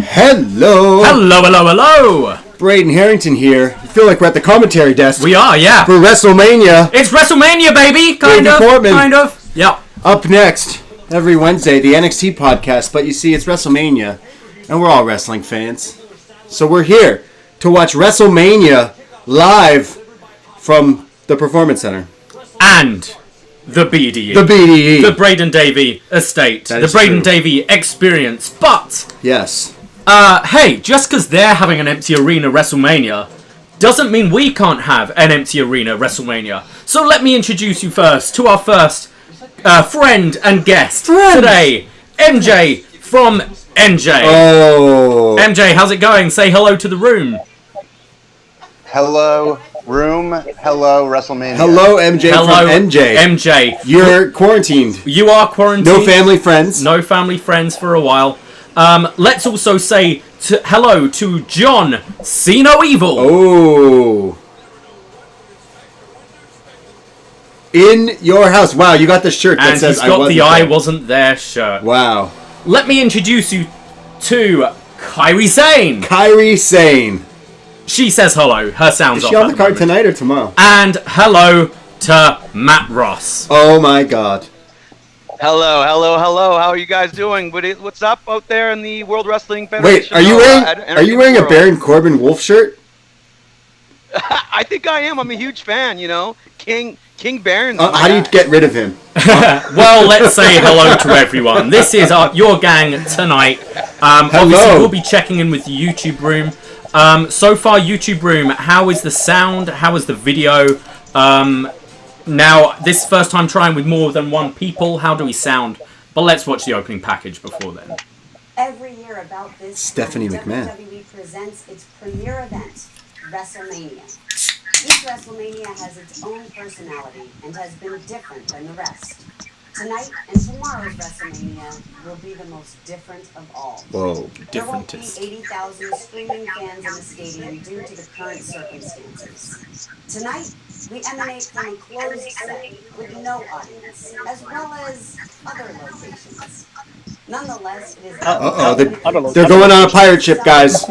Hello! Hello, hello, hello! Braden, Herrington here. I feel like we're at the commentary desk. We are, yeah. For WrestleMania. It's WrestleMania, baby! Kind of. Portman. Kind of. Yep. Up next, every Wednesday, the NXT podcast. But you see, it's WrestleMania, and we're all wrestling fans. So we're here to watch WrestleMania live from the Performance Center. And the BDE. The BDE. The Braden Davie estate. That the is Braden true. Davie experience. But, Yes. hey, just because they're having an empty arena WrestleMania doesn't mean we can't have an empty arena WrestleMania. So let me introduce you first to our first friend and guest today, MJ from NJ. Oh. MJ, how's it going? Say hello to the room. Hello, room. Hello, WrestleMania. Hello, MJ Hello, from NJ. MJ. You're quarantined. You are quarantined. No family, friends. No family, friends for a while. Let's also say hello to John, See No Evil. Oh. In your house. Wow, you got the shirt that And says he's got the I there. wasn't there shirt. Wow. Let me introduce you to Kairi Sane. Kairi Sane. She says hello. Her sound's Is off she on at the card moment. tonight or tomorrow? And hello to Matt Ross. Oh my god. Hello. How are you guys doing? What's up out there in the World Wrestling Wait, Federation? are you wearing a Baron Corbin Wolf shirt? I think I am. I'm a huge fan. You know, King Baron's. How do you get rid of him? Well, let's say hello to everyone. This is your gang tonight. Obviously, we'll be checking in with the YouTube room. So far, YouTube room, how is the sound? How is the video? Now, this is first time trying with more than one people. How do we sound? But let's watch the opening package before then. Every year about this Stephanie time, McMahon. WWE presents its premier event, WrestleMania. Each WrestleMania has its own personality and has been different than the rest. Tonight and tomorrow's WrestleMania will be the most different of all. Whoa. There won't be Differentest. 80,000 screaming fans in the stadium due to the current circumstances. Tonight, we emanate from a closed set with no audience, as well as other locations. Nonetheless, it is... They're going on a pirate ship, guys.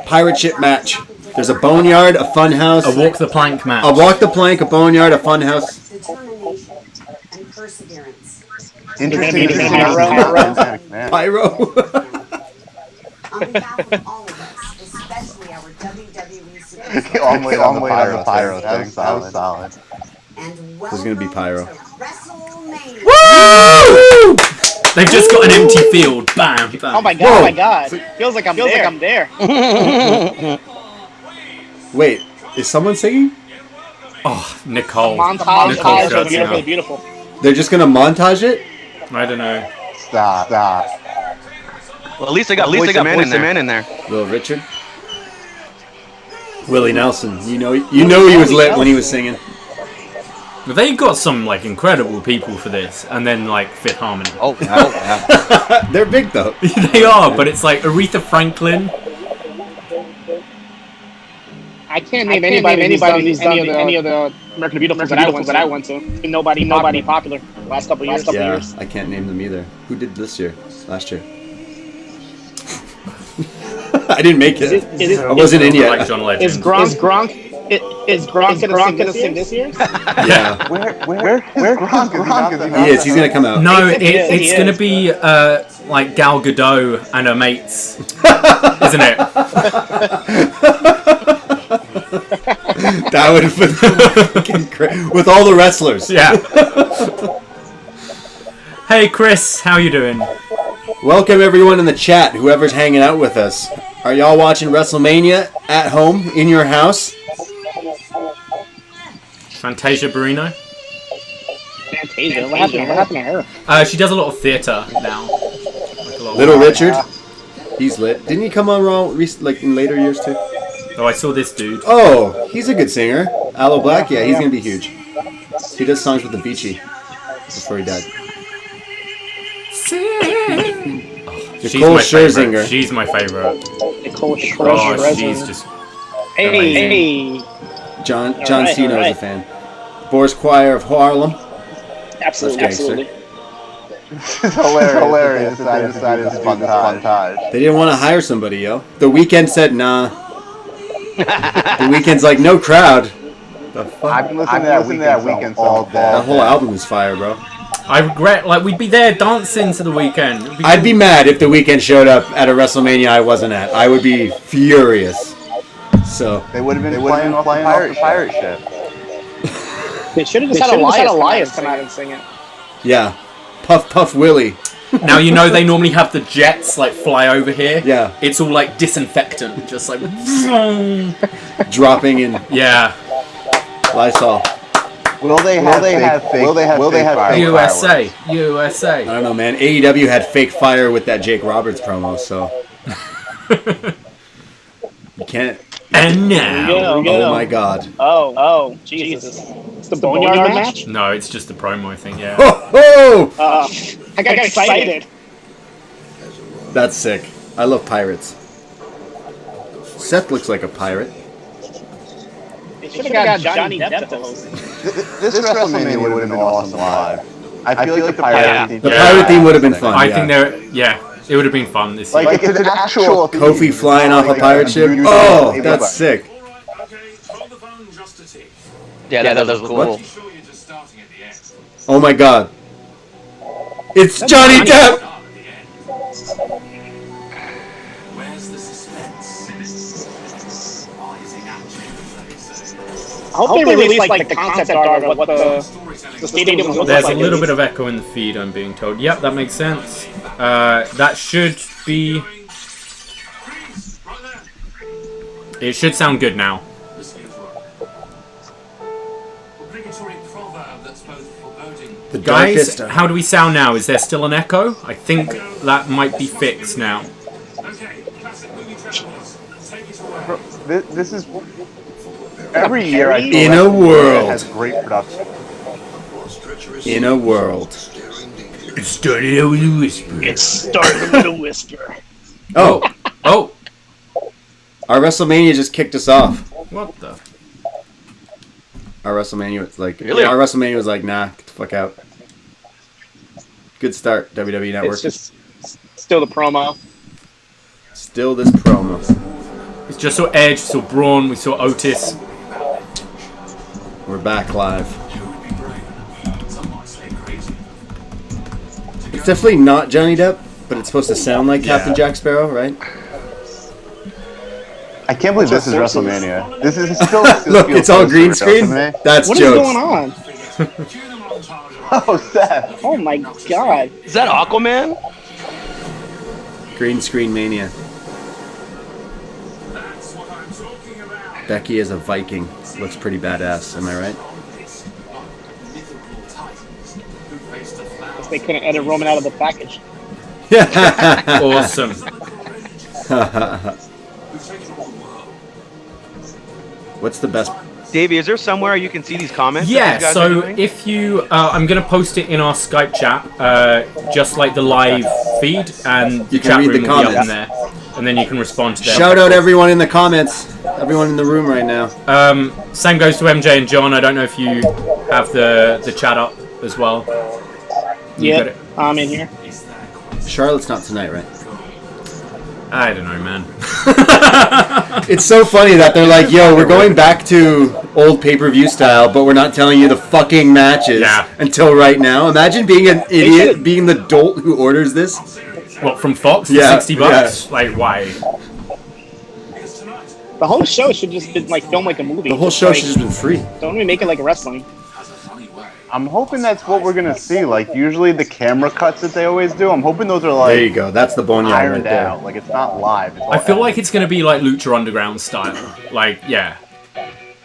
Pirate ship match. There's a boneyard, a fun house. A walk the plank match. A walk the plank, a boneyard, a fun house. Determination and perseverance. Interesting. Pyro. On behalf of all of us, especially our WWE superstars, Long way on the pyro thing. That was solid. and There's gonna be welcome pyro. to WrestleMania. Woo! They've just got an empty field. Bam, bam. Oh my god, Whoa. oh my god. Feels like I'm there. Wait, is someone singing? Oh, Nicole. Montage Nicole of shuts beautiful, now. beautiful. They're just gonna montage it? I don't know. Stop. Well, at least they got Boyz II Men in there. Little Richard. Willie Nelson. You know he was lit when he was singing. But they got some like incredible people for this, and then like Fifth Harmony. Oh, yeah. They're big though. They are, but it's like Aretha Franklin. I can't name anybody who's done any of the American Beautiful that I went to. Nobody popular last couple years. Yeah, I can't name them either. Who did this year? Last year? I didn't make it. I wasn't in Like yet. John Legend. Is Gronk gonna sing this year? Yeah, Where Gronk? he is. He's gonna come out. No, He it's is. going to be like Gal Gadot and her mates, isn't it? That would have been fucking great. With all the wrestlers. Yeah. Hey Chris, how you doing? Welcome everyone in the chat, whoever's hanging out with us. Are y'all watching WrestleMania at home, in your house? Fantasia Barrino. Fantasia, what happened to her? She does a lot of theatre now. Like a lot of- Little Richard? He's lit. Didn't he come on Raw like in later years too? Oh, I saw this dude. Oh, he's a good singer. Aloe Black, yeah, he's gonna be huge. He does songs with the Beachy before he died. She's Nicole my favorite. Scherzinger. She's my favorite. Nicole Oh, Scherzinger. she's just Hey. John right, Cena all is right. a fan. Boris Choir of Harlem. Absolutely, That's gangster. absolutely. It's hilarious. That is montage. They didn't want to hire somebody, yo. The Weeknd said, nah. The Weeknd's like, no crowd. The fuck? I've been listening to that Weeknd all day. That whole album is fire, bro. I regret, like, we'd be there dancing to the Weeknd. I'd be mad if the Weeknd showed up at a WrestleMania I wasn't at. I would be furious. So They would have been playing off the pirate ship. They should have just had Elias come out and sing it. yeah, Puff Puff Willie. Now, you know they normally have the jets, like, fly over here. Yeah. It's all, like, disinfectant. Just, like, Dropping in yeah. Lysol. Will they have fake USA. I don't know, man. AEW had fake fire with that Jake Roberts promo, so you can't. And now. Oh my God. Oh, Jesus. It's the Boneyard match? No, it's just a promo thing, yeah. Oh, ho! I got excited. That's sick. I love pirates. Seth looks like a pirate. They should have got Johnny Depp to host it. This WrestleMania would have been awesome live. I feel like the pirate theme. The pirate theme would have been fun. I think it would have been fun this year. Like it's an actual Kofi flying off a pirate ship. Oh, that's sick. Yeah, that was cool. Oh my God. It's Johnny Depp! I hope they release like the concept art of what the stadium was There's like. a little bit of echo in the feed, I'm being told. Yep, that makes sense. That should be... It should sound good now. The Guys, darkest. how do we sound now? Is there still an echo? I think that might be fixed now. This is every year I feel In a world. has great production. In a world. It started out with a whisper. It started with a whisper. Oh, Oh! our WrestleMania just kicked us off. What the? Our WrestleMania was like, Really? our WrestleMania was like, nah, get the fuck out. Good start, WWE Network. It's just still the promo. Still this promo. It's just saw Edge, we saw Braun, we saw Otis. We're back live. It's definitely not Johnny Depp, but it's supposed to sound like Captain Jack Sparrow, right? I can't believe this is WrestleMania. This is still Look, it's all green screen. What That's What is jokes. going on? Oh, Seth. Oh my God. Is that Aquaman? Green screen mania. Becky is a Viking. Looks pretty badass. Am I right? Guess they couldn't edit Roman out of the package. Awesome. What's the best? Davey, is there somewhere you can see these comments? that Yeah, these guys are so doing? if you... I'm going to post it in our Skype chat, just like the live feed, and the You can chat read room the will be up in comments. there. And then you can respond to them. Shout out everyone in the comments. Everyone in the room right now. Same goes to MJ and John. I don't know if you have the chat up as well. You got Yeah, it. I'm in here. Charlotte's not tonight, right? I don't know, man. It's so funny that they're like, yo, we're going back to old pay-per-view style, but we're not telling you the fucking matches until right now. Imagine being an idiot, being the dolt who orders this. What, from Fox? Yeah, $60? yeah. Like, why? The whole show should just be like filmed like a movie. The whole Just, show like, should just been free. Don't we make it like wrestling? I'm hoping that's what we're gonna see. Like usually the camera cuts that they always do. I'm hoping those are like There you go. That's the boneyard right ironed there. out. Like it's not live. It's all I feel like edited. it's going to be like Lucha Underground style. Like, yeah.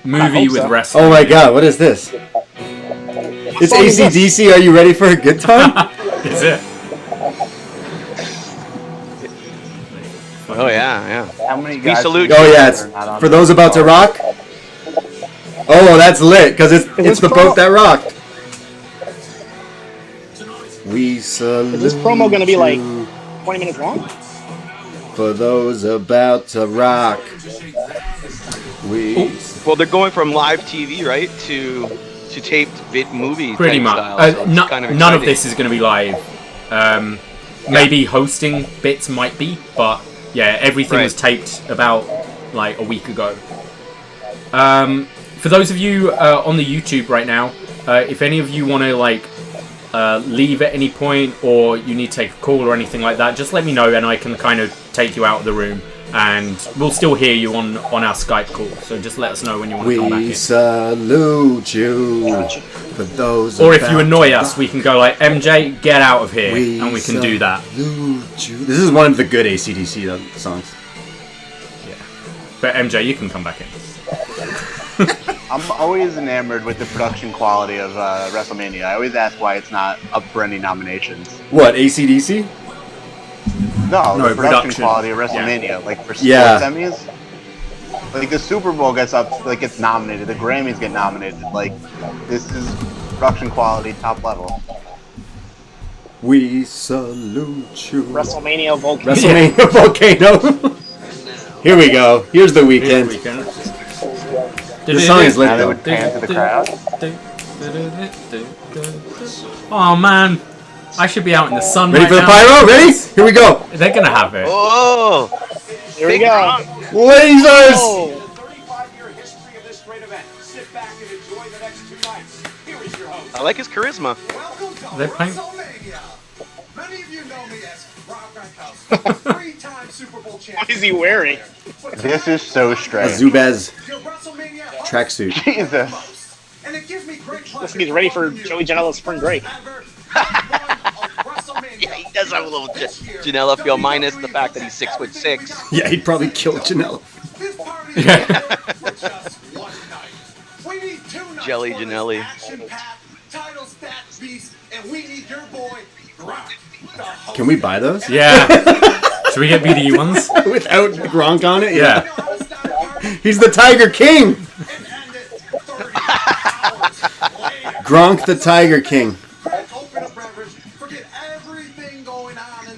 Movie hope with so. wrestling. Oh my god, what is this? It's AC/DC. Are you ready for a good time? Is it? Oh yeah. How many guys? salute Oh yeah, it's are not on for those about to rock. Oh, that's lit because it's this the promo- boat that rocked. We salute. Is this promo gonna be like you 20 minutes long? for those about to rock? We. Well, they're going from live TV, right, to taped movie Pretty type much. style. So it's kind of None of exciting. this is going to be live. Maybe hosting bits might be, but yeah, everything was taped about like a week ago. For those of you on the YouTube right now, if any of you want to like leave at any point, or you need to take a call or anything like that, just let me know and I can kind of take you out of the room, and we'll still hear you on our Skype call. So just let us know when you want to come back in. We salute you for those. Or if you annoy us, we can go like, MJ, get out of here, and we can do that. This is one of the good AC/DC songs. Yeah, but MJ, you can come back in. I'm always enamored with the production quality of WrestleMania. I always ask why it's not up for any nominations. What, AC/DC? No, No, the production quality of WrestleMania, like for sports Emmys. Like the Super Bowl gets nominated, the Grammys get nominated. Like this is production quality, top level. We salute you. WrestleMania Volcano. WrestleMania Volcano. Here we go. Here's the weekend. This song is lit Now they though. would pan to the crowd. Oh man, I should be out in the sun. Ready right for the now. pyro? Ready? Here we go. They're gonna have it. Oh, Here we go. Lasers. Oh. I like his charisma. They're playing. What is he wearing? This is so A strange. Zubaz tracksuit. Jesus. Looks like he's ready for Joey Janela's spring break. Yeah, he does have a little Janela feel, minus the fact that he's 6'6". Yeah, he'd probably kill Janela. Jelly Janelli. Can we buy those? Yeah. Should we get BDE ones? Without Gronk on it? Yeah. He's the Tiger King! Gronk the Tiger King.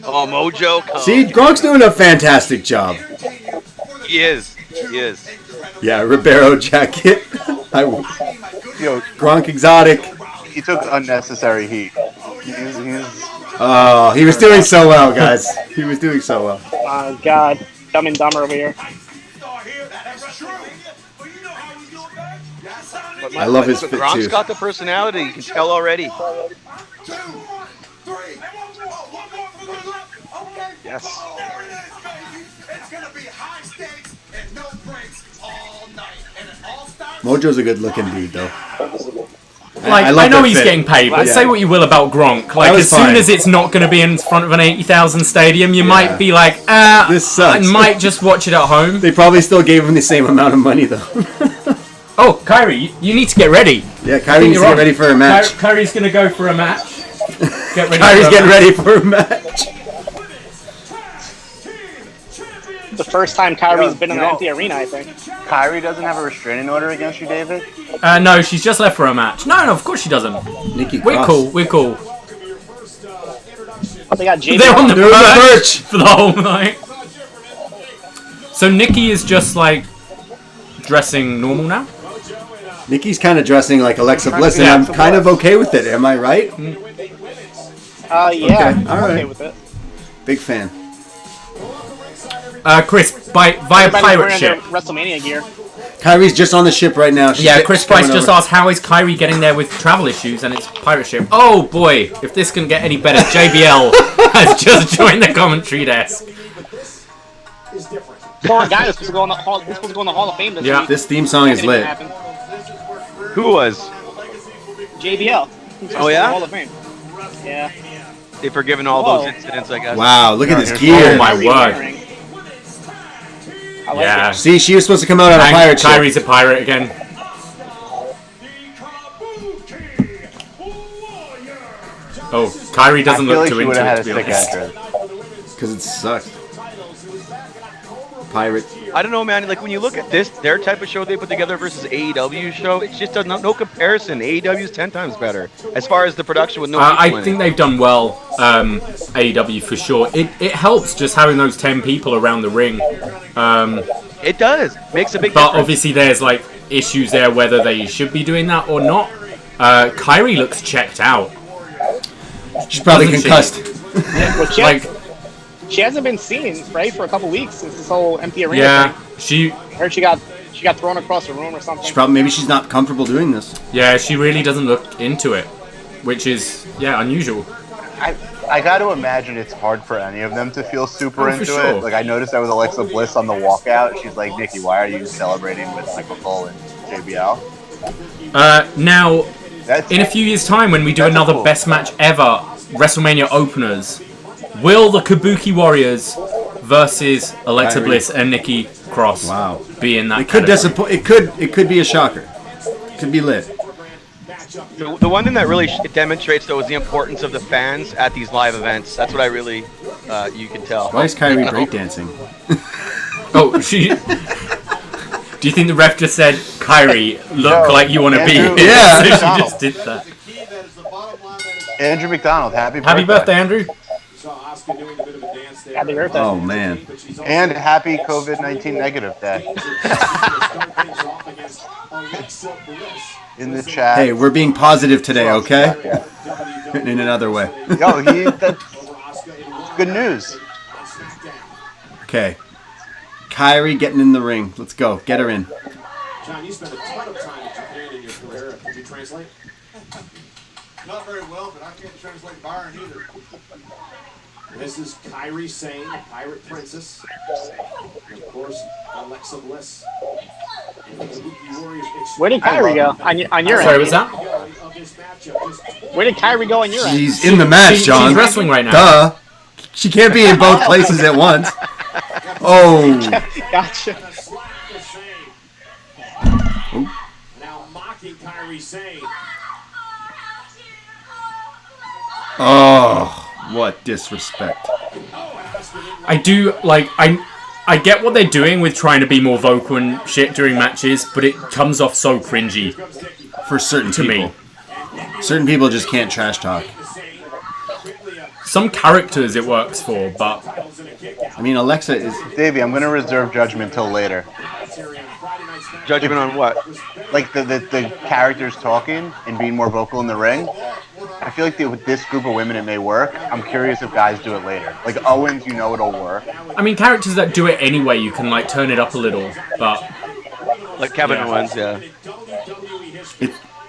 Oh, Mojo. See, Gronk's doing a fantastic job. He is. He is. Yeah, Ribeiro jacket. Yo, Gronk exotic. he took unnecessary heat. Oh, he was doing so well, guys. He was doing so well. Oh God, Dumb and Dumber over here. I love his fit Gronk's too. got the personality. You can tell already. Yes. Mojo's a good looking dude, though. Like, love I know that he's fit. getting paid, but Yeah. say what you will about Gronk. Like, That was as soon fine. as it's not going to be in front of an 80,000 stadium, you might be like, This sucks. I might just watch it at home. They probably still gave him the same amount of money, though. Oh, Kyrie, you need to get ready. Yeah, Kyrie needs to get ready for a match. Kyrie's going to go for a match. Get ready Kyrie's for a getting match. ready for a match. The first time Kyrie's been in an empty arena, I think. Kyrie doesn't have a restraining order against you, David? No, she's just left for a match. No, of course she doesn't. Nikki We're Cross. cool, we're cool. They got JB. They're on the They're on the perch perch. for the whole night. So Nikki is just like dressing normal now? Nikki's kind of dressing like Alexa Bliss, and Yeah. I'm kind of okay with it. Am I right? Yeah, Okay, I'm all okay right. with it. Big fan. Chris, via Everybody's pirate wearing their ship. WrestleMania gear. Kyrie's just on the ship right now. Yeah, Chris Price just asked how is Kyrie getting there with travel issues, and it's pirate ship. Oh boy, if this can get any better, JBL has just joined the commentary desk. Poor guy was supposed to go in the Hall. He's supposed to go in the Hall of Fame this Yeah. week. This theme song is That didn't lit. happen. Who was? JBL. He's supposed Oh, to yeah? go in the Hall of Fame. Yeah. They've forgiven all Whoa. those incidents, I guess. Wow, look at this here's- gear. Oh my Kyrie word. wearing. I like Yeah. it. See, she was supposed to come out on a And pirate ship. Kyrie's a pirate again. Oh, Kyrie doesn't I feel look like too she would into have it, had to a be sick honest. entrance. Because it sucked. Pirate. I don't know, man. Like when you look at this, their type of show they put together versus AEW's show, it's just no comparison. AEW's 10 times better as far as the production with no. people I in think it. they've done well, AEW for sure. It helps just having those 10 people around the ring. It does makes a big But difference. obviously there's like issues there whether they should be doing that or not. Kyrie looks checked out. She's probably Doesn't she? concussed. Well, she hasn't been seen, right, for a couple weeks since this whole empty arena thing. I heard she got thrown across the room or something. Maybe she's not comfortable doing this. Yeah, she really doesn't look into it, which is unusual. I got to imagine it's hard for any of them to feel super into it. Like I noticed that with Alexa Bliss on the walkout. She's like, Nikki, why are you celebrating with Michael Cole and JBL? Now, in a few years' time, when we do another best match ever, WrestleMania openers, will the Kabuki Warriors versus Alexa Bliss and Nikki Cross be in that? It could disappoint. It could be a shocker. It could be lit. The one thing that really demonstrates, though, is the importance of the fans at these live events. That's what I really, you can tell. Why is Kyrie breakdancing? She... Do you think the ref just said, Kyrie, look like you want to be here? Yeah. So she just did that. Andrew McDonald, happy birthday. Happy birthday, Andrew. Happy birthday. Oh, man. And happy COVID-19 negative day. In the chat. Hey, we're being positive today, okay? In another way. Yo, that's good news. Okay. Kyrie getting in the ring. Let's go. Get her in. John, you spent a ton of time in Japan in your career. Could you translate? Not very well, but I can't translate Byron either. This is Kyrie Sane, Pirate Princess. And of course, Alexa Bliss. Where did Kyrie go? On your end? Sorry, what's that? Where did Kyrie go on your end? She's in the match, John. She's wrestling right now. Duh. She can't be in both places at once. Oh. Gotcha. Now mocking Kyrie Sane. Oh, what disrespect. I do, like, I get what they're doing with trying to be more vocal and shit during matches, but it comes off so cringy. For certain people. Certain people just can't trash talk. Some characters it works for, but... I mean, Alexa is... Davey, I'm going to reserve judgment till later. Judgment on what? Like the characters talking and being more vocal in the ring. I feel like with this group of women it may work. I'm curious if guys do it later. Like Owens, you know it'll work. I mean, characters that do it anyway, you can like turn it up a little, but... Like Kevin Owens, yeah.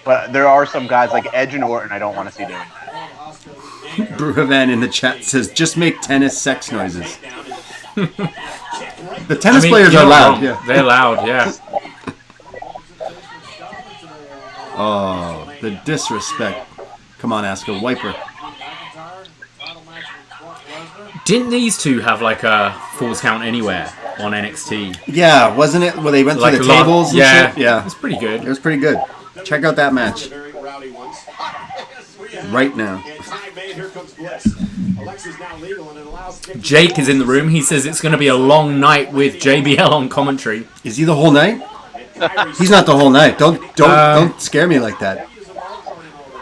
But there are some guys like Edge and Orton I don't want to see doing that. Bruhavan in the chat says, just make tennis sex noises. The tennis players are loud. Yeah. They're loud, yeah. Oh, the disrespect. Come on, Asuka, wipe her. Didn't these two have like a Falls Count Anywhere on NXT? Yeah, wasn't it? Where they went like through the tables and shit? Yeah. It was pretty good. It was pretty good. Check out that match. Right now. Jake is in the room. He says it's going to be a long night with JBL on commentary. Is he the whole night? He's not the whole night. Don't scare me like that.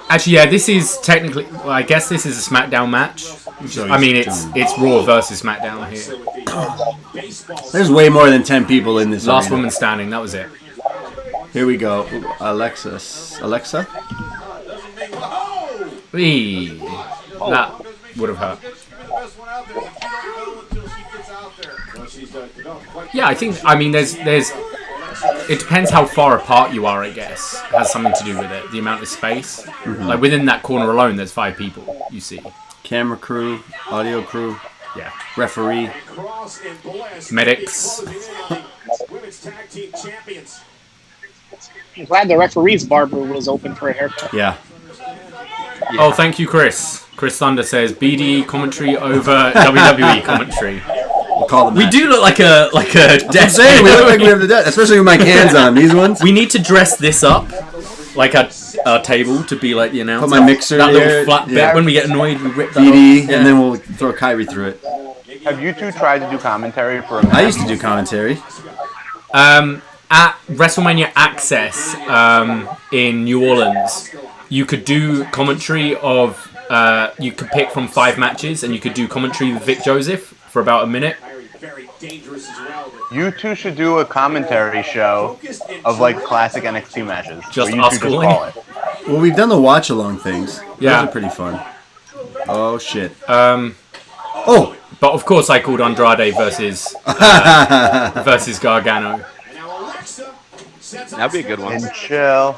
Actually, yeah, this is technically... Well, I guess this is a SmackDown match. So I mean, it's Raw versus SmackDown here. There's way more than 10 people in this Last arena. woman standing, that was it. Here we go. Alexa? Eee. That would have hurt. Yeah, I mean, there's it depends how far apart you are, I guess. It has something to do with it. The amount of space. Mm-hmm. Like, within that corner alone, there's 5 people, you see. Camera crew, audio crew, yeah, referee, medics. I'm glad the referee's barber was open for a haircut. Yeah. Oh, thank you, Chris. Chris Thunder says BDE commentary over WWE commentary. We'll call them. We do look like a desk. We look like we have the desk, especially with my hands on these ones. We need to dress this up like a table to be like the announcer. Put my mixer that there. Little flat bit. When we get annoyed, we rip that BD, off. and then we'll throw Kyrie through it. Have you two tried to do commentary for a match? I used to do commentary. At WrestleMania Access in New Orleans, you could do commentary of... you could pick from 5 matches, and you could do commentary with Vic Joseph for about a minute. You two should do a commentary show of like classic NXT matches. Just you us two just calling? call it. Well, we've done the watch-along things. Yeah. Those are pretty fun. Oh shit. But of course, I called Andrade versus Gargano. That'd be a good one. And chill.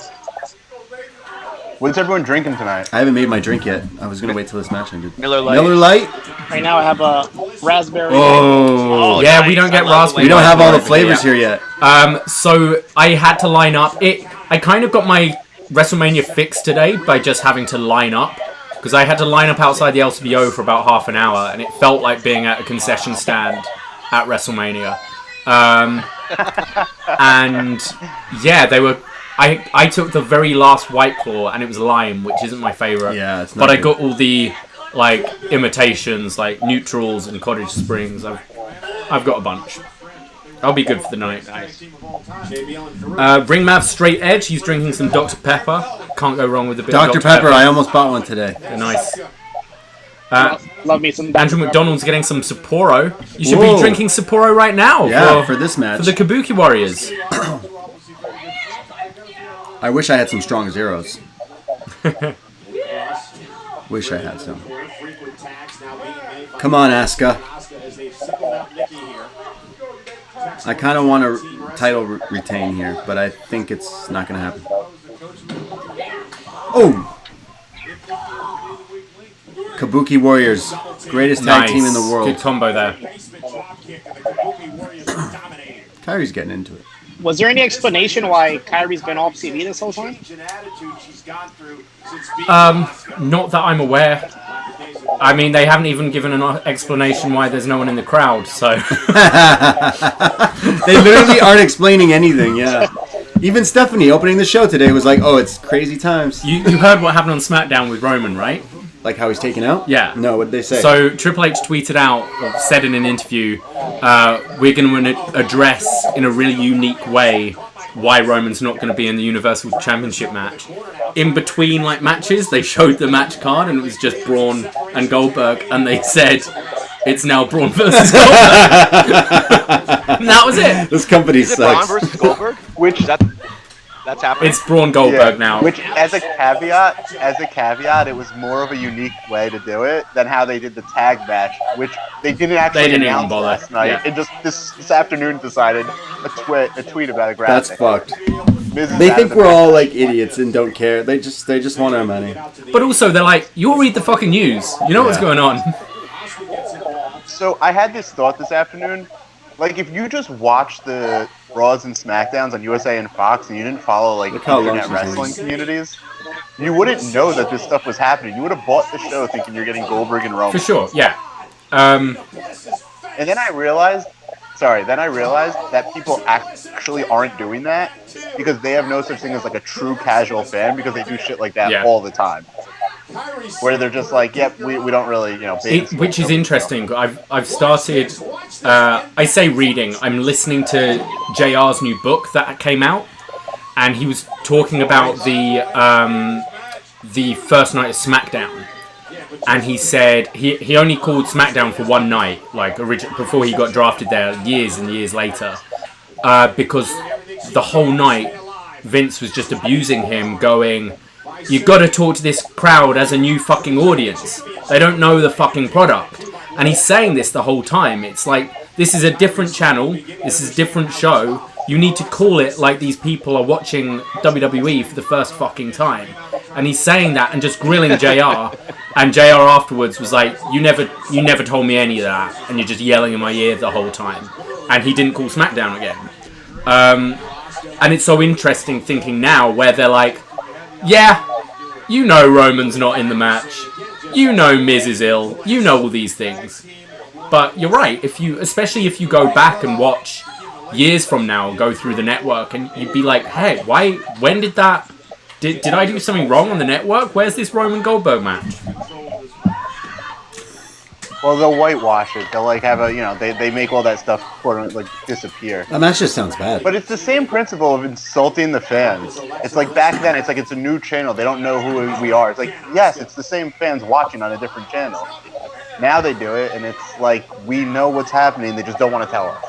What's everyone drinking tonight? I haven't made my drink yet. I was gonna wait till this match ended. Miller Lite. Miller Lite. Right now I have a raspberry. Oh, yeah, nice. we don't get raspberry. We don't have all the flavors here yet. So I had to line up. I kind of got my WrestleMania fix today by just having to line up. Because I had to line up outside the LCBO for about half an hour, and it felt like being at a concession stand at WrestleMania. And yeah, they were. I took the very last White Claw, and it was lime, which isn't my favorite. Yeah, it's not but I good. got all the like imitations, like Neutrals and Cottage Springs. I've got a bunch. I'll be good for the night. Nice. Ring Mav Straight Edge. He's drinking some Dr. Pepper. Can't go wrong with a bit Dr. of Pepper. I almost bought one today. Nice. Love me some. Andrew McDonald's getting some Sapporo. You should Whoa. be drinking Sapporo right now. Yeah, for this match. For the Kabuki Warriors. I wish I had some strong zeros. Wish I had some. Come on, Asuka. I kind of want a title retain here, but I think it's not going to happen. Oh! Kabuki Warriors, greatest tag team in the world. Good combo there. Kyrie's getting into it. Was there any explanation why Kyrie's been off TV this whole time? Not that I'm aware. I mean, they haven't even given an explanation why there's no one in the crowd, so... They literally aren't explaining anything, yeah. Even Stephanie opening the show today was like, oh, it's crazy times. You heard what happened on SmackDown with Roman, right? Like how he's taken out? Yeah. No, what'd they say? So Triple H tweeted out, or said in an interview, we're going to address in a really unique way why Roman's not going to be in the Universal Championship match. In between like matches, they showed the match card and it was just Braun and Goldberg, and they said it's now Braun versus Goldberg. And that was it. This company Is it Braun sucks. versus Goldberg? Which That's happening. It's Braun Goldberg now. Which, as a caveat, it was more of a unique way to do it than how they did the tag match, which they didn't actually They didn't even announce bother. last night. Yeah. And just this afternoon decided a tweet about it. That's fucked. Miz is They out think of we're the all like idiots and don't care. They just want our money. But also, they're like, you'll read the fucking news. You know what's going on. So I had this thought this afternoon. Like, if you just watch the Raws and SmackDowns on USA and Fox and you didn't follow, like, Look how internet long wrestling she's communities, you wouldn't know that this stuff was happening. You would have bought the show thinking you're getting Goldberg and Roman. For sure, yeah. And then I realized that people actually aren't doing that because they have no such thing as, like, a true casual fan because they do shit like that all the time. Where they're just like, yep, we don't really, you know... Which is interesting. I've started... I say reading. I'm listening to JR's new book that came out. And he was talking about the first night of SmackDown. And he said he only called SmackDown for one night, like before he got drafted there years and years later. Because the whole night, Vince was just abusing him, going... You gotta talk to this crowd as a new fucking audience. They don't know the fucking product. And he's saying this the whole time. It's like, this is a different channel. This is a different show. You need to call it like these people are watching WWE for the first fucking time. And he's saying that and just grilling JR. And JR afterwards was like, you never told me any of that. And you're just yelling in my ear the whole time. And he didn't call SmackDown again. And it's so interesting thinking now where they're like, yeah, you know Roman's not in the match. You know Miz is ill. You know all these things. But you're right. Especially if you go back and watch years from now, go through the network, and you'd be like, hey, when did that... Did I do something wrong on the network? Where's this Roman Goldberg match? Well, they'll whitewash it. They'll, like, have a, you know, they make all that stuff, like, disappear. That match just sounds bad. But it's the same principle of insulting the fans. It's like back then, it's like it's a new channel. They don't know who we are. It's like, yes, it's the same fans watching on a different channel. Now they do it, and it's like, we know what's happening. They just don't want to tell us.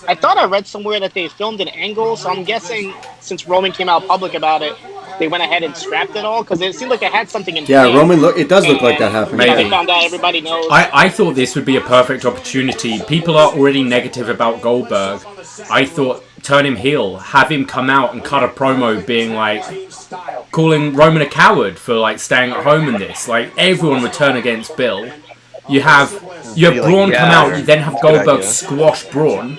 I thought I read somewhere that they filmed an angle, so I'm guessing since Roman came out public about it, they went ahead and scrapped it all because it seemed like it had something in. Yeah, Roman. It does look like that happened. Maybe. They found out everybody knows. I thought this would be a perfect opportunity. People are already negative about Goldberg. I thought turn him heel, have him come out and cut a promo being like calling Roman a coward for like staying at home in this. Like everyone would turn against Bill. You have Braun come out, you then have Goldberg squash Braun,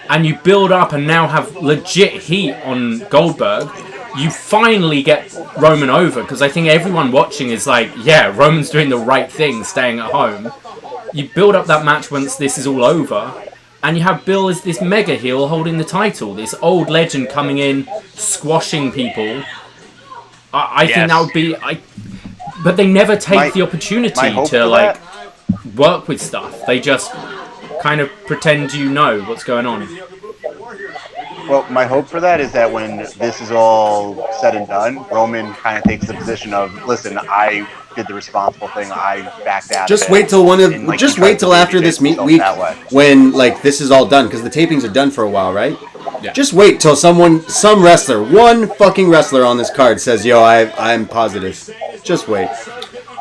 and you build up and now have legit heat on Goldberg. You finally get Roman over, because I think everyone watching is like, yeah, Roman's doing the right thing, staying at home. You build up that match once this is all over, and you have Bill as this mega heel holding the title, this old legend coming in, squashing people. I think that would be... but they never take the opportunity to like work with stuff. They just kind of pretend you know what's going on. Well, my hope for that is that when this is all said and done, Roman kind of takes the position of, listen, I did the responsible thing. I backed out. Just wait till wait till after this week when like this is all done, because the tapings are done for a while, right? Yeah. Just wait till some wrestler, one fucking wrestler on this card says, "Yo, I'm positive." Just wait.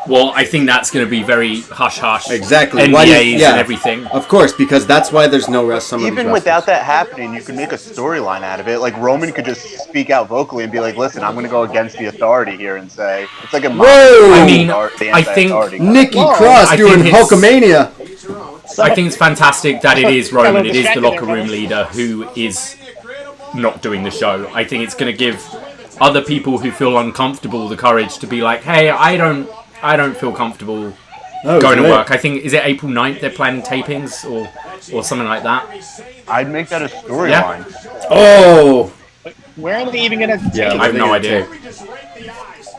Well, I think that's going to be very hush-hush. Exactly. NDAs and everything. Of course, because that's why there's no rest. Even without that happening, you can make a storyline out of it. Like, Roman could just speak out vocally and be like, listen, I'm going to go against the authority here and say... It's like a... I mean, I think... Nikki Cross doing Hulkamania. I think it's fantastic that it is Roman. It is the locker room leader who is not doing the show. I think it's going to give other people who feel uncomfortable the courage to be like, hey, I don't feel comfortable going to work. I think, is it April 9th they're planning tapings or something like that? I'd make that a storyline. Yeah. Oh! Where are they even going to Yeah, I have no idea.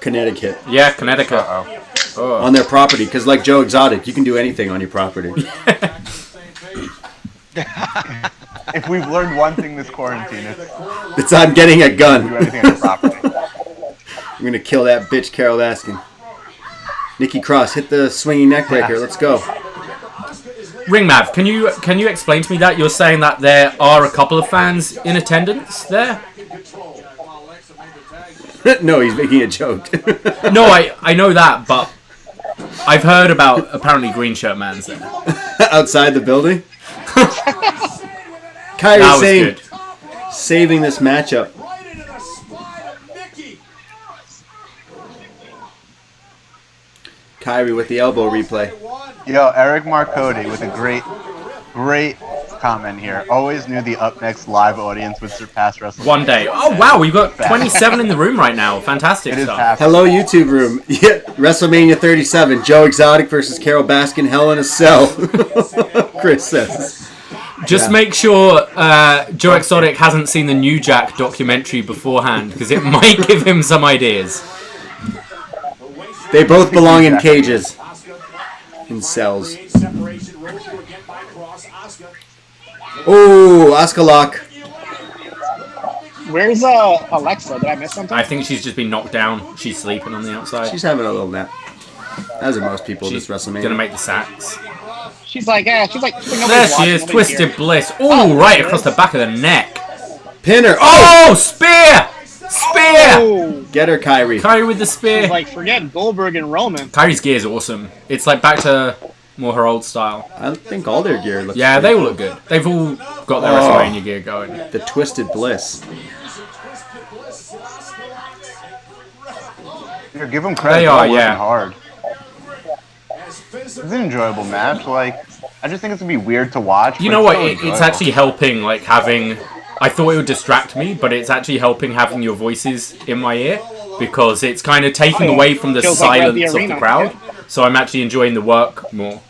Connecticut. Yeah, Connecticut. Oh. On their property, because like Joe Exotic, you can do anything on your property. If we've learned one thing this quarantine, it's on getting a gun. Do anything on your property. I'm going to kill that bitch Carol Baskin. Nikki Cross, hit the swinging neckbreaker. Let's go. Ringmav, can you explain to me that? You're saying that there are a couple of fans in attendance there? No, he's making a joke. No, I know that, but I've heard about apparently Green Shirt Man's there. Outside the building? Kyrie saving this matchup. Kyrie with the elbow replay. Yo, Eric Marcotti with a great comment here. Always knew the UpNXT live audience would surpass WrestleMania. One day. Oh, wow, we've got 27 in the room right now. Fantastic stuff. Hello, YouTube room. Yeah, WrestleMania 37. Joe Exotic versus Carol Baskin. Hell in a Cell. Chris says. Just make sure Joe Exotic hasn't seen the New Jack documentary beforehand, because it might give him some ideas. They both belong in cages. In cells. Oh, Asuka lock. Where's Alexa? Did I miss something? I think she's just been knocked down. She's sleeping on the outside. She's having a little nap. As are most people this WrestleMania. Gonna make the sacks. She's like there she is, Twisted Bliss. Oh, right across the back of the neck. Pinner. Oh, spear! Spear! Oh. Get her, Kyrie. Kyrie with the spear. She's like, forget Goldberg and Roman. Kyrie's gear is awesome. It's like back to more her old style. I think all their gear looks Yeah, they all look good. They've all got their WrestleMania gear going. The Twisted Bliss. Here, give them credit. They are, working yeah. hard. It's an enjoyable match. Like, I just think it's gonna be weird to watch. You know what? It's actually helping, like, having... I thought it would distract me, but it's actually helping having your voices in my ear, because it's kind of taking away from the silence of the crowd. So I'm actually enjoying the work more.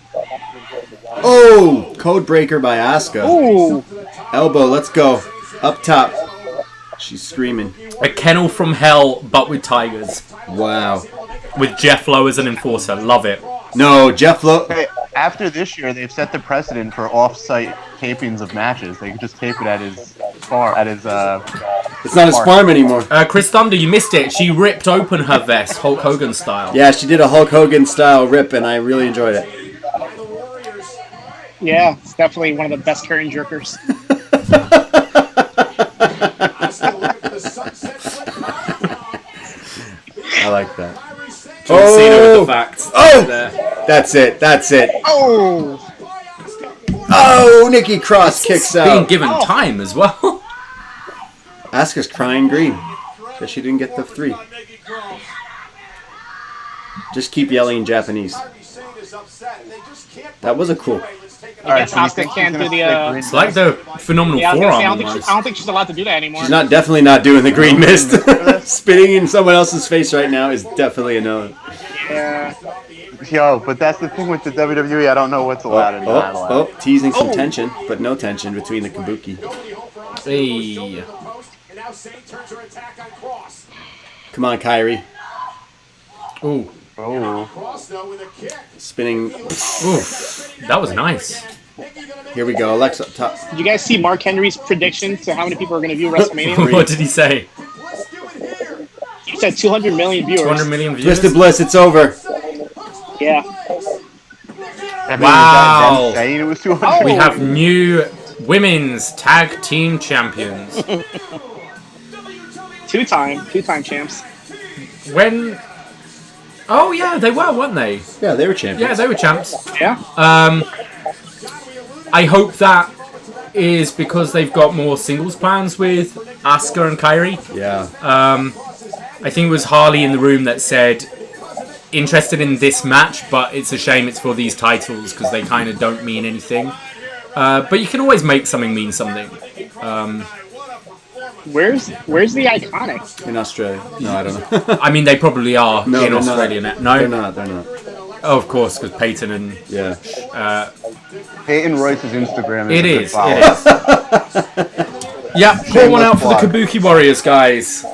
Oh! Code breaker by Asuka. Ooh. Elbow, let's go. Up top. She's screaming. A kennel from hell, but with tigers. Wow. With Jeff Lowe as an enforcer. Love it. No, Jeff Lowe... Hey, after this year, they've set the precedent for off-site tapings of matches. They can just tape it at his farm. It's not his farm anymore. Chris Thunder, you missed it. She ripped open her vest, Hulk Hogan style. Yeah, she did a Hulk Hogan style rip, and I really enjoyed it. Yeah, it's definitely one of the best curtain jerkers. That's it. That's it. Oh! Oh, Nikki Cross kicks Being out. given time as well. Asuka's crying green. Guess she didn't get the 3. Just keep yelling in Japanese. That was a cool. All right, Asuka can't do the. It's like the phenomenal Yeah, I forearm. don't think she's allowed to do that anymore. She's definitely not doing the green mist. Spitting in someone else's face right now is definitely a no. Yeah. Yo, but that's the thing with the WWE. I don't know what's allowed and not allowed. Teasing some tension, but no tension between the Kabuki. Hey. Come on, Kyrie. Ooh. Oh. Spinning. Ooh. That was nice. Here we go. Alexa up top. Did you guys see Mark Henry's prediction to how many people are going to view WrestleMania? What did he say? He said 200 million viewers. 200 million views. Twisted Bliss, it's over. Yeah. Wow. Saying it was 200. We have new women's tag team champions. Two-time champs. When? Oh yeah, they were, weren't they? Yeah, they were champions. Yeah, they were champs. Yeah. I hope that is because they've got more singles plans with Asuka and Kairi. Yeah. I think it was Harley in the room that said interested in this match, but it's a shame it's for these titles because they kind of don't mean anything. But you can always make something mean something. Where's the Iconics? In Australia. No, I don't know. I mean, they probably are No, in they're Australia not. now. No, They're not. oh, of course, because Peyton and Yeah. Peyton Royce's Instagram it is a is. good It follow. is. Yeah, pour one out for the plug. Kabuki Warriors, guys.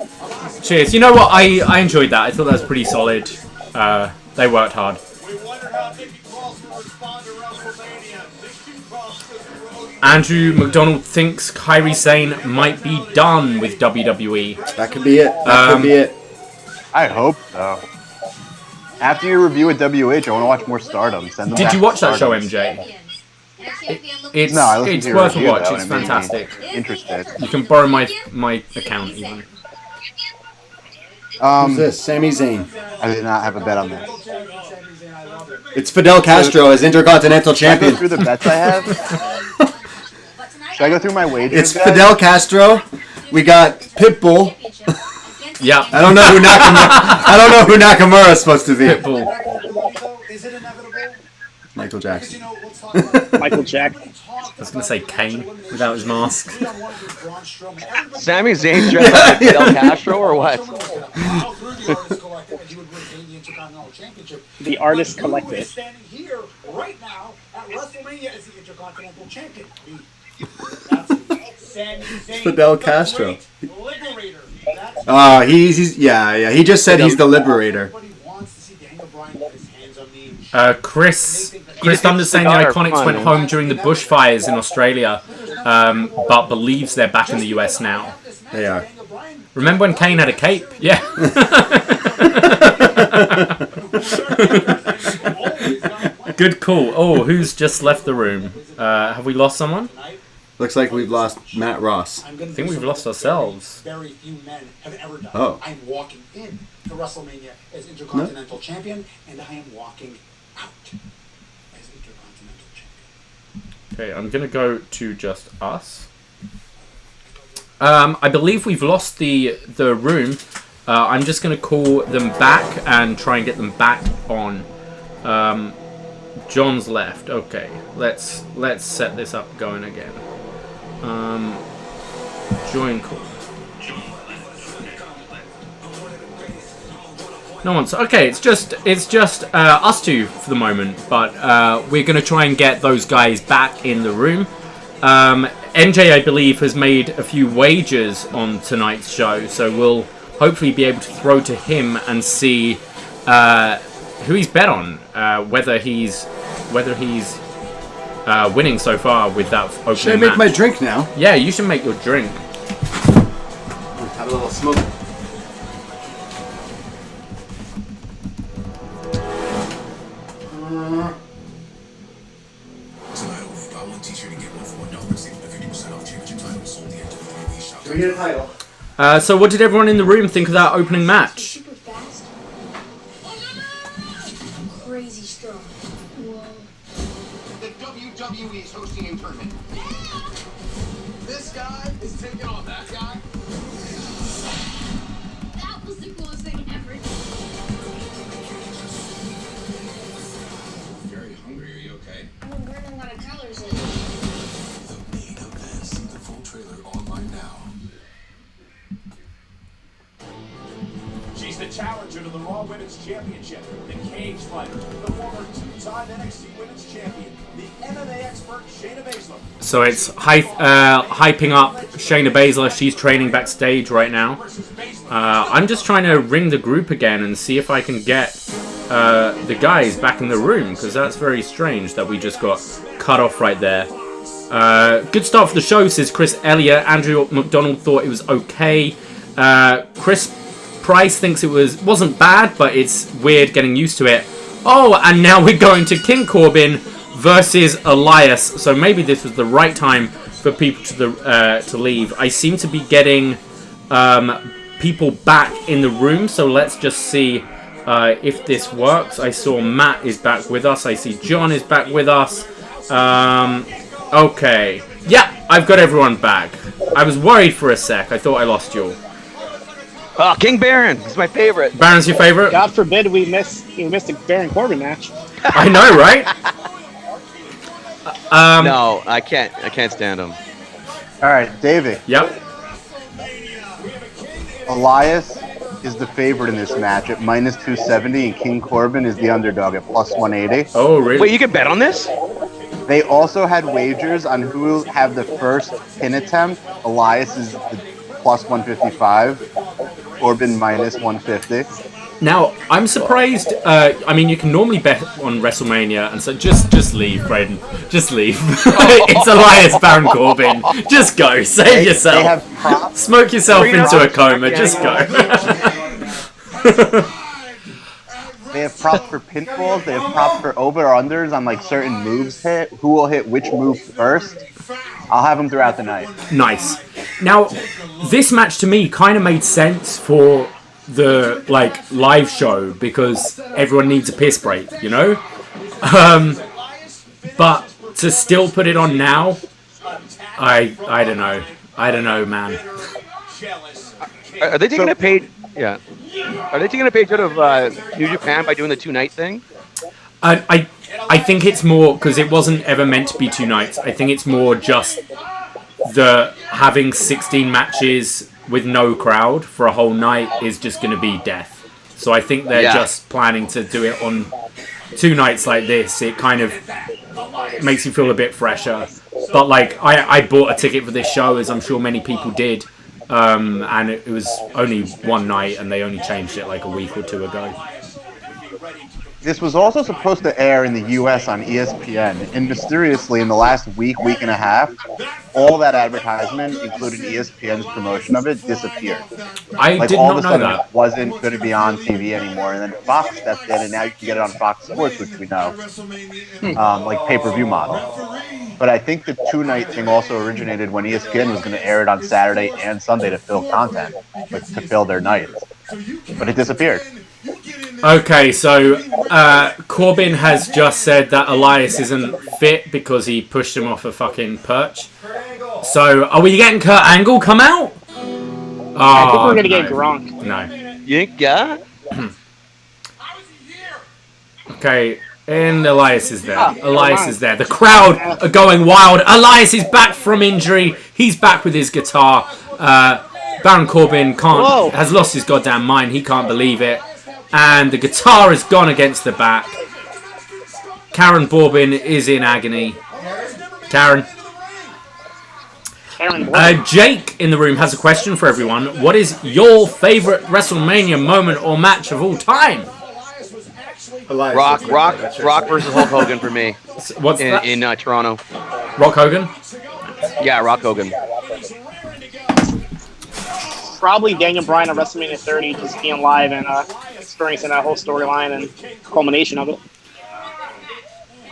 Cheers. You know what? I enjoyed that. I thought that was pretty solid. They worked hard. Andrew McDonald thinks Kairi Sane might be done with WWE. That could be it. That could be it. I hope so. After you review at WH, I want to watch more Stardom. Send them Did back you to watch that show, Stardom. MJ? It's No, I listened it's to your worth a review, watch. though, It's and it made me fantastic. Interested. You can borrow my account even. Who's this? Sami Zayn. I did not have a bet on that. It's Fidel Castro as Intercontinental Should I go Champion. through the bets I have? Should I go through my wagers? It's guys? Fidel Castro. We got Pitbull. Yeah. I don't know who Nakamura is supposed to be. Pitbull. Michael Jackson. Michael Jack. I was gonna say Kane without his mask. Sami Zayn dressed like Fidel Castro or what? The Artist Collective. Standing here right now at WrestleMania as the Intercontinental Champion. Fidel Castro. Liberator. He just said he's the liberator. Chris Thunder's saying the Iconics went home during the bushfires in Australia, but believes they're back in the US now. They are. Remember when Kane had a cape? Yeah. Good call. Oh, who's just left the room? Have we lost someone? Looks like we've lost Matt Ross. I think we've lost ourselves. Very few men have ever done. Oh. I'm walking in to WrestleMania as Intercontinental Champion, and I am walking out as Intercontinental Champion. Okay, I'm gonna go to just us. I believe we've lost the room. I'm just gonna call them back and try and get them back on. John's left. Okay, let's set this up going again. Join call. No one's okay. It's just us two for the moment, but we're gonna try and get those guys back in the room. NJ, I believe, has made a few wagers on tonight's show, so we'll hopefully be able to throw to him and see who he's bet on, whether he's winning so far with that opening Should I make match. my drink now? Yeah, you should make your drink. Have a little smoke. Do we get a title? So what did everyone in the room think of that opening match? Super fast. Crazy strong. hosting a tournament. This guy is taking on that guy. That was the coolest thing ever. Very hungry. Are you okay? I'm burning a lot of calories in. The main event. See the full trailer online now. She's the challenger to the Raw Women's Championship, the cage fighter, the former two-time NXT Women's Champion, the MMA expert Shayna Baszler. So it's hyping up Shayna Baszler. She's training backstage right now. I'm just trying to ring the group again and see if I can get the guys back in the room, because that's very strange that we just got cut off right there. Good start for the show, says Chris Elliott. Andrew McDonald thought it was okay. Chris Price thinks it wasn't bad, but it's weird getting used to it. Oh, and now we're going to King Corbin versus Elias. So maybe this was the right time for people to leave. I seem to be getting people back in the room, so let's just see if this works. I saw Matt is back with us. I see John is back with us. Okay. Yeah, I've got everyone back. I was worried for a sec. I thought I lost you all. Oh, King Baron. He's my favorite. Baron's your favorite? God forbid we missed a Baron Corbin match. I know, right? No, I can't. I can't stand him. All right, Davie. Yep. Elias is the favorite in this match at minus 270, and King Corbin is the underdog at plus 180. Oh, really? Wait, you can bet on this? They also had wagers on who will have the first pin attempt. Elias is the plus 155. Corbin minus 150. Now, I'm surprised. I mean, you can normally bet on WrestleMania, and so just leave, Braden. Just leave. It's Elias Baron Corbin. Just go. Save yourself. They have props. Smoke yourself into a coma. Just go. They have props for pinfalls. They have props for over or unders on like certain moves hit. Who will hit which move first? I'll have them throughout the night. Nice. Now, this match to me kind of made sense for the live show because everyone needs a piss break, you know. But to still put it on now, I don't know. I don't know, man. Are they taking a page? Yeah. Are they taking a page out of New Japan by doing the 2-night thing? I think it's more because it wasn't ever meant to be 2 nights. I think it's more just the having 16 matches with no crowd for a whole night is just going to be death. So I think they're just planning to do it on 2 nights like this. It kind of makes you feel a bit fresher. But I bought a ticket for this show, as I'm sure many people did. And it was only 1 night, and they only changed it a week or 2 ago. This was also supposed to air in the U.S. on ESPN, and mysteriously, in the last week and a half, all that advertisement, including ESPN's promotion of it, disappeared. I did all not of a know sudden, that. It wasn't going to be on TV anymore, and then Fox stepped in, and now you can get it on Fox Sports, which we know, like pay-per-view model. But I think the 2-night thing also originated when ESPN was going to air it on Saturday and Sunday to fill content, to fill their nights. But it disappeared. Okay, so Corbin has just said that Elias isn't fit because he pushed him off a fucking perch. So, are we getting Kurt Angle come out? Oh, I think we're going to get Gronk. No. Yeah? Okay, and Elias is there. Elias is there. The crowd are going wild. Elias is back from injury. He's back with his guitar. Baron Corbin has lost his goddamn mind. He can't believe it. And the guitar has gone against the back. Karen Corbin is in agony. Karen. Jake in the room has a question for everyone. What is your favorite WrestleMania moment or match of all time? Rock versus Hulk Hogan for me. What's that? In Toronto. Rock Hogan? Yeah, Rock Hogan. Probably Daniel Bryan at WrestleMania 30, just being live and experiencing that whole storyline and culmination of it.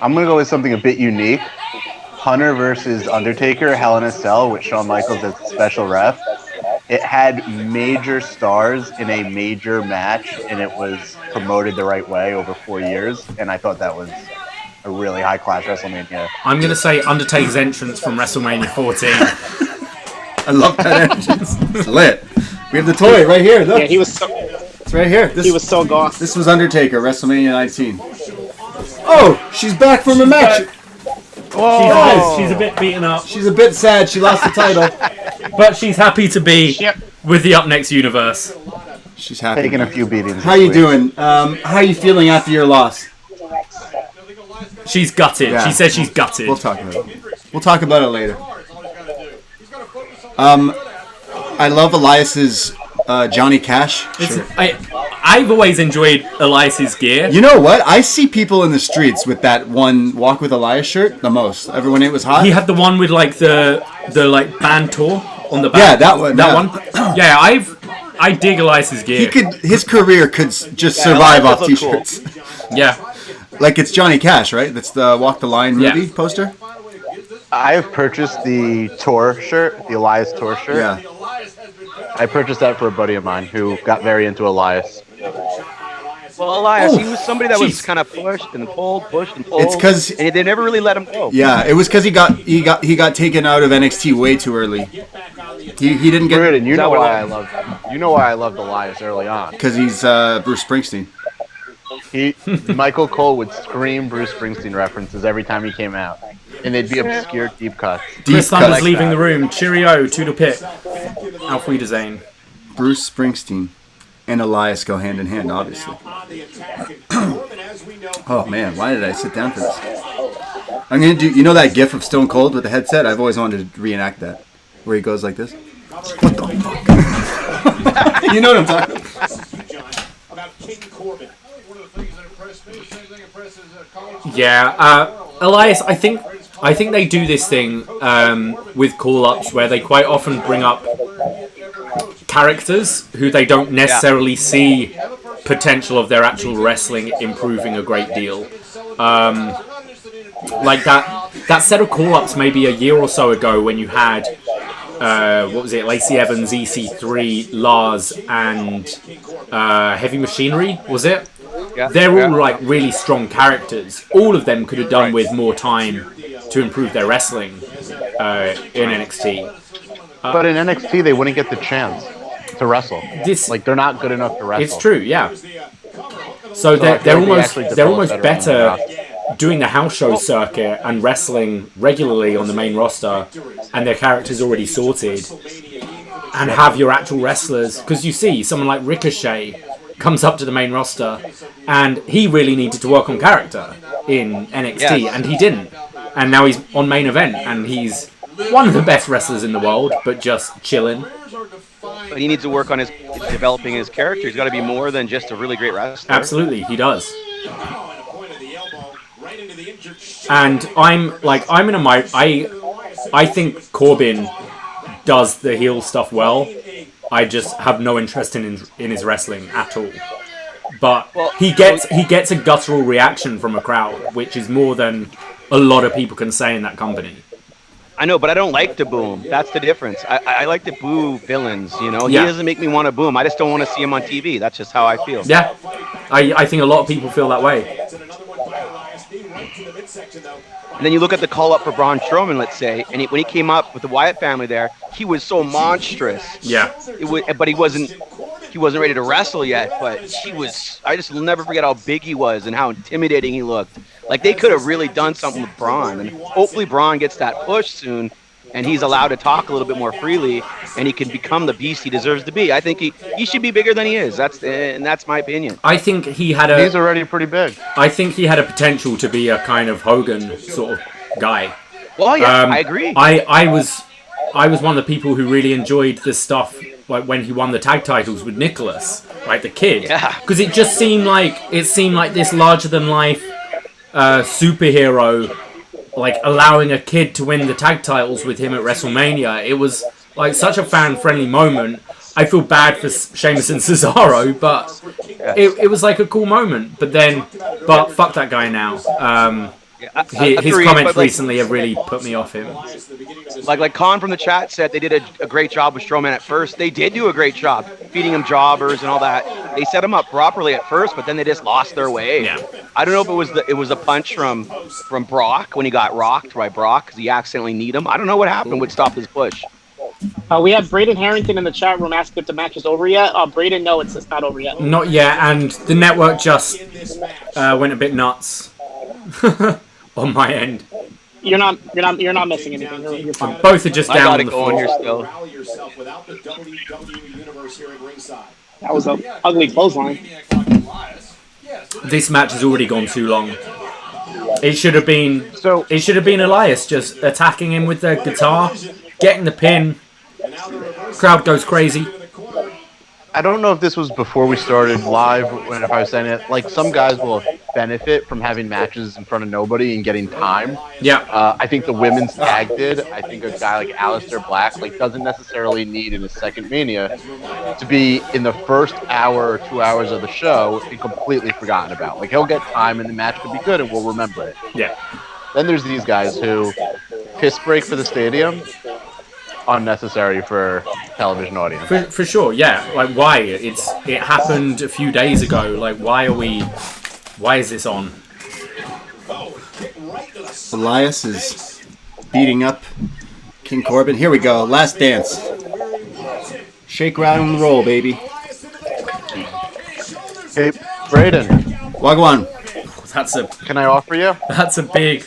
I'm going to go with something a bit unique. Hunter versus Undertaker, Hell in a Cell, with Shawn Michaels as the special ref. It had major stars in a major match, and it was promoted the right way over 4 years, and I thought that was a really high class WrestleMania. I'm gonna say Undertaker's entrance from WrestleMania 14. I love that entrance. It's lit. We have the toy right here. Look. Yeah, he was so. It's right here. He was so goth. This was Undertaker, WrestleMania 19. Oh, she's back from a match. She's a bit beaten up, She's a bit sad. She lost the title. but she's happy to be with the UpNXT universe. She's happy. Taking a few beatings. How you doing? How are you feeling after your loss? She's gutted. Yeah. She says she's gutted. We'll talk about it. We'll talk about it later. I love Elias's Johnny Cash shirt. I've always enjoyed Elias's gear. You know what? I see people in the streets with that one Walk with Elias shirt the most. When it was hot. He had the one with like the like band tour on the back. Yeah, that one. That one. Yeah, I dig Elias's gear. His career could just survive off T-shirts. Cool. Yeah. Like it's Johnny Cash, right? That's the Walk the Line movie poster. I have purchased the tour shirt, the Elias tour shirt. Yeah. I purchased that for a buddy of mine who got very into Elias. Well, Elias, he was somebody that was kind of pushed and pulled. It's because they never really let him go. Yeah, it was because he got taken out of NXT way too early. He didn't get. Braden, you know why I loved Elias early on. Because he's Bruce Springsteen. Michael Cole would scream Bruce Springsteen references every time he came out, and they'd be obscure deep cuts. Chris Thunder's leaving the room. Cheerio, Toodle Pit. Auf Wiedersehen. Bruce Springsteen and Elias go hand in hand, obviously. Oh man, why did I sit down for this? I'm gonna do. You know that GIF of Stone Cold with the headset? I've always wanted to reenact that, where he goes like this. What the fuck? You know what I'm talking about? Yeah, Elias, I think they do this thing with call-ups where they quite often bring up characters who they don't necessarily see potential of their actual wrestling improving a great deal. Like that set of call-ups maybe a year or so ago when you had what was it, Lacey Evans, EC3, Lars, and Heavy Machinery, was it? Yeah. They're all like really strong characters. All of them could have done with more time to improve their wrestling in NXT. But in NXT, they wouldn't get the chance to wrestle. They're not good enough to wrestle. It's true, yeah. So they're almost better doing the house show circuit and wrestling regularly on the main roster, and their characters already sorted, and have your actual wrestlers. Because you see, someone like Ricochet comes up to the main roster, and he really needed to work on character in NXT, and he didn't. And now he's on main event, and he's one of the best wrestlers in the world, but just chilling. But he needs to work on developing his character. He's got to be more than just a really great wrestler. Absolutely, he does. And I think Corbin does the heel stuff well. I just have no interest in his wrestling at all. But he gets a guttural reaction from a crowd, which is more than a lot of people can say in that company. I know, but I don't like to boo him. That's the difference. I like to boo villains, you know? Yeah. He doesn't make me want to boo him. I just don't want to see him on TV. That's just how I feel. Yeah, I think a lot of people feel that way. And then you look at the call-up for Braun Strowman, let's say, and when he came up with the Wyatt family there, he was so monstrous. Yeah. But he wasn't ready to wrestle yet, but I just will never forget how big he was and how intimidating he looked. Like, they could have really done something with Braun, and hopefully Braun gets that push soon, and he's allowed to talk a little bit more freely, and he can become the beast he deserves to be. I think he should be bigger than he is. That's my opinion. I think he's already pretty big. I think he had a potential to be a kind of Hogan sort of guy. Well, yeah, I agree. I was one of the people who really enjoyed this stuff, like when he won the tag titles with Nicholas, right, the kid. Yeah. Because it just seemed like this larger than life superhero, like allowing a kid to win the tag titles with him at WrestleMania. It was like such a fan-friendly moment. I feel bad for Sheamus and Cesaro, but it was like a cool moment. But fuck that guy now. His comments recently have really put me off him. Like Khan from the chat said, they did a great job with Strowman at first. They did do a great job feeding him jobbers and all that. They set him up properly at first, but then they just lost their way. Yeah. I don't know if it was a punch from Brock when he got rocked by Brock because he accidentally kneed him. I don't know what happened would stop his push. We have Braden Herrington in the chat room asking if the match is over yet. Braden, no, it's not over yet. Not yet, and the network just went a bit nuts on my end. You're not missing anything. You're fine. Both are just down on the floor. Here still. That was an ugly clothesline. This match has already gone too long. It should have been Elias just attacking him with the guitar, getting the pin. Crowd goes crazy. I don't know if this was before we started live, if I was saying it. Like, some guys will benefit from having matches in front of nobody and getting time. Yeah. I think the women's tag did. I think a guy like Aleister Black doesn't necessarily need in his second Mania to be in the first hour or 2 hours of the show and completely forgotten about. Like, he'll get time and the match could be good and we'll remember it. Yeah. Then there's these guys who piss break for the stadium. Unnecessary for television audience. For sure, yeah. Like, why? It happened a few days ago. Like, why is this on? Elias is beating up King Corbin. Here we go. Last dance. Shake, rattle, and roll, baby. Hey, Braden. Wagwan. Can I offer you? That's a big...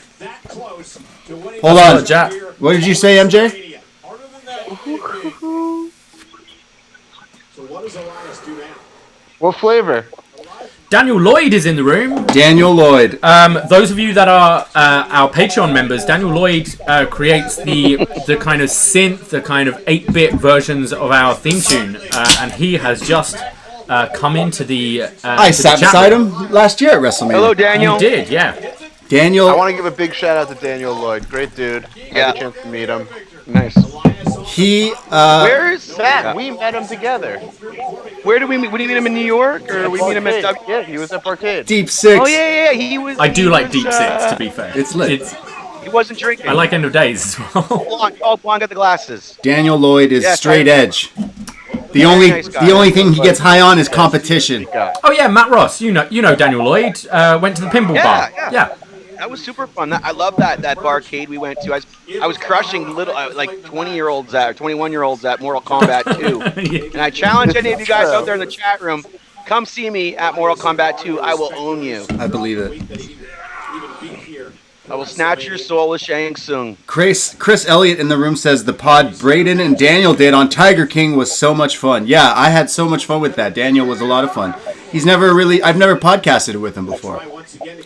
Hold on. What did you say, MJ? So what does Elias do now? What flavor? Daniel Lloyd is in the room. Daniel Lloyd. Those of you that are our Patreon members, Daniel Lloyd creates the kind of synth, the kind of 8-bit versions of our theme tune, and he has just come into the. I sat beside him last year at WrestleMania. Hello, Daniel. You did, yeah. Daniel. I want to give a big shout out to Daniel Lloyd. Great dude. Yeah. Had a chance to meet him. Nice. He. Where is that? We met him together. Where did we meet? Would we meet him in New York, or we meet him at W? Yeah, he was at Parkade. Deep Six. Oh yeah, he was. I do like Deep Six, to be fair. It's lit. He wasn't drinking. I like End of Days as well. Blonde got the glasses. Daniel Lloyd is straight edge. The only thing he gets high on is competition. Oh yeah, Matt Ross. You know Daniel Lloyd went to the pinball bar. Yeah. That was super fun. I love that barcade we went to. I was crushing little like 20-year-olds or 21-year-olds at Mortal Kombat 2. And I challenge any of you guys out there in the chat room, come see me at Mortal Kombat 2. I will own you. I believe it. I will snatch your soul with Shang Tsung. Chris Elliott in the room says the pod Braden and Daniel did on Tiger King was so much fun. Yeah, I had so much fun with that. Daniel was a lot of fun. I've never podcasted with him before.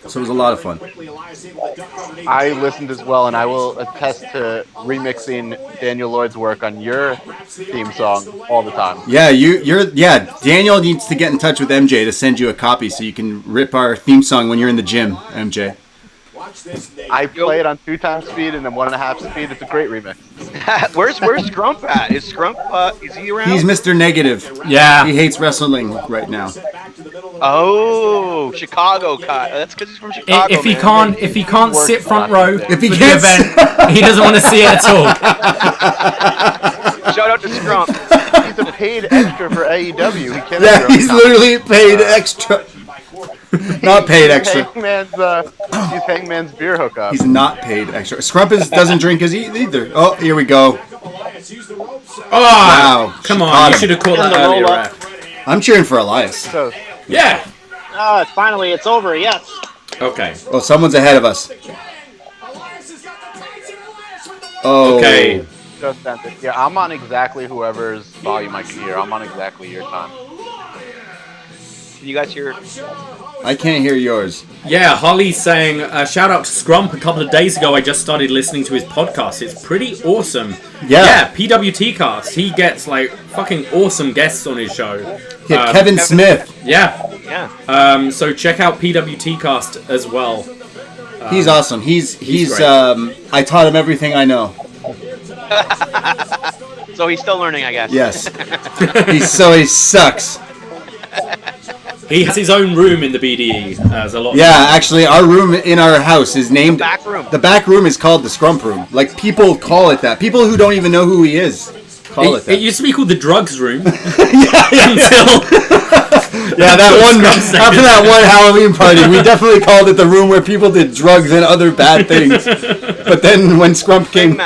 So it was a lot of fun. I listened as well, and I will attest to remixing Daniel Lloyd's work on your theme song all the time. Yeah, Daniel needs to get in touch with MJ to send you a copy so you can rip our theme song when you're in the gym, MJ. I play it on 2 times speed and then 1.5 speed. It's a great remix. Where's Scrump at? Is Scrump is he around? He's Mr. Negative. Yeah. He hates wrestling right now. Oh, Chicago cut. That's because he's from Chicago. If he can't sit front row if he for can't the event, he doesn't want to see it at all. Shout out to Scrump. He's a paid extra for AEW. He can't. Yeah, he's literally paid extra. Not paid extra. He's Hangman's beer hookup. He's not paid extra. Scrumpus doesn't drink his either. Oh, here we go. Oh, wow. Come on, you should have caught that earlier, ref. I'm cheering for Elias. Yeah. Finally, it's over, yes. Okay. Oh, someone's ahead of us. Oh. Okay. Yeah, I'm on exactly whoever's volume I can hear. I'm on exactly your time. Can you guys hear? I can't hear yours. Yeah, Holly's saying, shout out to Scrump. A couple of days ago, I just started listening to his podcast. It's pretty awesome. Yeah, PWT cast. He gets like fucking awesome guests on his show. Yeah, Kevin Smith. Yeah. So check out PWT cast as well. He's awesome. He's I taught him everything I know. So he's still learning, I guess. Yes. He sucks. He has his own room in the BDE. There's a lot. Yeah, actually, our room in our house is named. The back room. The back room is called the Scrump Room. Like, people call it that. People who don't even know who he is call it that. It used to be called the Drugs Room. yeah. Yeah, after that one Halloween party, we definitely called it the room where people did drugs and other bad things. But then when Scrump came...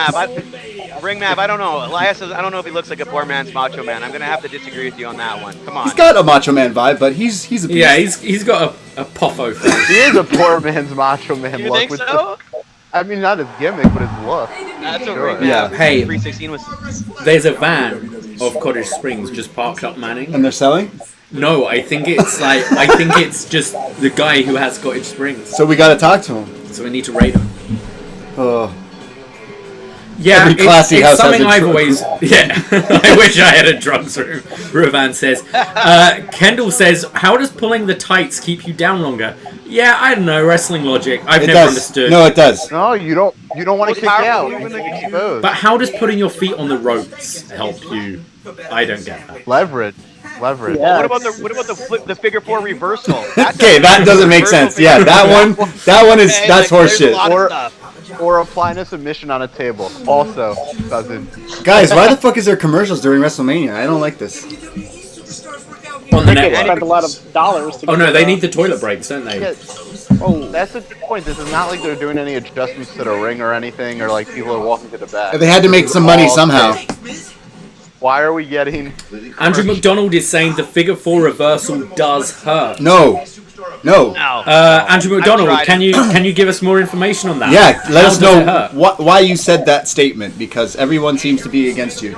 Ring Mav, I don't know. Elias says, I don't know if he looks like a poor man's Macho Man. I'm going to have to disagree with you on that one. Come on. He's got a Macho Man vibe, but he's a beast. Yeah, he's got a poffo face. He is a poor man's Macho Man You look. think so? I mean, not his gimmick, but his look. That's Sure. a Yeah. Hey, 316 was... there's a van of Cottage Springs just parked up Manning. And they're selling? No, I think it's just the guy who has Cottage Springs. So we got to talk to him. So we need to raid him. Oh. Yeah, Every classy house it's something has a I've drug always... Yeah, I wish I had a drugs room, Ruvan says. Kendall says, how does pulling the tights keep you down longer? Yeah, I don't know, wrestling logic. I've It never does. understood. No, it does. No, you don't want to kick out. powerful You get exposed. But how does putting your feet on the ropes help you? I don't get that. Leverage. Yeah. What about the figure 4 reversal? Okay, that doesn't make sense. Yeah, that's horseshit. Or applying a submission on a table. Also doesn't. Guys, why the fuck is there commercials during WrestleMania? I don't like this. On the They network. spend a lot of dollars to Oh get no, the- they need the toilet breaks, don't they? Oh, that's a good point. This is not like they're doing any adjustments to the ring or anything, or like people are walking to the back. They had to make some money somehow. Why are we getting? Andrew McDonald is saying the figure 4 reversal does hurt. No. Andrew McDonald, can you give us more information on that? Yeah, let How us does know it hurt? why you said that statement, because everyone seems to be against you.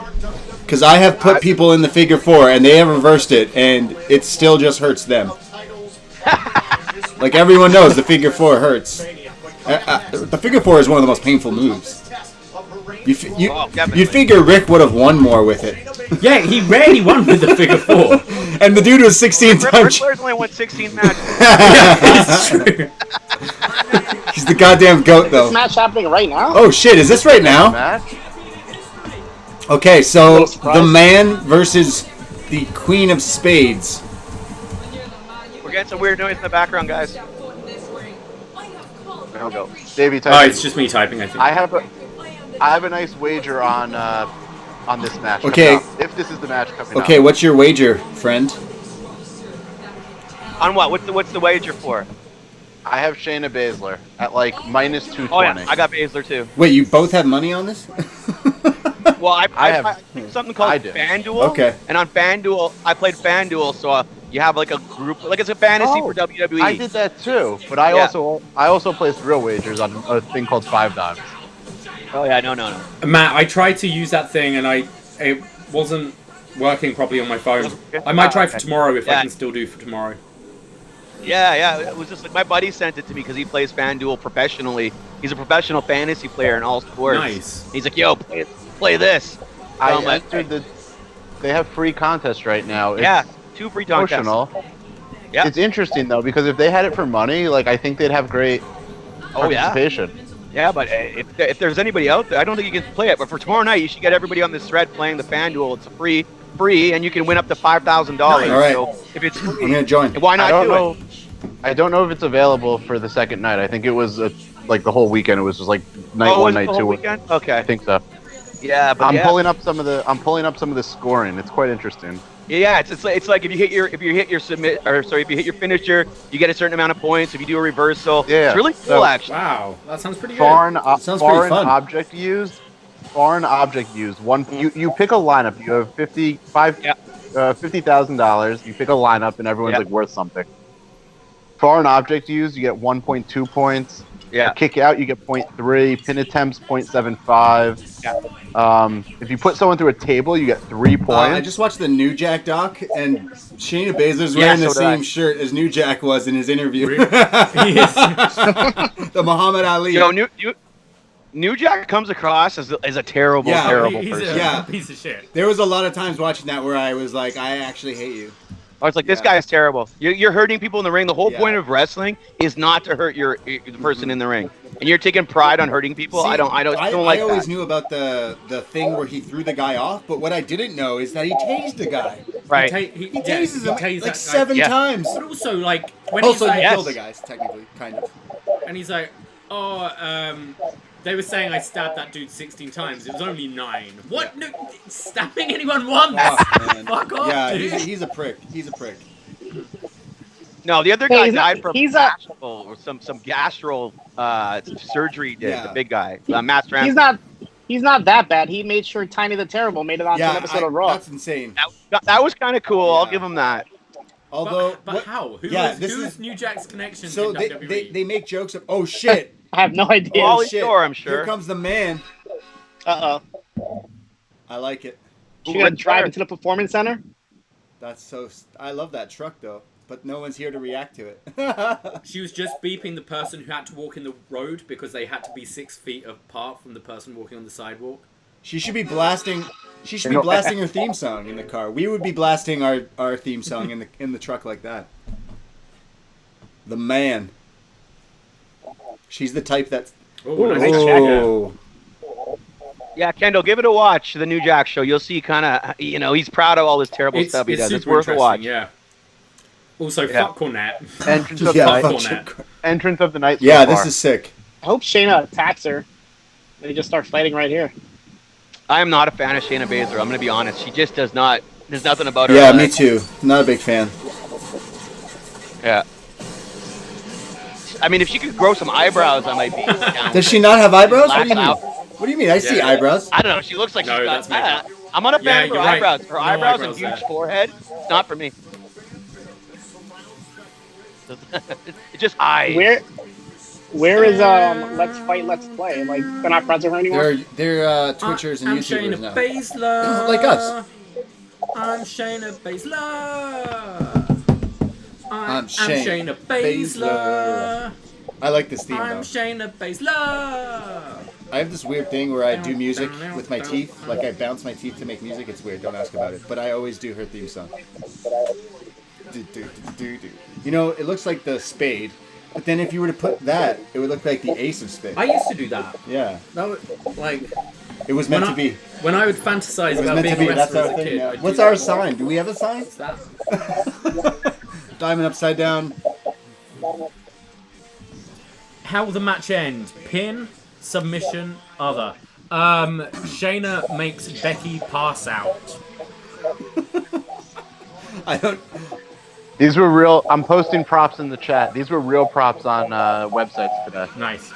Because I have put people in the figure 4 and they have reversed it, and it still just hurts them. Like everyone knows, the figure 4 hurts. The figure 4 is one of the most painful moves. You'd figure Rick would have won more with it. Yeah, he rarely won with the figure 4. And the dude was 16 Ric times. Flair's only won 16 matches. Yeah, it's true. He's the goddamn goat, though. This match happening right now? Oh shit, is this right now? Match? Okay, so No surprise. the man versus the Queen of Spades. We're getting some weird noise in the background, guys. There we go. Davey, Oh, it's just me typing, I think. I have a nice wager on this match. Okay. coming up, if this is the match coming up. Okay, what's your wager, friend? On what? What's the wager for? I have Shayna Baszler at like minus 220. Oh yeah, I got Baszler too. Wait, you both have money on this? Well, I have- think something I called did. FanDuel. Okay. And on FanDuel, I played FanDuel, so you have like a group, like it's a fantasy for WWE. I did that too, but I also placed real wagers on a thing called Five Dimes. Oh yeah, no. Matt, I tried to use that thing and it wasn't working properly on my phone. I might try for tomorrow if I Yeah. can still do for tomorrow. Yeah. It was just like my buddy sent it to me because he plays FanDuel professionally. He's a professional fantasy player in all sports. Nice. He's like, yo, play this. I entered they have free contests right now. It's Yeah, 2 free contests. promotional. Yeah. It's interesting though because if they had it for money, like I think they'd have great Oh yeah. participation. Yeah, but if there's anybody out there, I don't think you can play it. But for tomorrow night, you should get everybody on this thread playing the FanDuel. It's a free, and you can win up to $5,000. Nice. All right. So if it's free, I'm gonna join. why not do it? I don't know if it's available for the second night. I think it was like the whole weekend. It was just like night Oh, one, is it night the whole two. weekend? Okay. I think so. Yeah, but I'm pulling up some of the scoring. It's quite interesting. Yeah, it's like if you hit your finisher, you get a certain amount of points. If you do a reversal, Yeah. it's really cool So- actually. Wow, that sounds pretty good. Sounds pretty fun. Object used. Foreign object used. You pick a lineup. You have $50,000. You pick a lineup, and everyone's like worth something. Foreign object used, you get 1.2 points. Yeah. Kick out, you get 0.3. Pin attempts, 0.75. Yeah. If you put someone through a table, you get 3 points. I just watched the New Jack doc, and Shayna Baszler's wearing the so did I. same shirt as New Jack was in his interview. He is. The Muhammad Ali. You know, New Jack comes across as a terrible, Yeah, terrible He's person. Yeah. a piece of shit. There was a lot of times watching that where I was like, I actually hate you. I was like, this Yeah. guy is terrible. You're hurting people in the ring. The whole Yeah. point of wrestling is not to hurt the person in the ring, and you're taking pride on hurting people. See, I don't like I always that. knew about the thing where he threw the guy off, but what I didn't know is that he tased the guy. Right. He tases him tased like that guy. 7 Yeah. times. But also, like, when Also, he's he like, killed the guys, technically, kind of. and he's like, they were saying I stabbed that dude 16 times. It was only 9. What? No, stabbing anyone once? Oh, man. Fuck off, Yeah, dude. he's a prick. He's a prick. No, the other guy died from some gastro surgery. The big guy, Matt Strand. He's not that bad. He made sure Tiny the Terrible made it onto an episode of Raw. That's insane. That was kind of cool. I'll give him that. Although, but how? Who's New Jack's connection to WWE? They make jokes of, oh shit. I have no idea. Oh shit. I'm sure. Here comes the man. I like it. She's gonna drive into the Performance Center. That's so. I love that truck though, but no one's here to react to it. She was just beeping the person who had to walk in the road because they had to be 6 feet apart from the person walking on the sidewalk. She should be blasting. She should be blasting her theme song in the car. We would be blasting our theme song in the truck like that. The man. She's the type that's. Oh, nice check. Yeah, Kendall, give it a watch. The New Jack show. You'll see, kind of, he's proud of all this terrible stuff he does. It's worth a watch. Yeah. Also, fuck Cornette. Entrance of the night. Yeah, this is sick. I hope Shayna attacks her. They just start fighting right here. I am not a fan of Shayna Baszler. I'm going to be honest. She just does not. There's nothing about her. Yeah, me too. Not a big fan. Yeah. I mean, if she could grow some eyebrows, I might be down. Does she not have eyebrows? What do you mean? I see eyebrows. I don't know. She looks like she's got that. I'm not a fan of her eyebrows. Her eyebrows and huge forehead. It's not for me. It's just eyes. Where is Let's Fight, Let's Play? Like, they're not friends with her anymore? They're Twitchers and YouTubers now. Baszler. Like us. I'm Shayna Baszler. I'm Shayna Baszler. I like this theme, I'm Shayna Baszler. I have this weird thing where I do music with my teeth. Like, I bounce my teeth to make music. It's weird. Don't ask about it. But I always do her theme song. You know, it looks like the spade. But then if you were to put that, it would look like the ace of spades. I used to do that. Yeah. That would, like... It was meant to be. When I would fantasize about being a wrestler as a kid. Yeah. What's our sign? Do we have a sign? What's that? Diamond upside down. How will the match end? Pin, submission, other. Shayna makes Becky pass out. I don't... These were real... I'm posting props in the chat. These were real props on websites today. Nice.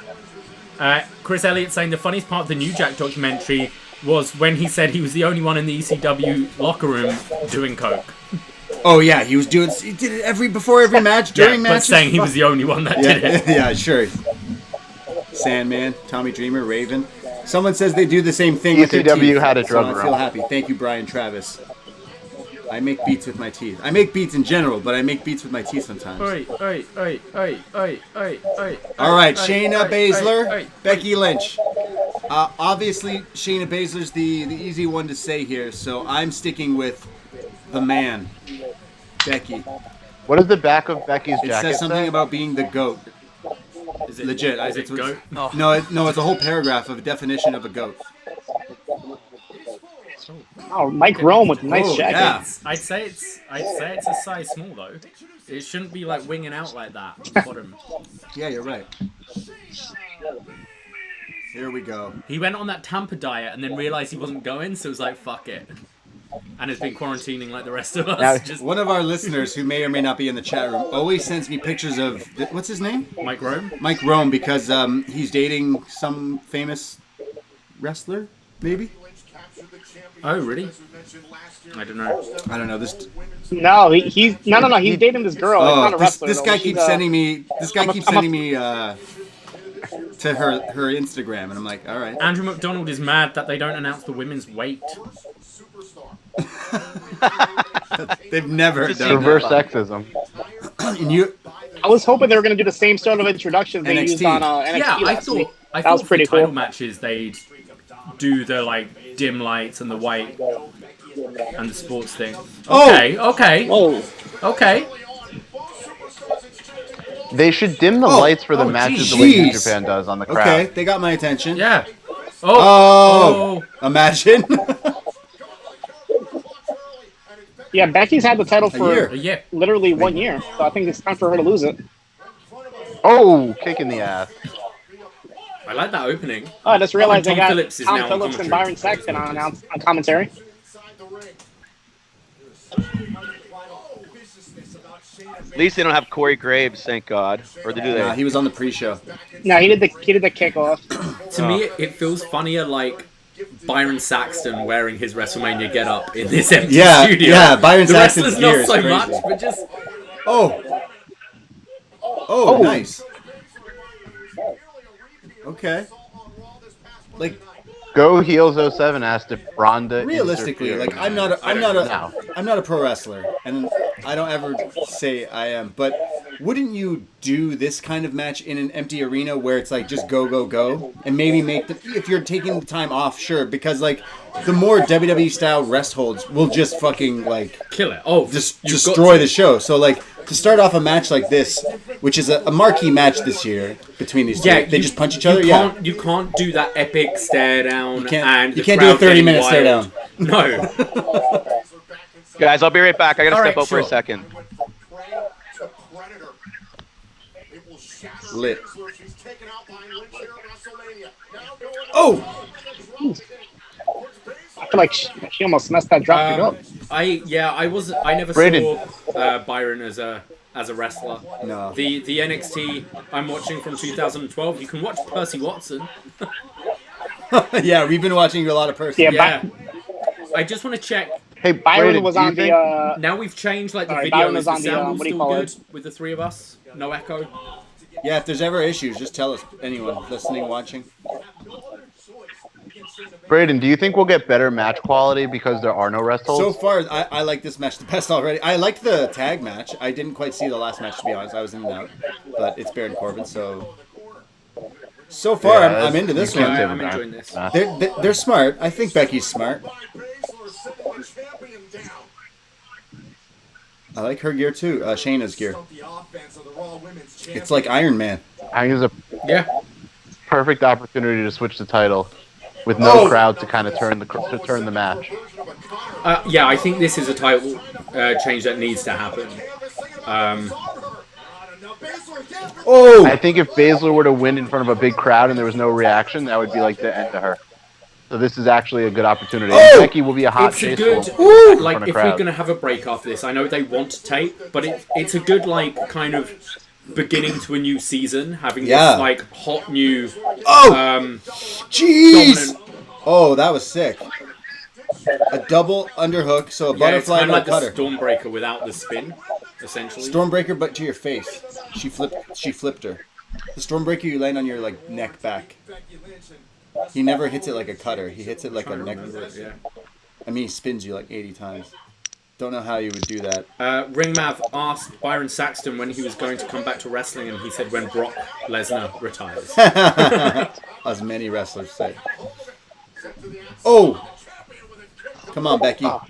Chris Elliott saying the funniest part of the New Jack documentary was when he said he was the only one in the ECW locker room doing coke. Oh yeah, he did it before every match, during matches. But saying he was the only one that did it. Yeah, sure. Sandman, Tommy Dreamer, Raven. Someone says they do the same thing with their teeth. ECW had a drug so I feel happy. Thank you, Brian Travis. I make beats with my teeth. I make beats in general, but I make beats with my teeth sometimes. All right, Shayna Baszler, Becky Lynch. Obviously, Shayna Baszler's the easy one to say here, so I'm sticking with the man, Becky. What does the back of Becky's jacket say? It says something about being the GOAT. Is it legit? Is it goat? Oh. No, it's a whole paragraph of a definition of a goat. Oh, Mike Rome with a nice jacket. Yeah. I'd say it's a size small though. It shouldn't be like winging out like that on the bottom. Yeah, you're right. Here we go. He went on that Tampa diet and then realized he wasn't going, so he was like, fuck it. And has been quarantining like the rest of us. Now, one of our listeners who may or may not be in the chat room always sends me pictures of... What's his name? Mike Rome? Mike Rome, because he's dating some famous wrestler, maybe? Oh, really? I don't know. This. No, he's dating this girl. Oh, not a wrestler. This guy keeps sending me. This guy keeps sending me to her Instagram, and I'm like, all right. Andrew McDonald is mad that they don't announce the women's weight. They've never just done reverse sexism. And I was hoping they were going to do the same sort of introduction they used on NXT. Yeah, I thought was pretty for title cool. matches they'd do the like dim lights and the white and the sports thing. Okay. Whoa. Okay. They should dim the lights for the matches the way New Japan does on the crowd. Okay, they got my attention. Yeah. Oh. Imagine. Yeah, Becky's had the title for a year. Literally 1 year, so I think it's time for her to lose it. Oh, kick in the ass. I like that opening. Oh, I just realized they got Tom Phillips and Byron Saxton on commentary. At least they don't have Corey Graves, thank God. Or do they? Nah, he was on the pre-show. No, he did the kickoff. To me, it feels funnier like Byron Saxton wearing his WrestleMania get-up in this empty studio. Yeah, Byron the Saxton's wrestlers gear not is so crazy. much, but just... Oh, nice. Okay. Like, Go Heels 07 asked if Ronda. realistically, like I'm not a pro wrestler, and I don't ever say I am. But wouldn't you do this kind of match in an empty arena where it's like just go go go, and maybe make the if you're taking the time off, sure, because like the more WWE style rest holds will just fucking like kill it. Oh, just destroy the show. So like to start off a match like this, which is a marquee match this year between these two, they just punch each other. You can't do that epic stare down. You can't do a 30-minute stare down. No. Guys, I'll be right back. I gotta step out for a second. Lit. Oh! I feel like she almost messed that drop kick up. I never Braden. saw Byron as a wrestler. No. The NXT I'm watching from 2012. You can watch Percy Watson. Yeah, we've been watching a lot of Percy. Yeah. I just want to check. Hey, Byron Braden, was do you on think- the. Now we've changed like the Sorry, video. Byron Is was the on the, sound what do you still call good it? with the three of us? No echo. Yeah, if there's ever issues, just tell us. Anyone listening, watching. Braden, do you think we'll get better match quality because there are no rest holds? So far, I like this match the best already. I liked the tag match. I didn't quite see the last match, to be honest. I was in and out. But it's Baron Corbin, so far, Yeah, I'm into this you one. can't I'm say enjoying this. They're smart. I think Becky's smart. I like her gear too. Shayna's gear. It's like Iron Man. I think it's a Yeah. perfect opportunity to switch the title with no crowd to kind of turn the match. Yeah, I think this is a title change that needs to happen. I think if Baszler were to win in front of a big crowd and there was no reaction, that would be like the end to her. So this is actually a good opportunity. And Becky will be a hot It's a chase good, in like, front of if we're crowd. going to have a break after this, I know they want tape, but it's a good, like, kind of beginning to a new season, having this, like, hot new... Jeez! dominant... Oh, that was sick. A double underhook, so a butterfly it's kind no of like cutter. the Stormbreaker without the spin, essentially. Stormbreaker, but to your face. She flipped her. The Stormbreaker, you land on your like neck back. He never hits it like a cutter. He hits it like a neck. Yeah. I mean, he spins you like 80 times. Don't know how you would do that. Ringmav asked Byron Saxton when he was going to come back to wrestling, and he said when Brock Lesnar retires. As many wrestlers say. Oh! Come on, Becky. I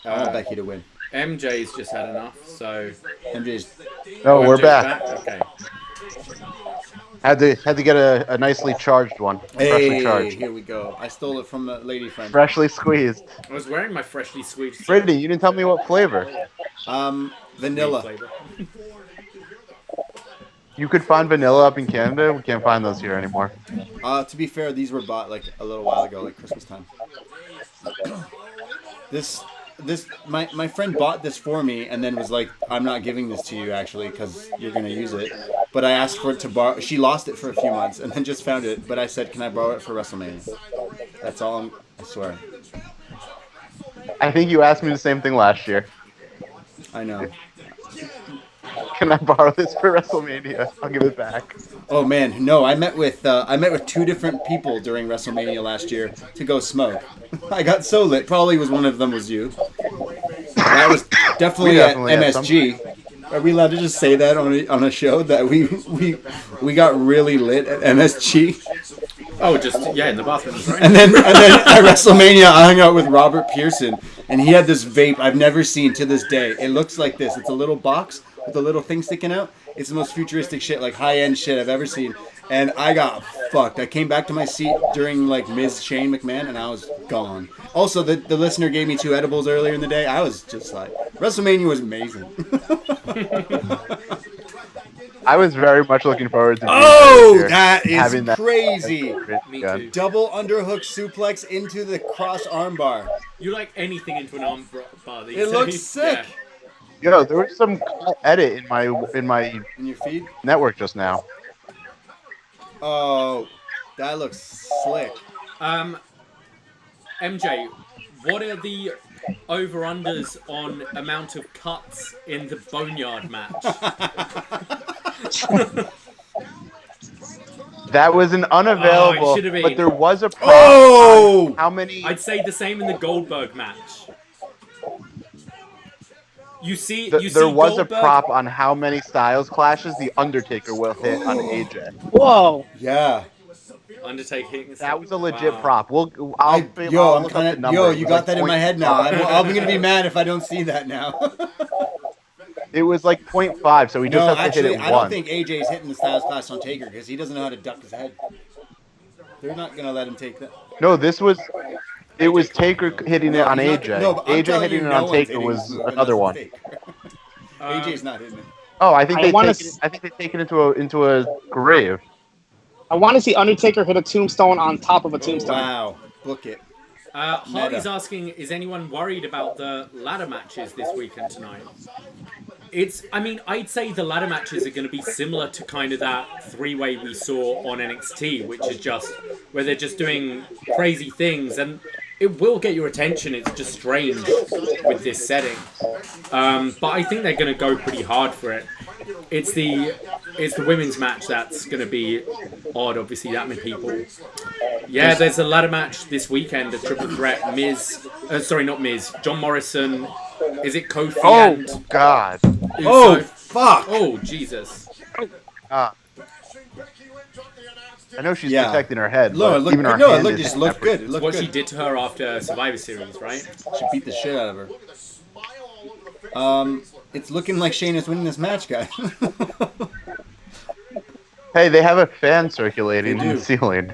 want Becky to win. MJ's just had enough, so... MJ's... No, we're MJ's back. Okay. Had to get a nicely charged one. Freshly Hey, charged. here we go. I stole it from a lady friend. Freshly squeezed. I was wearing my freshly squeezed... Brittany, you didn't tell me what flavor. Vanilla. flavor. You could find vanilla up in Canada. We can't find those here anymore. To be fair, these were bought like a little while ago, like Christmas time. My friend bought this for me and then was like, I'm not giving this to you actually because you're gonna use it. But I asked for it to borrow. She lost it for a few months and then just found it. But I said, can I borrow it for WrestleMania? That's all. I swear. I think you asked me the same thing last year. I know. Can I borrow this for WrestleMania? I'll give it back. Oh man, no! I met with 2 different people during WrestleMania last year to go smoke. I got so lit. Probably one of them was you. That was definitely at MSG. Are we allowed to just say that on a show that we got really lit at MSG? Oh, just, in the bathrooms, right? And then at WrestleMania, I hung out with Robert Pearson, and he had this vape I've never seen to this day. It looks like this. It's a little box with a little thing sticking out. It's the most futuristic shit, like high-end shit I've ever seen. And I got fucked. I came back to my seat during like Ms. Shane McMahon, and I was gone. Also, the listener gave me 2 edibles earlier in the day. I was just like, WrestleMania was amazing. I was very much looking forward to that is having that crazy. Me too. Double underhook suplex into the cross armbar. You like anything into an arm bar these It looks days? sick. Yeah. Yo, there was some edit in my In your feed? network just now. Oh, that looks slick. MJ, what are the over-unders on amount of cuts in the Boneyard match? That was an unavailable, Oh, it should have been. but there was a prop. Oh! How many? I'd say the same in the Goldberg match. You see, There was Goldberg... a prop on how many Styles clashes the Undertaker will hit on AJ. Whoa. Yeah. Undertaker hitting. That was a legit Wow. prop. I'm kind of. Yo, you got that in my head now. I'm gonna be mad if I don't see that now. It was like 0.5, so we just have to hit it once. I don't think AJ's hitting the Styles clash on Taker because he doesn't know how to duck his head. They're not gonna let him take that. No, it was Taker hitting it on AJ. No, but AJ hitting it on Taker was another one. AJ's not hitting it. Oh, I think they take it into a grave. I want to see Undertaker hit a tombstone on top of a tombstone. Wow, book it. Hardy's asking, is anyone worried about the ladder matches this weekend tonight? I'd say the ladder matches are going to be similar to kind of that three-way we saw on NXT, which is just where they're just doing crazy things, and it will get your attention. It's just strange with this setting. But I think they're going to go pretty hard for it. It's the women's match that's going to be odd, obviously, that many people. Yeah, there's a ladder match this weekend, a triple threat. Not Miz. John Morrison. Is it Kofi? Oh, God. Oh, fuck. Oh, Jesus. I know she's protecting her head. No, it just looked good. It looked what good. she did to her after Survivor Series, right? She beat the shit out of her. It's looking like Shayna's winning this match, guys. Hey, they have a fan circulating in the ceiling.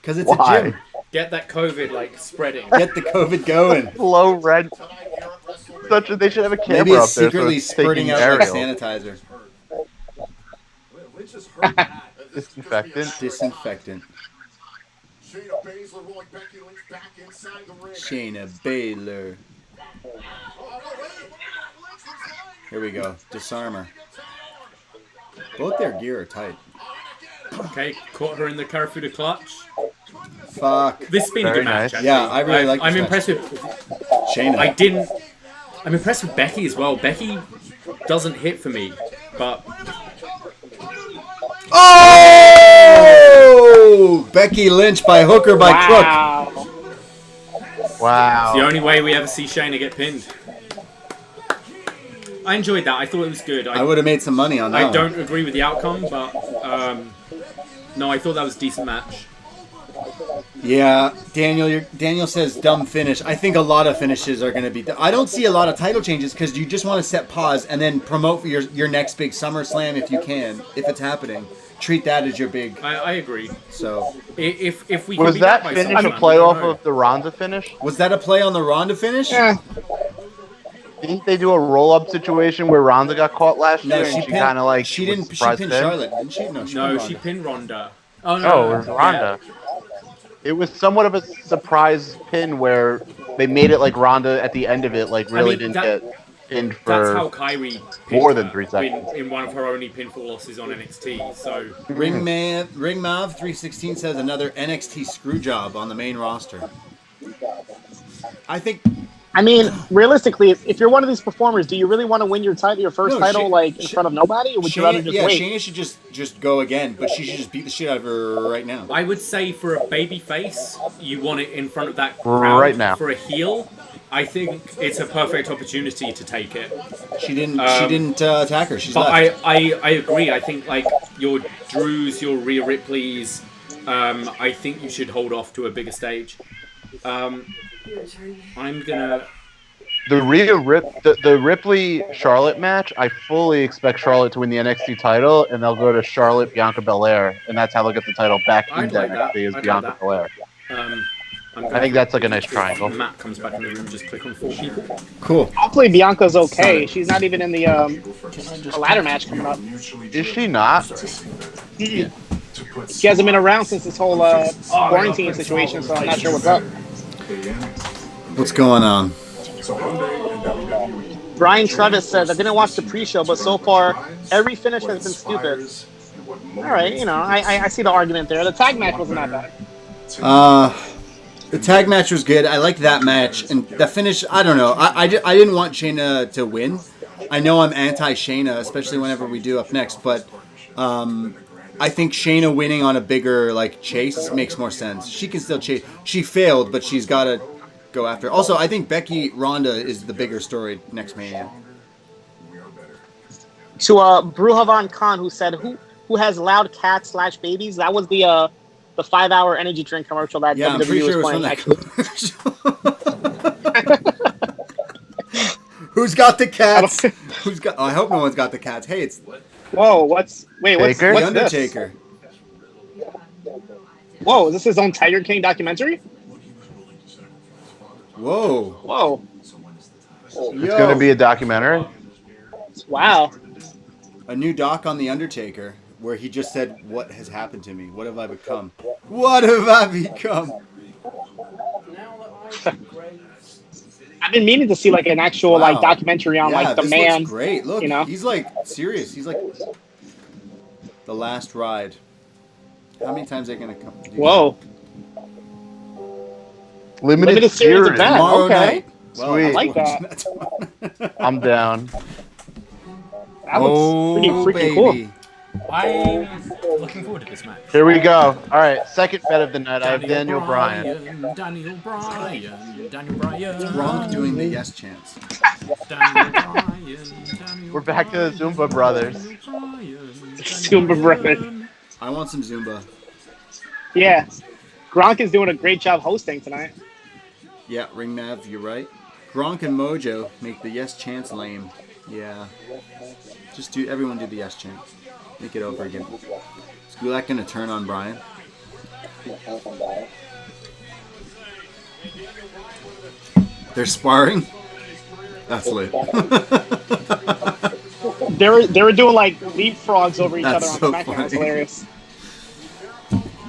Because it's a gym. Get that COVID, spreading. Get the COVID going. Low rent. They should have a camera Maybe up it's there. secretly spurting out like sanitizer. Disinfectant. Shayna Baszler. Here we go. Disarmer. Both their gear are tight. Okay, caught her in the Karafuda clutch. Fuck. This has been a good match. Nice. Yeah, I really like this I'm match. impressed with Shayna. I'm impressed with Becky as well. Becky doesn't hit for me, but... Oh! Becky Lynch by hook or by crook. Wow. It's the only way we ever see Shayna get pinned. I enjoyed that. I thought it was good. I would have made some money on that. I don't agree with the outcome, but no, I thought that was a decent match. Yeah, Daniel says dumb finish. I think a lot of finishes are going to be... I don't see a lot of title changes because you just want to set pause and then promote for your next big SummerSlam if you can, if it's happening. Treat that as your big... I agree. So if we was can that by finish a SummerSlam, play off of the Ronda finish? Was that a play on the Ronda finish? Yeah. Didn't they do a roll-up situation where Ronda got caught last year? she kind of like she didn't. She surprised pinned him? Charlotte, didn't she? No, she pinned Ronda. Oh, it was Ronda. Yeah. It was somewhat of a surprise pin where they made it like Ronda at the end of it, didn't get pinned for that's how Kairi more than 3 seconds. in one of her only pinfall losses on NXT. So Ringmav 316 says another NXT screw job on the main roster. I mean, realistically, if you're one of these performers, do you really want to win your first title in front of nobody, or would you rather just wait? Shayna should just go again, but she should just beat the shit out of her right now. I would say for a baby face, you want it in front of that crowd. Right now. For a heel, I think it's a perfect opportunity to take it. She didn't attack her. She's but left. I agree. I think your Drews, your Rhea Ripleys, I think you should hold off to a bigger stage. I'm gonna. The Ripley Charlotte match. I fully expect Charlotte to win the NXT title, and they'll go to Charlotte Bianca Belair, and that's how they'll get the title back into NXT is Bianca Belair. I think that's like a nice triangle. Matt comes back in the room. Just click on 4 people. Cool. Hopefully Bianca's okay. She's not even in the ladder match coming up. Is she not? Yeah. She hasn't been around since this whole quarantine situation, so I'm not sure what's up. What's going on? Brian Travis says, I didn't watch the pre-show, but so far, every finish has been stupid. All right, I see the argument there. The tag match wasn't that bad. The tag match was good. I liked that match. And the finish, I don't know. I didn't want Shayna to win. I know I'm anti-Shayna, especially whenever we do upNXT, but I think Shayna winning on a bigger chase makes more sense. She can still chase. She failed, but she's got to go after. Also, I think Becky Ronda is the bigger story next Mania. To Bruhavan Khan, who said, who has loud cats / babies? That was the 5-hour energy drink commercial that WWE was playing. Who's got the cats? Who's got? Oh, I hope no one's got the cats. Hey, it's. Whoa! What's the Undertaker? This? Whoa! Is this his own Tiger King documentary? Whoa! It's gonna be a documentary. Wow! A new doc on the Undertaker, where he just said, "What has happened to me? What have I become? What have I become?" I've been meaning to see an actual documentary on the man. Looks great. Look, he's serious. He's the last ride. How many times are they gonna come? Whoa! Limited series event. Tomorrow Okay. night. Well, I like that. I'm down. That looks pretty freaking cool. I'm looking forward to this match. Here we go. All right, second bet of the night. I have Daniel Bryan. Daniel Bryan. Gronk doing the yes chants. We're back to the Zumba Brothers. Zumba Brothers. I want some Zumba. Yeah. Gronk is doing a great job hosting tonight. Yeah, Ring Mav, you're right. Gronk and Mojo make the yes chants lame. Yeah. Just everyone do the yes chant. Make it over again. Is Gulak gonna turn on Bryan? They're sparring? That's lit. They were doing leapfrogs over each other on so SmackDown. funny. It's hilarious.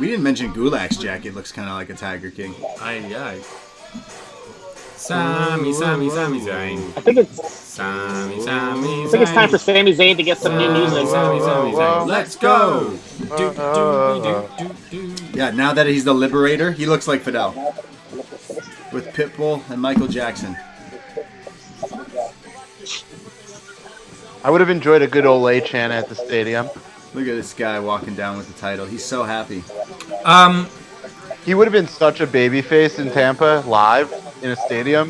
We didn't mention Gulak's jacket. Looks kind of like a Tiger King. Aye. Sami Zayn. I think it's Sami I think it's time for Sami Zayn to get some new music. Sami Zayn. Let's go. Yeah, now that he's the Liberator, he looks like Fidel. With Pitbull and Michael Jackson. I would have enjoyed a good Olay chant at the stadium. Look at this guy walking down with the title. He's so happy. He would have been such a babyface in Tampa live in a stadium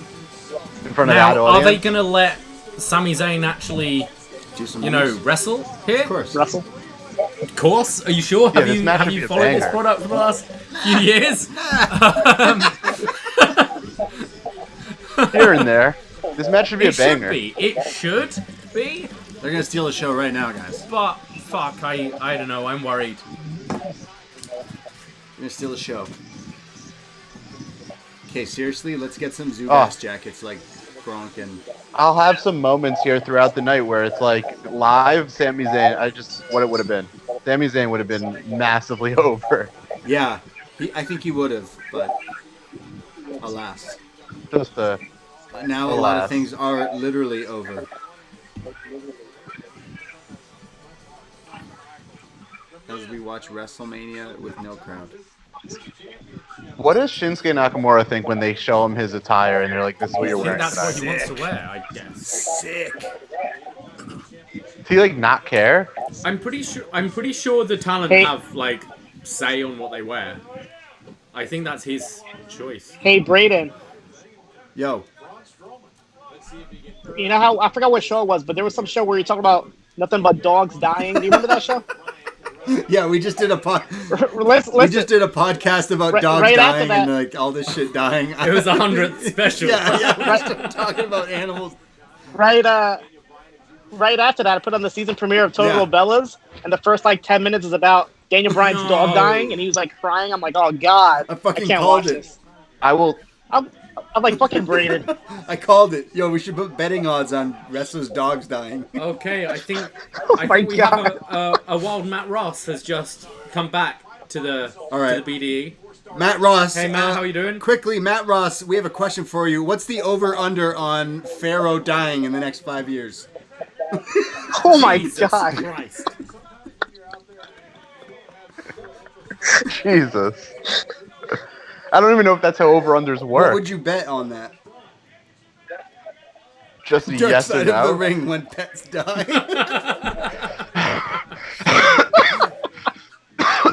in front of that audience. Are they going to let Sami Zayn actually, do some wrestle here? Of course. Wrestle? Of course. Are you sure? Yeah, have you followed this product for the last few years? Here and there. This match should be a banger. It should be. They're going to steal the show right now, guys. But, fuck, I don't know. I'm worried. They're going to steal the show. Okay, seriously, let's get some Zubas jackets like Gronk and... I'll have some moments here throughout the night where it's live Sami Zayn. What it would have been. Sami Zayn would have been massively over. Yeah, I think he would have, but alas. Now a lot of things are literally over. As we watch WrestleMania with no crowd. What does Shinsuke Nakamura think when they show him his attire and they're like, "This is what you're wearing"? That's what he wants to wear, I guess. Sick. Does he not care? I'm pretty sure the talent have say on what they wear. I think that's his choice. Hey, Braden. Yo. You know how I forgot what show it was, but there was some show where you talk about nothing but dogs dying. Do you remember that show? Yeah, we just did a podcast about dogs dying and all this shit dying. It was 100th special. yeah, we started talking about animals. Right after that, I put on the season premiere of Total Bellas, and the first 10 minutes is about Daniel Bryan's dog dying, and he was crying. I'm like, oh god, I can't watch this. I'm like fucking Braden. I called it. Yo, we should put betting odds on wrestlers' dogs dying. Okay, I think we God. have a wild Matt Ross has just come back to the BDE. Matt Ross. Hey, Matt, how you doing? Quickly, Matt Ross, we have a question for you. What's the over-under on Pharaoh dying in the next 5 years? Oh my Jesus god. Christ. Jesus. I don't even know if that's how over-unders work. What would you bet on that? Just a Dark yes side or no? of the ring when pets die.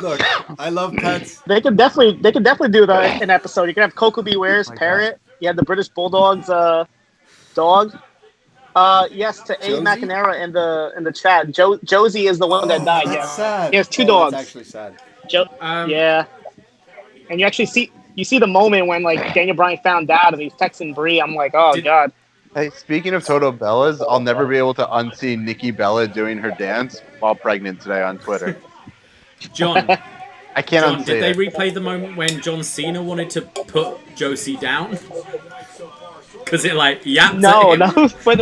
Look, I love pets. They could definitely do that in an episode. You can have Coco Beware's parrot. You have the British Bulldog's dog. Yes, to A. Josie? McNamara in the chat. Josie is the one that died. That's Yeah, sad. he has two dogs. That's actually sad. Yeah, and you actually see the moment when like Daniel Bryan found out and he's texting Brie. I'm like, oh god. Hey, speaking of Toto Bellas, I'll never be able to unsee Nikki Bella doing her dance while pregnant today on Twitter. John, I can't John, unsee did they it. replay the moment when John Cena wanted to put Josie down? Because it like yapped No, at him. no. What?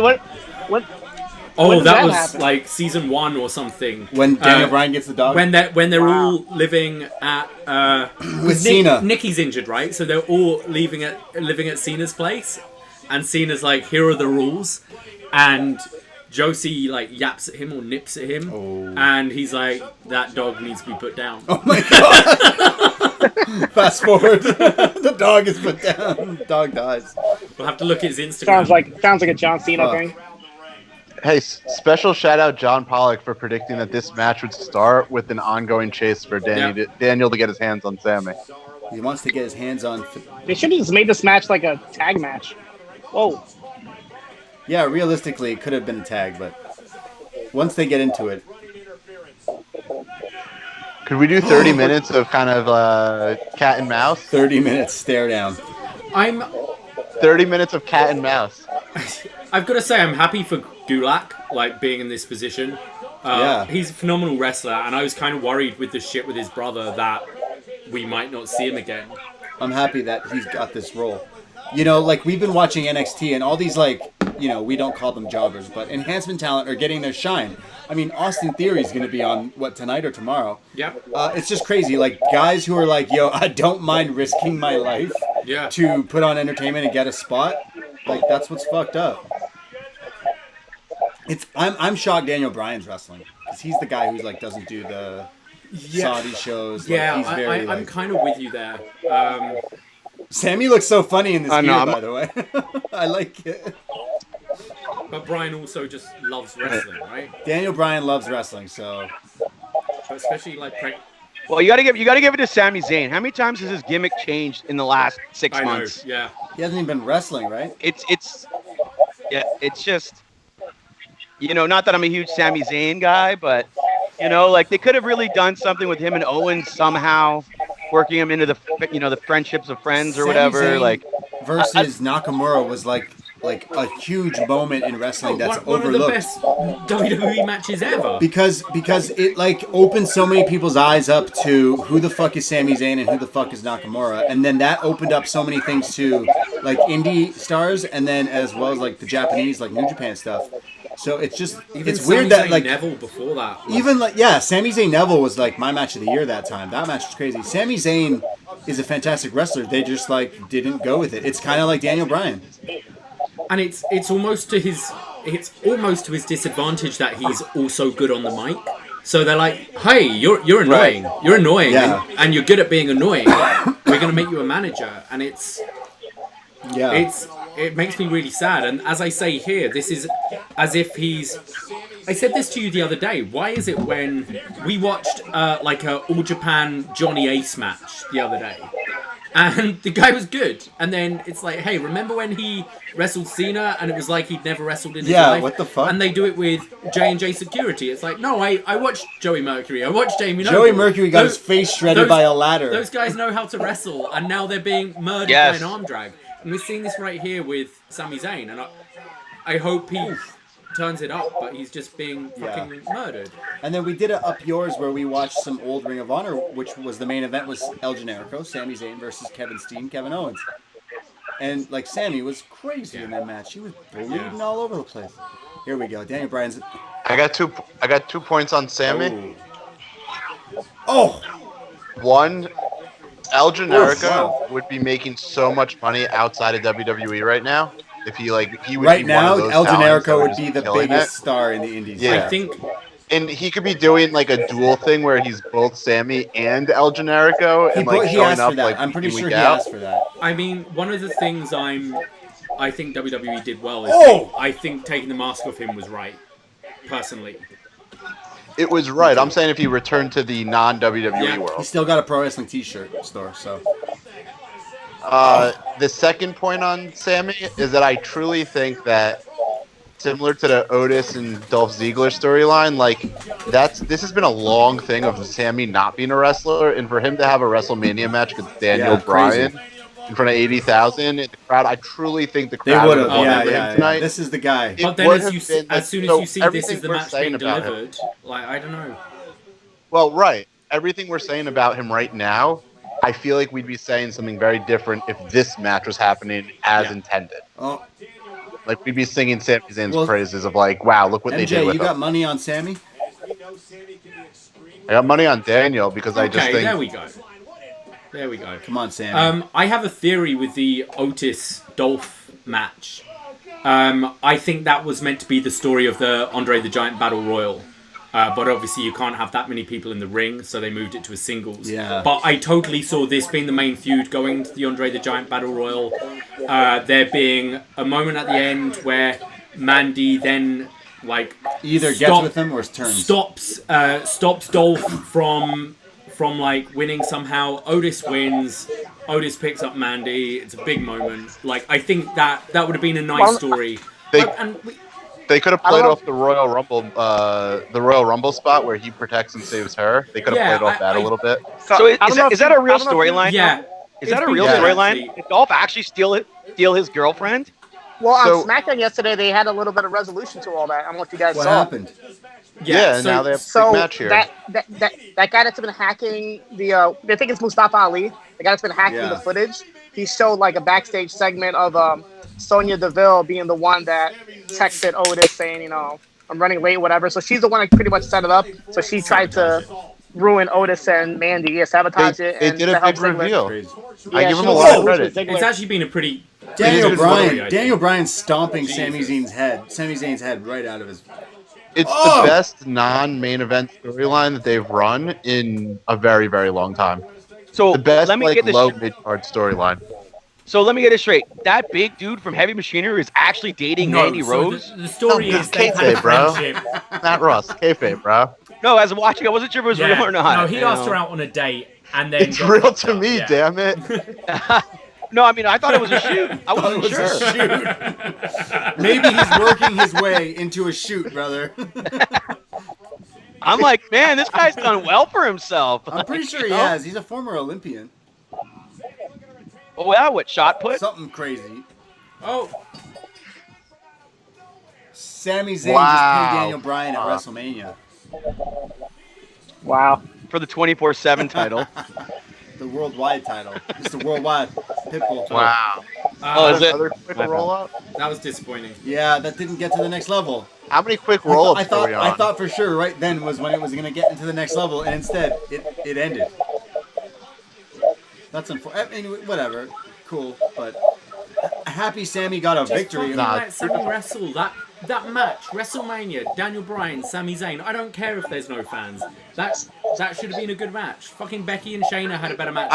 Oh, when did that that was happen? like season 1 or something. When Daniel Bryan gets the dog? When they're all living at With Cena. Nikki's injured, right? So they're all living at Cena's place, and Cena's like, here are the rules, and Josie like yaps at him or nips at him, and he's like, that dog needs to be put down. Oh my god! Fast forward, the dog is put down. The dog dies. We'll have to look at his Instagram. Sounds like a John Cena thing. Hey, special shout out John Pollock for predicting that this match would start with an ongoing chase for Daniel to get his hands on Sammy. He wants to get his hands on. They should have just made this match like a tag match. Whoa. Yeah, realistically, it could have been a tag, but once they get into it. Could we do 30 minutes of kind of cat and mouse? 30 minutes stare down. 30 minutes of cat and mouse. I've got to say, I'm happy for Gulak, like, being in this position. Yeah. He's a phenomenal wrestler, and I was kind of worried with the shit with his brother that we might not see him again. I'm happy that he's got this role. You know, like, we've been watching NXT, and all these, like, you know, we don't call them jobbers, but enhancement talent are getting their shine. I mean, Austin Theory's going to be on, tonight or tomorrow? Yeah. It's just crazy. Like, guys who are like, yo, I don't mind risking my life to put on entertainment and get a spot. Like, that's what's fucked up. I'm shocked Daniel Bryan's wrestling. Because he's the guy who's, like, doesn't do the Saudi shows. Like, Yeah, he's very, I'm kind of with you there. Sammy looks so funny in this gear, by the way. I like it. But Bryan also just loves wrestling, right? Daniel Bryan loves wrestling, so. But especially like. Well, you gotta give it to Sami Zayn. How many times has his gimmick changed in the last 6 months? Yeah. He hasn't even been wrestling, right? It's just, you know, not that I'm a huge Sami Zayn guy, but you know, like they could have really done something with him and Owens somehow, working him into the friendships of friends or whatever. Zayn like versus Nakamura was like a huge moment in wrestling that's overlooked. One of the best WWE matches ever. Because it like opened so many people's eyes up to who the fuck is Sami Zayn and who the fuck is Nakamura, and then that opened up so many things to like indie stars, and then as well as like the Japanese like New Japan stuff. So it's just it's weird that like Neville before that. Even like Sami Zayn Neville was like my match of the year that time. That match was crazy. Sami Zayn is a fantastic wrestler. They just like didn't go with it. It's kind of like Daniel Bryan. And it's almost to his disadvantage that he's also good on the mic. So they're like, "Hey, you're annoying. Right. You're annoying, and you're good at being annoying. We're gonna make you a manager." And it makes me really sad. And as I say here, this is as if he's. I said this to you the other day. Why is it when we watched like a All Japan Johnny Ace match the other day? And the guy was good. And then it's like, hey, remember when he wrestled Cena and it was like he'd never wrestled in his life? Yeah, what the fuck? And they do it with J&J Security. It's like, no, I watched Joey Mercury. I watched Jamie Noble. Joey Mercury got his face shredded by a ladder. Those guys know how to wrestle, and now they're being murdered by an arm drag. And we're seeing this right here with Sami Zayn. And I hope he turns it up, but he's just being fucking murdered. And then we did a Up Yours where we watched some old Ring of Honor, which was the main event was El Generico, Sami Zayn versus Kevin Steen, Kevin Owens. And like Sammy was crazy in that match. He was bleeding all over the place. Here we go. Daniel Bryan's. I got 2 points on Sammy. Oh. One, El Generico would be making so much money outside of WWE right now. If he would Right be now, one of those El talents that Generico would just be the killing biggest it. star in the Indies. Yeah. I think And he could be doing like a dual thing where he's both Sammy and El Generico and like he showing asked for up that. like I'm pretty week in, sure week he out. asked for that. I mean, one of the things I think WWE did well is I think taking the mask off him was right, personally. It was right. I'm saying if he returned to the non-WWE Yeah. He world. still got a pro wrestling T-shirt store. So The second point on Sammy is that I truly think that similar to the Otis and Dolph Ziggler storyline, like this has been a long thing of Sammy not being a wrestler, and for him to have a WrestleMania match against Daniel Bryan in front of 80,000 in the crowd, I truly think the they crowd would would have. have Yeah. tonight. This is the guy. But then would as have been, like, soon as so you see this everything is the we're match saying being about him- delivered, like, I don't know. Well, right. Everything we're saying about him right now, I feel like we'd be saying something very different if this match was happening as intended. Oh, Like we'd be singing Sami Zayn's praises of like, wow, look what they did MJ, with you him. got money on Sammy? I got money on Daniel because I just think there we go. There we go. Come on, Sammy. I have a theory with the Otis Dolph match. I think that was meant to be the story of the Andre the Giant Battle Royal. But obviously you can't have that many people in the ring, so they moved it to a singles. Yeah. But I totally saw this being the main feud going into the Andre the Giant Battle Royal. There being a moment at the end where Mandy then either gets with him or turns. stops Dolph from like winning somehow. Otis wins. Otis picks up Mandy. It's a big moment. Like I think that would have been a nice story. They could have played off the Royal Rumble spot where he protects and saves her. They could have played off that a little bit. So is that a real storyline? Yeah. Is that a real storyline? Did Dolph actually steal his girlfriend? Well, on SmackDown yesterday, they had a little bit of resolution to all that. I don't know if you guys saw. What happened? Yeah, now they have a big match here. That guy that's been hacking the, I think it's Mustafa Ali. The guy that's been hacking the footage. He showed like a backstage segment of Sonya Deville being the one that texted Otis saying, you know, I'm running late, whatever. So she's the one that pretty much set it up. So she tried to ruin Otis and Mandy, sabotage it. They and did a big reveal. Yeah, I give him a lot of credit. It's actually been a pretty Daniel Bryan stomping Sami Zayn's head right out of his. It's the best non-main event storyline that they've run in a very, very long time. So the best let me get this low mid-card storyline. So let me get it straight. That big dude from Heavy Machinery is actually dating Mandy Rose? The story is they had a bro. friendship. Not Ross. Kayfabe, bro. No, as watching, I wasn't sure if it was real or not. No, he asked her out on a date and then... It's real to me, damn it. No, I mean, I thought it was a shoot. I wasn't sure. Maybe he's working his way into a shoot, brother. I'm like, man, this guy's done well for himself. I'm pretty sure he has. He's a former Olympian. Oh, yeah, what, shot put? Something crazy. Oh. Sami Zayn just paid Daniel Bryan at WrestleMania. Wow. For the 24/7 title. The worldwide title. It's the worldwide Pitbull. Wow. Is it? Another quick roll-up? That was disappointing. Yeah, that didn't get to the next level. How many quick roll-ups I were we on? thought for sure right then was when it was going to get into the next level, and instead it ended. That's unfortunate. I mean, whatever. Cool, but happy Sammy got a victory. Let Sammy wrestle. That match, WrestleMania, Daniel Bryan, Sami Zayn. I don't care if there's no fans. That should have been a good match. Fucking Becky and Shayna had a better match.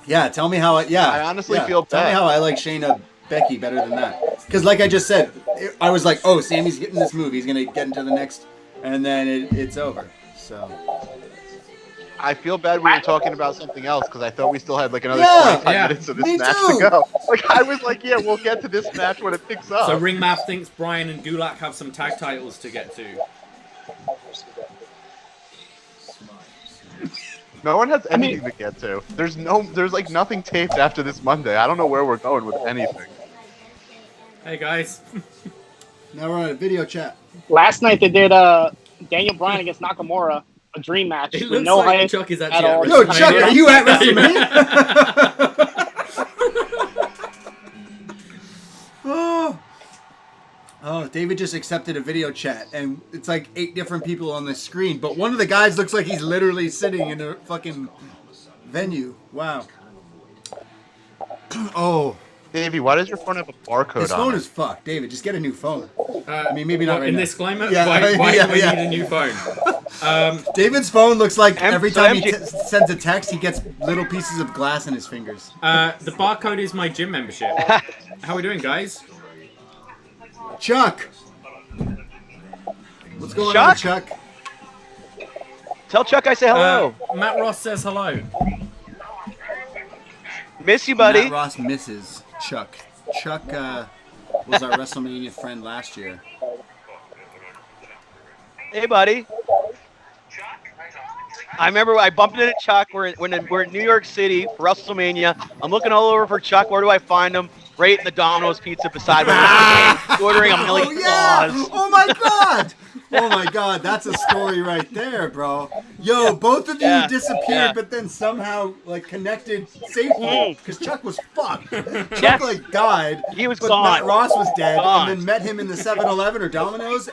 Yeah, tell me how. I honestly feel bad. Tell me how I like Shayna Becky better than that. Because like I just said, I was like, oh, Sammy's getting this move. He's gonna get into the next, and then it's over. So. I feel bad we were talking about something else because I thought we still had like another 25 minutes of this match to go. Like I was like, yeah, we'll get to this match when it picks up. So Ring Math thinks Bryan and Gulak have some tag titles to get to. No one has anything to get to. There's like nothing taped after this Monday. I don't know where we're going with anything. Hey guys. Now we're on a video chat. Last night they did Daniel Bryan against Nakamura. A dream match It with looks no like hype Chuck is at actually all. Yo, Chuck, are you at WrestleMania? Oh, David just accepted a video chat, and it's like 8 different people on the screen, but one of the guys looks like he's literally sitting in a fucking Venue. Wow. Oh. Davey, why does your phone have a barcode on it? This phone is fucked. David, just get a new phone. I mean, maybe not right in now. this climate? Yeah, Why yeah, do we yeah. need a new phone? David's phone looks like every so time he MJ sends a text, he gets little pieces of glass in his fingers. The barcode is my gym membership. How are we doing, guys? Chuck! What's going Chuck? on, Chuck? Tell Chuck I say hello. Matt Ross says hello. Miss you, buddy. Matt Ross misses Chuck. Chuck was our WrestleMania friend last year. Hey, buddy. I remember I bumped into Chuck. We're in New York City for WrestleMania. I'm looking all over for Chuck. Where do I find him? Right in the Domino's Pizza beside me, ordering a million claws. Oh my god! Oh my god, that's a story right there, bro. Yo, both of you disappeared, but then somehow like connected safely because Chuck was fucked. Chuck like died. He was but gone. Matt Ross was dead, Gone. and then met him in the 7-Eleven or Domino's.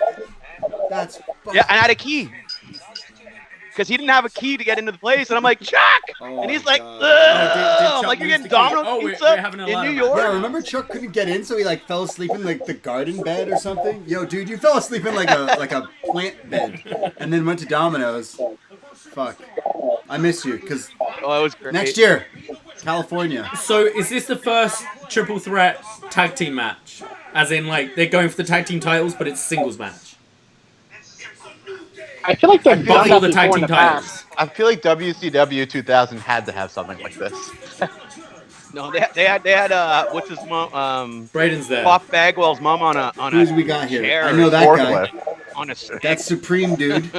That's fucked. Yeah, and I had a key. Because he didn't have a key to get into the place, and I'm like, Chuck! Oh and he's my like, God. I'm Chuck like, you're lose getting the key? Domino's Oh, we're pizza having a in lot New of- York? Yeah, remember Chuck couldn't get in, so he like fell asleep in like the garden bed or something. Yo, dude, you fell asleep in like a plant bed, and then went to Domino's. Fuck, I miss you, cause Oh, it was great. next year, California. So, is this the first triple threat tag team match? As in, like, they're going for the tag team titles, but it's a singles match. I feel like they've But done for that the tag before in team the titles. past. I feel like WCW 2000 had to have something like this. No, they had what's his mom? Braden's there. Bob Bagwell's mom on a Who's we got here? chair I know that guy. Forklift. on a stick. That's Supreme, dude.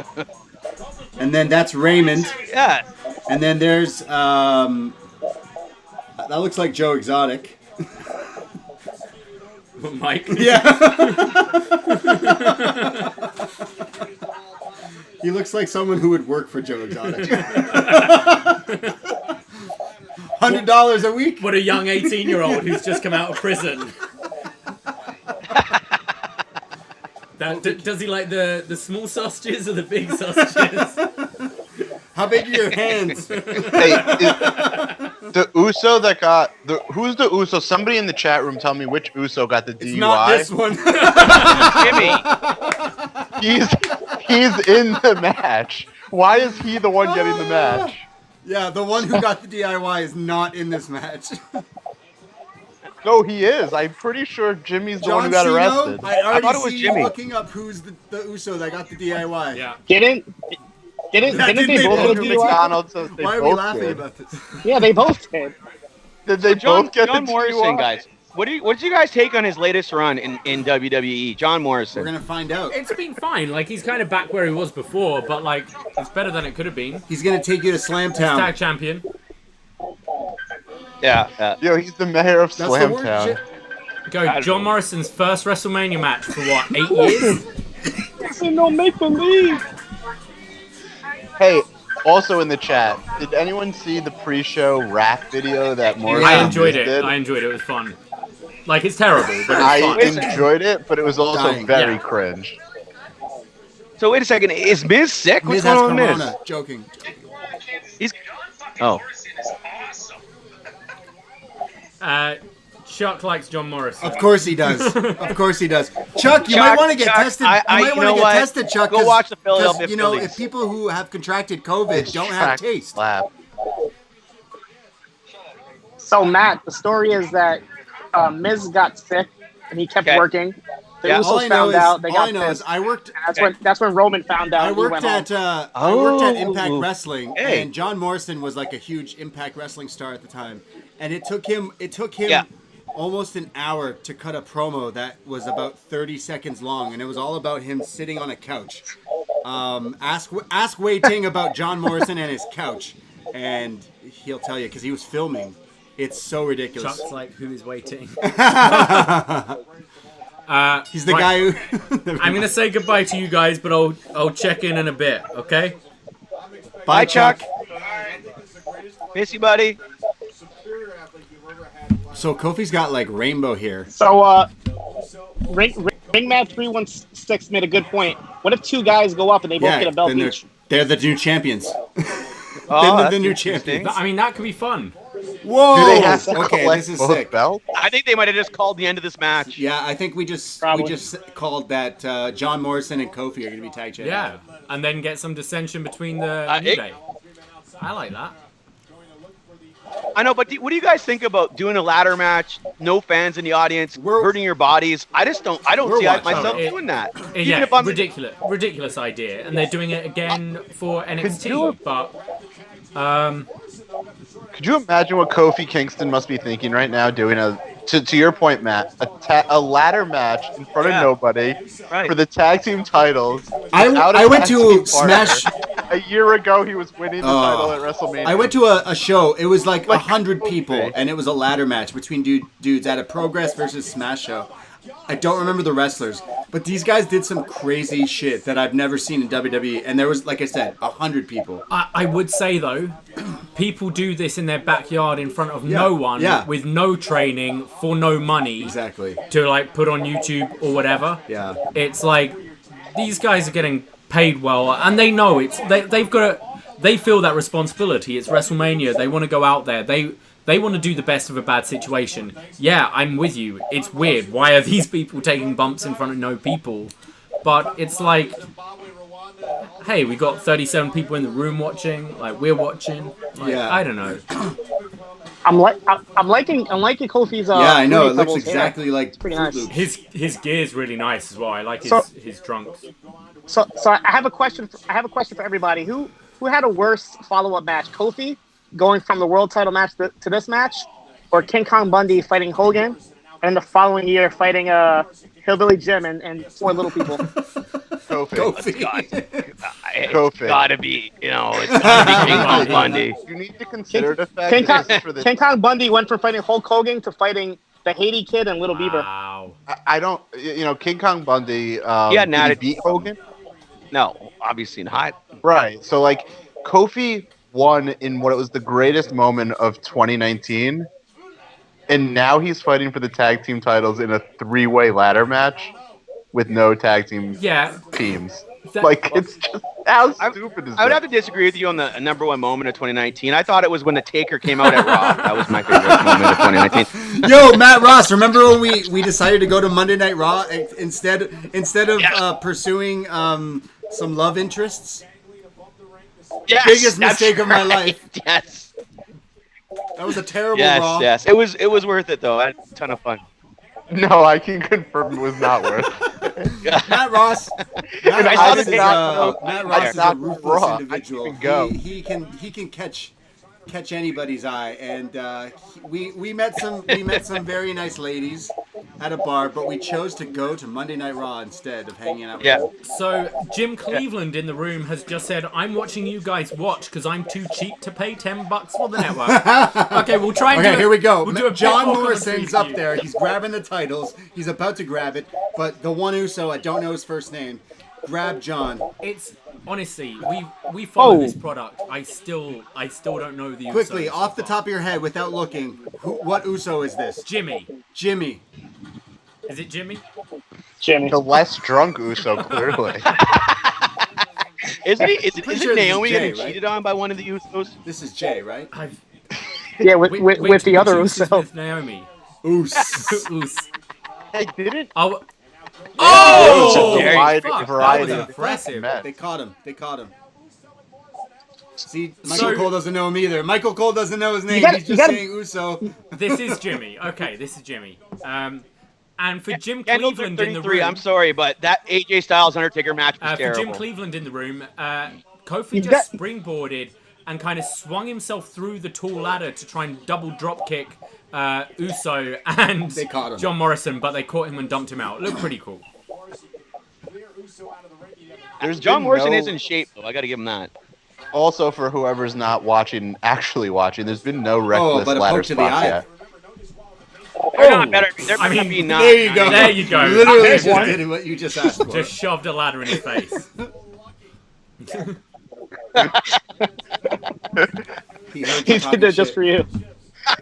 And then that's Raymond. Yeah. And then there's that looks like Joe Exotic. Mike. Yeah. He looks like someone who would work for Joe Exotic. $100 a week. What a young 18-year-old who's just come out of prison. Does he like the small sausages or the big sausages? How big are your hands? Hey, the Uso that got who's the Uso? Somebody in the chat room tell me which Uso got the DUI. It's not this one. Jimmy. He's in the match. Why is he the one getting the match? Yeah, the one who got the DIY is not in this match. No, he is. I'm pretty sure Jimmy's the one who John got Cena, arrested. I already thought it was see Jimmy. you looking up who's the Uso that got the DIY. Yeah. Didn't Didn't they they both both get a Andrew DUI? McDonald says they Why are both we laughing did. about this? Yeah, they both did. Did they both get John the Morrison, DUI? guys. What did you guys take on his latest run in WWE? John Morrison. We're gonna find out. It's been fine. Like, he's kind of back where he was before, but, like, it's better than it could have been. He's gonna take you to Slam Tag Town. champion. Yeah. Yo, he's the mayor of That's the Slam word. Town. Shit. Go, John Morrison's first WrestleMania match for, what, 8 years? This ain't no make believe. Hey, also in the chat, did anyone see the pre-show rap video that Morrison I enjoyed just it. did? I enjoyed it. It was fun. Like, it's terrible, but I it's fun. enjoyed it, but it was also Dying. very Yeah. cringe. So wait a second. Is Miz sick? What's Miz going has on with Miz? corona. Joking. He's. Oh. Chuck likes John Morrison. Of course he does. Of course he does. Chuck, you Chuck, might want to get Chuck, tested. I- You might you want to know get what? tested, Chuck. Go 'cause- watch the Philadelphia 'cause, you know, Phillies. if people who have contracted COVID It's don't have track taste. lab. So Matt, the story is that Miz got sick and he kept Okay. working. The Yeah. All I Usos know found is, out. They all I got know is pissed. I worked. That's when Roman found out. I and he worked went home. at I worked at Impact Oh. Wrestling, Hey. and John Morrison was like a huge Impact Wrestling star at the time, and it took him Yeah. almost an hour to cut a promo that was about 30 seconds long, and it was all about him sitting on a couch. Ask Wei Ting about John Morrison and his couch, and he'll tell you because he was filming. It's so ridiculous. Chuck's like, who is waiting? He's the Right. guy who. I'm gonna say goodbye to you guys, but I'll check in a bit, okay? Bye, Chuck. Miss you, buddy. So Kofi's got like rainbow hair. So Ringman 316 made a good point. What if two guys go up and they both get a belt then each? they're the new champions. Oh, the new that's interesting. champions. I mean, that could be fun. Whoa! Do they have to Okay, collect this is both sick. belts? I think they might have just called the end of this match. Yeah, I think we just called that John Morrison and Kofi are going to be tag champions. Yeah, and then get some dissension between the New Day. I like that. I know, but what do you guys think about doing a ladder match? No fans in the audience, hurting your bodies. I don't see myself doing that. Yeah, ridiculous idea, and they're doing it again for NXT. But could you imagine what Kofi Kingston must be thinking right now, doing to your point, Matt, a ladder match in front of nobody for the tag team titles. I went to Smash. A year ago, he was winning the title at WrestleMania. I went to a show. It was like 100 people, and it was a ladder match between dudes at a Progress versus Smash show. I don't remember the wrestlers, but these guys did some crazy shit that I've never seen in WWE, and there was, like I said, 100 people. I would say, though, people do this in their backyard in front of no one, with no training, for no money. Exactly. To, like, put on YouTube or whatever. Yeah. It's like, these guys are getting paid well, and they know they feel that responsibility. It's WrestleMania. They want to go out there. They want to do the best of a bad situation. Yeah, I'm with you. It's weird. Why are these people taking bumps in front of no people? But it's like, hey, we got 37 people in the room watching. Like, we're watching. Like, I don't know. I'm liking Kofi's. Yeah, I know. It looks exactly like. It's pretty nice. His gear's really nice as well. I like his trunks. So I have a question. For everybody. Who had a worse follow-up match? Kofi going from the world title match to this match, or King Kong Bundy fighting Hogan, and the following year fighting Hillbilly Jim and four little people? Kofi. It's gotta be, it's gotta be King Kong Bundy. You need to consider the fact King Kong Bundy went from fighting Hulk Hogan to fighting the Haiti Kid and Little Beaver. Wow. I don't, King Kong Bundy. Did he beat Hogan? No, obviously not. Right. So, Kofi won in what was the greatest moment of 2019, and now he's fighting for the tag team titles in a 3-way ladder match with no tag team teams. It's just how stupid is that? I would have to disagree with you on the number one moment of 2019. I thought it was when the Taker came out at Raw. That was my favorite moment of 2019. Yo, Matt Ross, remember when we decided to go to Monday Night Raw instead of pursuing some love interests? Yes, biggest mistake of my life. Yes. That was a terrible Raw. Yes. It was worth it though. I had a ton of fun. No, I can confirm it was not worth it. Matt Ross. Matt Ross is a ruthless individual. He can catch anybody's eye, and we met some very nice ladies at a bar, but we chose to go to Monday Night Raw instead of hanging out with them. So Jim Cleveland in the room has just said, I'm watching you guys watch because I'm too cheap to pay $10 for the network. Okay, we'll try and here we go. We'll John Morrison's up there. He's grabbing the titles. He's about to grab it, but the one Uso, I don't know his first name, grab John. It's honestly, we follow this product. I still don't know the Quickly, Usos off the top of your head, without looking, what Uso is this? Jimmy. Is it Jimmy? Jimmy. The less drunk Uso, clearly. Isn't Naomi getting cheated on by one of the Usos? This is Jay, right? With the other Uso. Naomi. Oos. Hey, did it? Variety. That was impressive. They caught him. See, Michael Cole doesn't know him either. Michael Cole doesn't know his name. He's just saying Uso. This is Jimmy. Okay, this is Jimmy. And for Jim Cleveland in the room... I'm sorry, but that AJ Styles Undertaker match was terrible. For Jim Cleveland in the room, Kofi just springboarded and kind of swung himself through the tall ladder to try and double drop kick Uso and John Morrison, but they caught him and dumped him out. It looked pretty cool. John Morrison is in shape, though. I got to give him that. Also, for whoever's not actually watching, there's been no reckless ladder spots yet. They're not better. They're be not. There you go. There you go. Literally just did what you just asked for. Just shoved a ladder in your face. He did that just for you.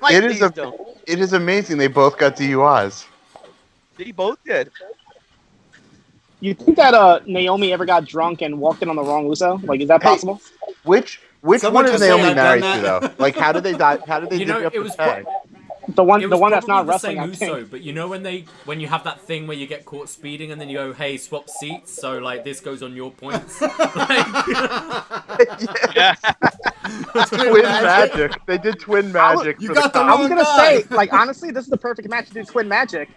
It is amazing they both got DUIs. They both did. You think that Naomi ever got drunk and walked in on the wrong Uso? Like, is that possible? Which Which Someone one is just say Naomi I've married done to that. though? Like, how did they die? How did they You know, divvy up it the was tag? The one It was that's probably not the wrestling. same I think. Uso, but you know when you have that thing where you get caught speeding and then you go, hey, swap seats, so like this goes on your points. Twin magic. They did twin magic. You for got the the I was wrong gonna guy. say, like, honestly, this is the perfect match to do twin magic.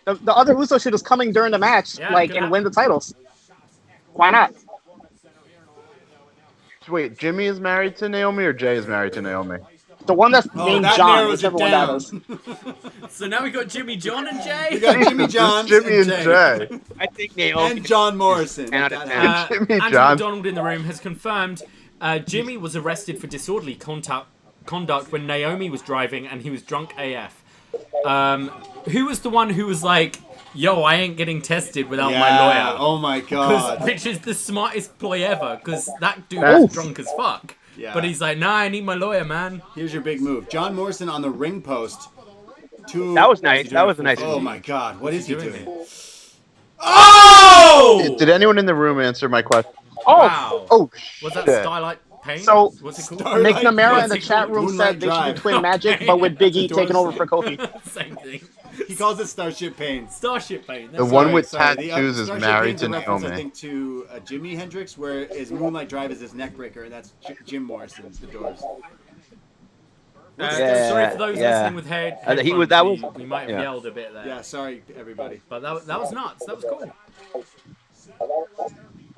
The other Uso should just coming during the match, Yeah, like, good and happen. win the titles. Why not? Wait, Jimmy is married to Naomi or Jay is married to Naomi? The one that's Oh, named that John, narrows it whichever one that down. is. So now we got Jimmy John and Jay. We got Jimmy Jesus, Johns it's Jimmy and and Jay. Jay. I think Naomi And John Morrison. out of That 10. happens. Jimmy Andrew John. McDonald in the room has confirmed Jimmy was arrested for disorderly conduct when Naomi was driving and he was drunk AF. Who was the one who was like, yo, I ain't getting tested without my lawyer? Oh my god. Which is the smartest ploy ever, because that dude That's- was drunk as fuck. Yeah. But he's like, nah, I need my lawyer, man. Here's your big move. John Morrison on the ring post. That was nice. That was a nice Oh move. my god, what is he doing doing? here? Oh! Did anyone in the room answer my question? Oh, Wow. Oh, Was that shit. Starlight Pain? So- What's it called? Starlight- McNamara in What's the it chat called? room Moonlight said they should Drive. do twin magic, but with Big E taking over for Kofi. Same thing. He calls it Starship Pain. Starship Pain. The That's one right. with Sorry, tattoos is Starship married Pain's to a reference, I Naomi. think to Jimi Hendrix, where his Moonlight Drive is his neck breaker, and that's Jim Morrison's The Doors. Yeah, sorry for those yeah. listening with head. He was- that was- we might have yeah. yelled a bit there. Yeah, sorry everybody. But that was nuts. That was cool.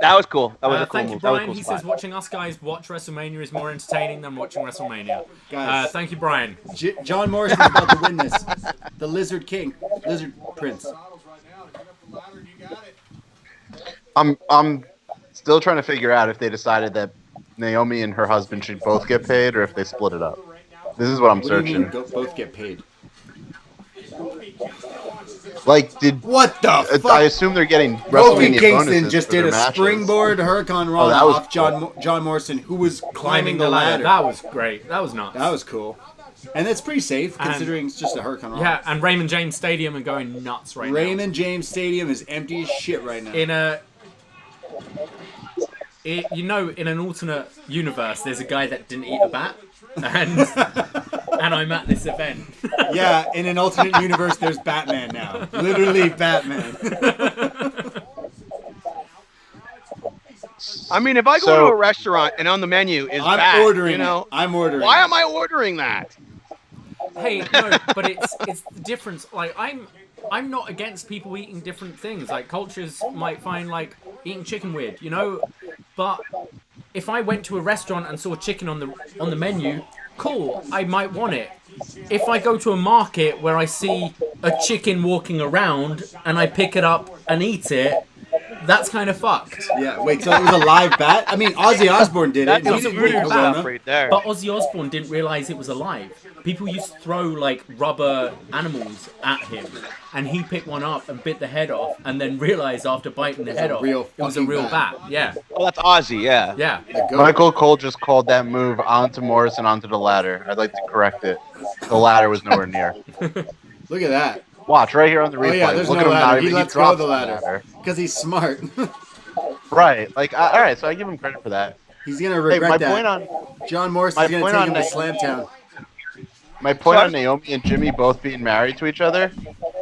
That was cool. That was a cool Thank you, move. That was a Brian. cool He spot. says watching us guys watch WrestleMania is more entertaining than watching WrestleMania. Guys. Thank you, Brian. John Morrison's about to win this. The Lizard King. Lizard Prince. I'm still trying to figure out if they decided that Naomi and her husband should both get paid or if they split it up. This is what I'm What do you searching. mean both get paid? Like, did What the fuck? I assume they're getting Kofi WrestleMania Kingston bonuses just for did their a matches. springboard Hurricane Rana that was off John Morrison, who was climbing the ladder. That was great. That was nuts. That was cool. And that's pretty safe, considering it's just a Hurricane Rana. Yeah, and Raymond James Stadium are going nuts right now. Raymond James Stadium is empty as shit right now. In in an alternate universe, there's a guy that didn't eat a bat, and I'm at this event. Yeah, in an alternate universe, there's Batman now. Literally Batman. I mean, if I go So- to a restaurant and on the menu is I'm bat, ordering you know, it. I'm ordering why it. am I ordering that? Hey, no, but it's the difference. Like I'm not against people eating different things. Like cultures might find like eating chicken weird, you know. But if I went to a restaurant and saw chicken on the menu, cool, I might want it. If I go to a market where I see a chicken walking around and I pick it up and eat it, that's kind of fucked. Yeah, wait, so it was a live bat? I mean, Ozzy Osbourne did it. That's and he some didn't voodoo eat stuff Corona. right there. But Ozzy Osbourne didn't realize it was alive. People used to throw like rubber animals at him, and he picked one up and bit the head off, and then realized after biting the head off, real it was a fucking real bat. bat. Yeah, Oh, that's Ozzy, yeah. yeah. The goat. Michael Cole just called that move onto Morrison onto the ladder. I'd like to correct it. The ladder was nowhere near. Look at that. Watch right here on the replay. Oh yeah, there's Look no at him not ladder. even. He lets go dropped of the ladder. Because he's smart. Right. Like, all right. So I give him credit for that. He's going to Hey, regret my that. point on John Morrison's my going to point take on him to that- Slam Town. my point on Naomi and Jimmy both being married to each other.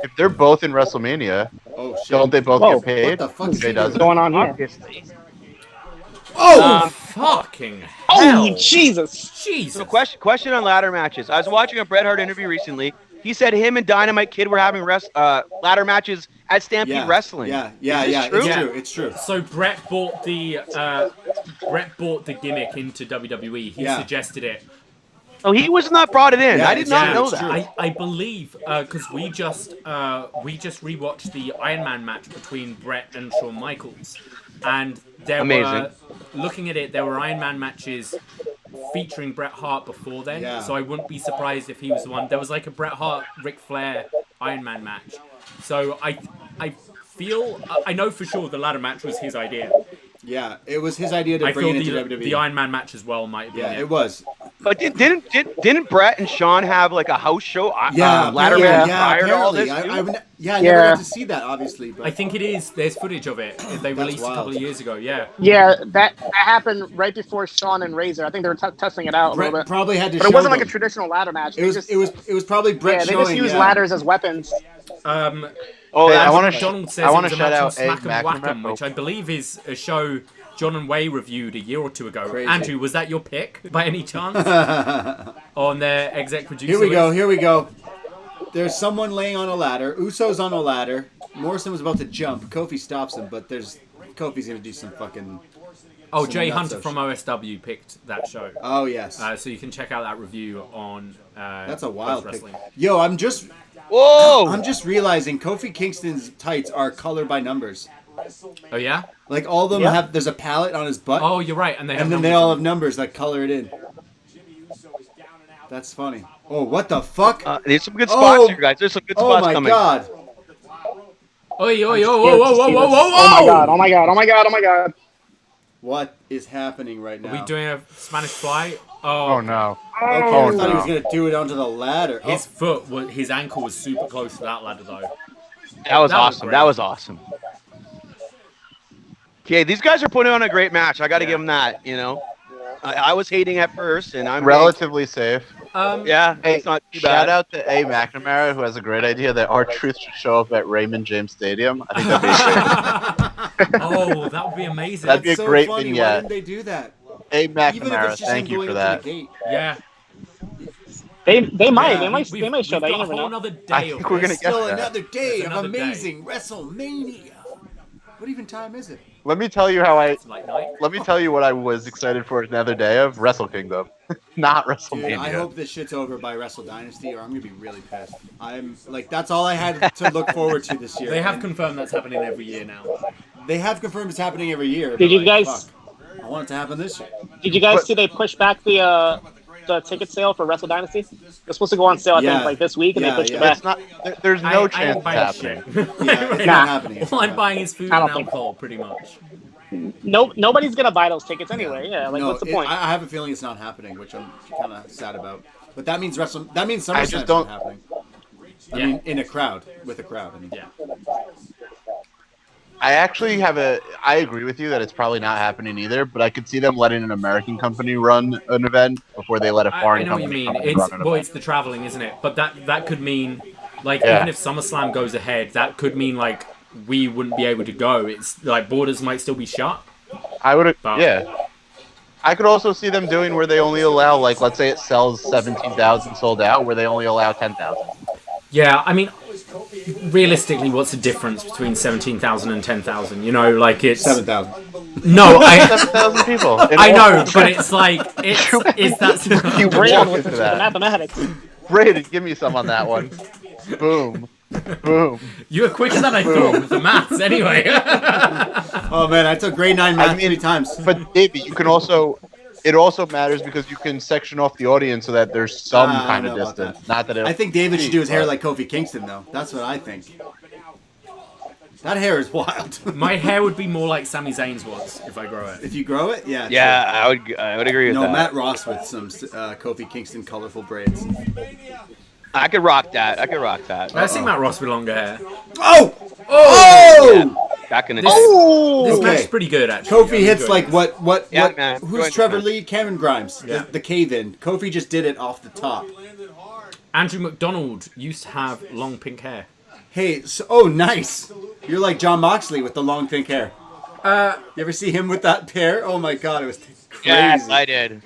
If they're both in WrestleMania, Oh, shit. don't they both Whoa, get paid? what the fuck is Jay he doesn't. What's going on here? Obviously. Oh! Fucking Oh, hell! Jesus! Jesus. So question on ladder matches. I was watching a Bret Hart interview recently. He said him and Dynamite Kid were having ladder matches at Stampede yeah. Wrestling. Yeah, Is this true? It's Yeah. true. It's true. So Brett bought the gimmick into WWE. He Yeah. suggested it. Oh, he was not brought it in. Yeah, I did not yeah, know it's that. true. I believe because we just rewatched the Iron Man match between Brett and Shawn Michaels, and there Amazing. were looking at it, there were Iron Man matches featuring Bret Hart before then. Yeah. So I wouldn't be surprised if he was the one. There was like a Bret Hart Ric Flair Iron Man match. So I feel I know for sure the ladder match was his idea. Yeah, it was his idea to I bring feel it into the WWE. the Iron Man match as well might have been yeah, it. it was. But didn't Brett and Sean have like a house show? apparently, Ladder match prior to all this. I never got to see that, obviously. But I think it is. There's footage of it. They released a couple of years ago. Yeah. Yeah, that happened right before Sean and Razor. I think they were testing it out a Brett little bit. probably had to. But it wasn't like a traditional ladder match. It was probably Brett they showing. just used ladders as weapons. I want to Donald says shout out Smack and Whack-'em, which I believe is a show John and Way reviewed a year or two ago. Crazy. Andrew, was that your pick by any chance? On their exec producer Here we go. There's someone laying on a ladder. Uso's on a ladder. Morrison was about to jump. Kofi stops him, but Kofi's going to do some fucking... Oh, Jay Hunter from OSW picked that show. Oh, yes. So you can check out that review on That's a wild pick. Wrestling. Yo, I'm just realizing Kofi Kingston's tights are colored by numbers. Oh, yeah? Like, all of them have... There's a palette on his butt. Oh, you're right. And then they all have numbers that color it in. That's funny. Oh, what the fuck? There's some good spots here, guys. There's some good spots coming. Oh, my God. Oi, whoa. Oh, my God. What is happening right now? Are we doing a Spanish fly? Oh no. Okay, I thought he was going to do it onto the ladder. His ankle was super close to that ladder, though. That was awesome. That was awesome. Okay, these guys are putting on a great match. I got to give them that, you know. I was hating at first, and I'm relatively safe. Yeah, hey, it's not too shout bad. out to A. McNamara, who has a great idea that R-Truth should show up at Raymond James Stadium. I think that'd be great. Oh, that would be amazing. That'd be a so great funny. vignette. Why didn't they do that? A. Even if it's McNamara, just thank him you going for up to that. the gate. Yeah. They might show that. We've You got never a whole know. Another day I of think we're gonna this. get Still that. another day There's of another amazing WrestleMania. What even time is it? Let me tell you Like night. Let me tell you what I was excited for another day of Wrestle Kingdom, not Dude, WrestleMania. I hope this shit's over by Wrestle Dynasty, or I'm gonna be really pissed. I'm like, that's all I had to look forward to this year. They have And confirmed that's happening every year now. They have confirmed it's happening every year. Did you guys? Fuck, I want it to happen this year. Did you guys see they pushed back the ticket sale for Wrestle Dynasty? It's supposed to go on sale, I think, like this week, and they pushed it back. It's not. There's no I chance ain't it's buying happening. shit. Yeah, it's Nah. not happening. It's All not I'm happening. buying is food I and don't think- alcohol, pretty much. Nobody's gonna buy those tickets anyway. Yeah, like No, what's the point? I have a feeling it's not happening, which I'm kind of sad about. But that means SummerSlam's I just don't- not happening. I Yeah. mean, in a crowd, with a crowd. I mean, Yeah. I actually I agree with you that it's probably not happening either, but I could see them letting an American company run an event before they let a I foreign know what you company mean. run It's an well, event. it's the traveling, isn't it? But that could mean, like, Yeah. even if SummerSlam goes ahead, that could mean like we wouldn't be able to go. It's like borders might still be shut. I would, But- yeah. I could also see them doing where they only allow, like, let's say it sells 17,000 sold out, where they only allow 10,000. Yeah, I mean, realistically, what's the difference between 17,000 and 10,000? You know, like it's 7,000. No, 7,000 people. I know, but it's like it's that. You Braden walk with into the that. mathematics. Braden, give me some on that one. Boom. Boom. You were quicker than I thought with the maths, anyway. Oh man, I took grade 9 math 3 times. But Davey, you can also. It also matters because you can section off the audience so that there's some I kind don't of know about distance. that. Not that it. I think David should do his hair like Kofi Kingston, though. That's what I think. That hair is wild. My hair would be more like Sami Zayn's was if I grow it. If you grow it, yeah. Yeah, I would agree with No, that. Matt Ross with some Kofi Kingston colorful braids. I could rock that. I see Matt Ross with longer hair. Oh! Oh! Back in the This, day. this Okay. match is pretty good, actually. Kofi hits like what? Yeah, man. Who's Good, Trevor man. Lee? Cameron Grimes. Yeah. The cave-in. Kofi just did it off the top. Andrew McDonald used to have long pink hair. Hey, oh nice. You're like John Moxley with the long pink hair. You ever see him with that pair? Oh my god, it was crazy. Yes, I did.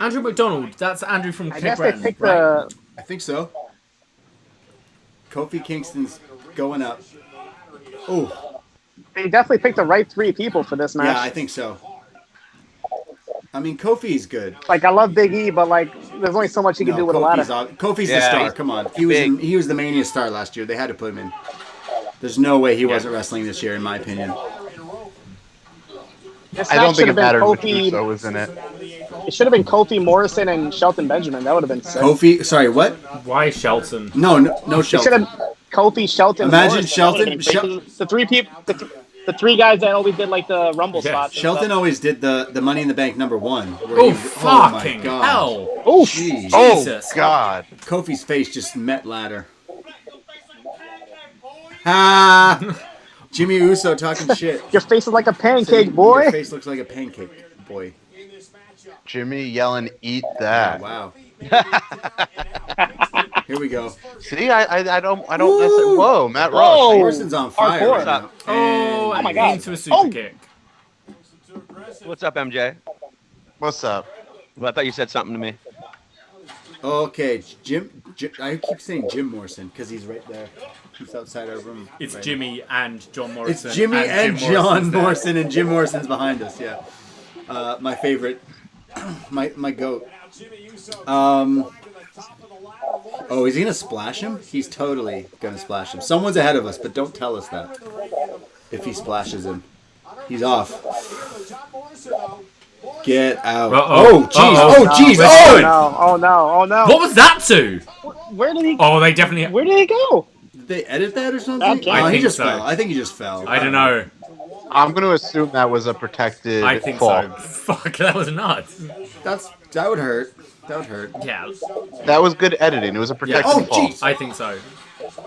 Andrew McDonald, that's Andrew from I Cape guess they Breton, picked right? the. I think so. Kofi Kingston's going up. Oh, They definitely picked the right 3 people for this match. yeah, I think so. I mean, Kofi's good. Like I love Big E, but like there's only so much he can do with a ladder. Kofi's the Yeah, star. he's Come on, he was big. he was the Mania star last year. They had to put him in. There's no way he wasn't wrestling this year, in my opinion. This I match don't should think it have been mattered which Kofi. Uso was in it. It should have been Kofi Morrison and Shelton Benjamin. That would have been sick. Kofi, sorry, what? Why Shelton? No It should Shelton. have Kofi, Shelton. Imagine Morrison. Shelton- That would've been great. The 3 people. the three guys that always did like the Rumble spots. Shelton always did the Money in the Bank #1. Oh, fucking hell. Oh, Jesus. Oh, God. Kofi's face just met ladder. Ha! Jimmy Uso talking shit. Your face is like a pancake, boy. Your face looks like a pancake, boy. Jimmy yelling, "Eat that!" Oh, wow. Here we go. See, I don't necessarily. Whoa, Matt Ross. Whoa. Morrison's on fire right now. Oh, my God. into a super kick. What's up, MJ? What's up? Well, I thought you said something to me. Okay, Jim. I keep saying Jim Morrison because he's right there. He's outside our room. It's right Jimmy and John Morrison. It's Jimmy and Jim John Morrison's Morrison, and Jim Morrison's behind us. Yeah, my favorite, my goat. Oh, is he gonna splash him? He's totally gonna splash him. Someone's ahead of us, but don't tell us that. If he splashes him, he's off. Get out! Oh, jeez! Oh, jeez! Oh no! Oh no! Oh no! What was that to? Where did he? Oh, they definitely. Where did he go? Did they edit that or something? Okay. Oh, I he think just so. fell. I think he just fell. I don't know. I'm going to assume that was a protected I think fall. so. Fuck, that was nuts. That would hurt. That would hurt. Yeah. That was good editing. It was a protected Oh, fall. jeez. I think so.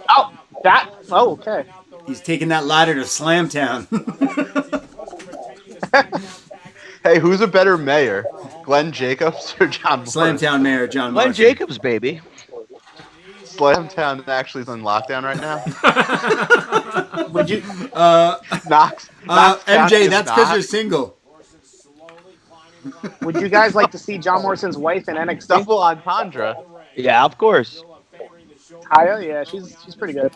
Oh, that. Oh, okay. He's taking that ladder to Slamtown. Hey, who's a better mayor, Glenn Jacobs or John Morrison? Slamtown Mayor John Glenn Morrison. Jacobs, baby. Slamtown actually is on lockdown right now. Would you? Knox. MJ, that's because you're single. Would you guys like to see John Morrison's wife in NXT? Double entendre. Yeah, of course. Taya, yeah, she's pretty good.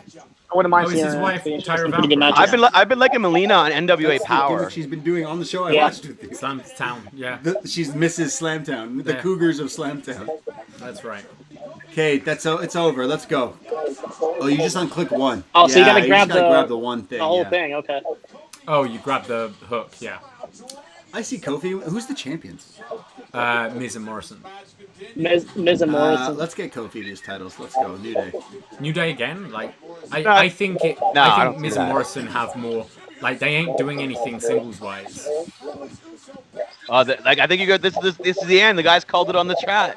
I wouldn't mind Oh, is seeing his her. wife, She's Tyra pretty good Valkyrie? matches. I've been liking Melina on NWA That's the Power. gimmick she's been doing on the show I Yeah. watched with you. Slamtown, yeah. She's Mrs. Slamtown, the Yeah. Cougars of Slamtown. That's right. Okay, it's over. Let's go. Oh, you just unclick one. Oh, so you gotta grab just gotta the- grab the one thing. The whole yeah. thing, okay. Oh, you grabbed the hook, yeah. I see Kofi. Who's the champions? Miz and Morrison. Miz and Morrison. Let's get Kofi these titles. Let's go. New Day. New Day again? Like, I think I I don't think see Miz that. and Morrison have more. Like, they ain't doing anything singles wise. I think you got this is the end. The guys called it on the chat.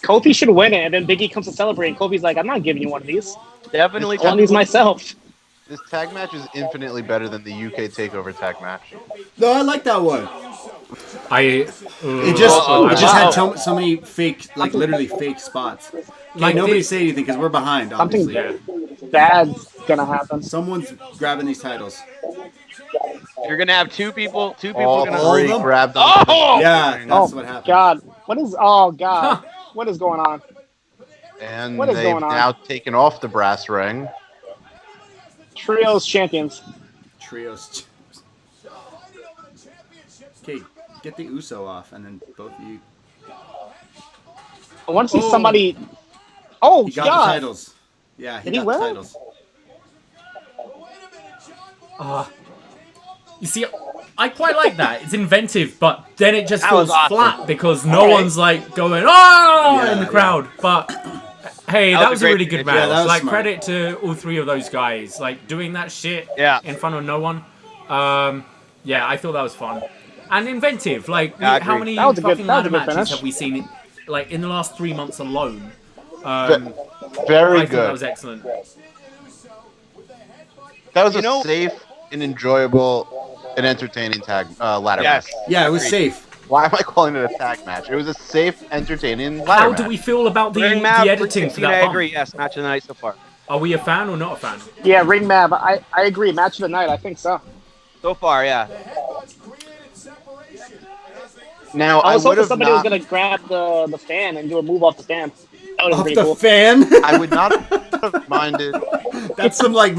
Kofi should win it, and then Biggie comes to celebrate, and Kofi's like, I'm not giving you one of these. Definitely. I want these myself. This tag match is infinitely better than the UK Takeover tag match. No, I like that one. It It just had so many fake, like literally fake spots. Like nobody say anything because we're behind. Obviously, yeah. Bad's gonna happen. Someone's grabbing these titles. You're gonna have two people All gonna of them? grabbed Oh! on. Yeah, that's what happened. God, what is? Oh God, what is going on? And What is they've going on? now taken off the brass ring. Trios champions. Trios. Okay, get the Uso off, and then both of you. I want to see Oh. somebody. Oh He got God! the titles. Yeah, he Did he got win? the titles. You see, I quite like that. It's inventive, but then it just That feels was awesome. flat because no Alright. one's like going "oh" Yeah, in the crowd. But hey, That that was was a a great really good finish. match. Yeah, that was Like smart. credit to all three of those guys, like doing that shit Yeah. in front of no one. Yeah, I thought that was fun and inventive. Like Yeah, I how agree. many That was a good- fucking that was a ladder good matches finish. have we seen? Like in the last 3 months alone. Very I thought that was good. excellent. That was You know- safe and enjoyable and entertaining ladder Yes. match. Yeah, it was safe. Why am I calling it a tag match? It was a safe, entertaining ladder How match. do we feel about the Ring Map, editing for 316, that I bump? agree. Yes, match of the night so far. Are we a fan or not a fan? Yeah, Ring Mab. I agree. Match of the night. I think so. So far, yeah. Now, I I was would hoping have somebody was not. gonna grab the fan and do a move off the fan. That would have Off been the pretty cool. fan. I would not have minded. That's some like.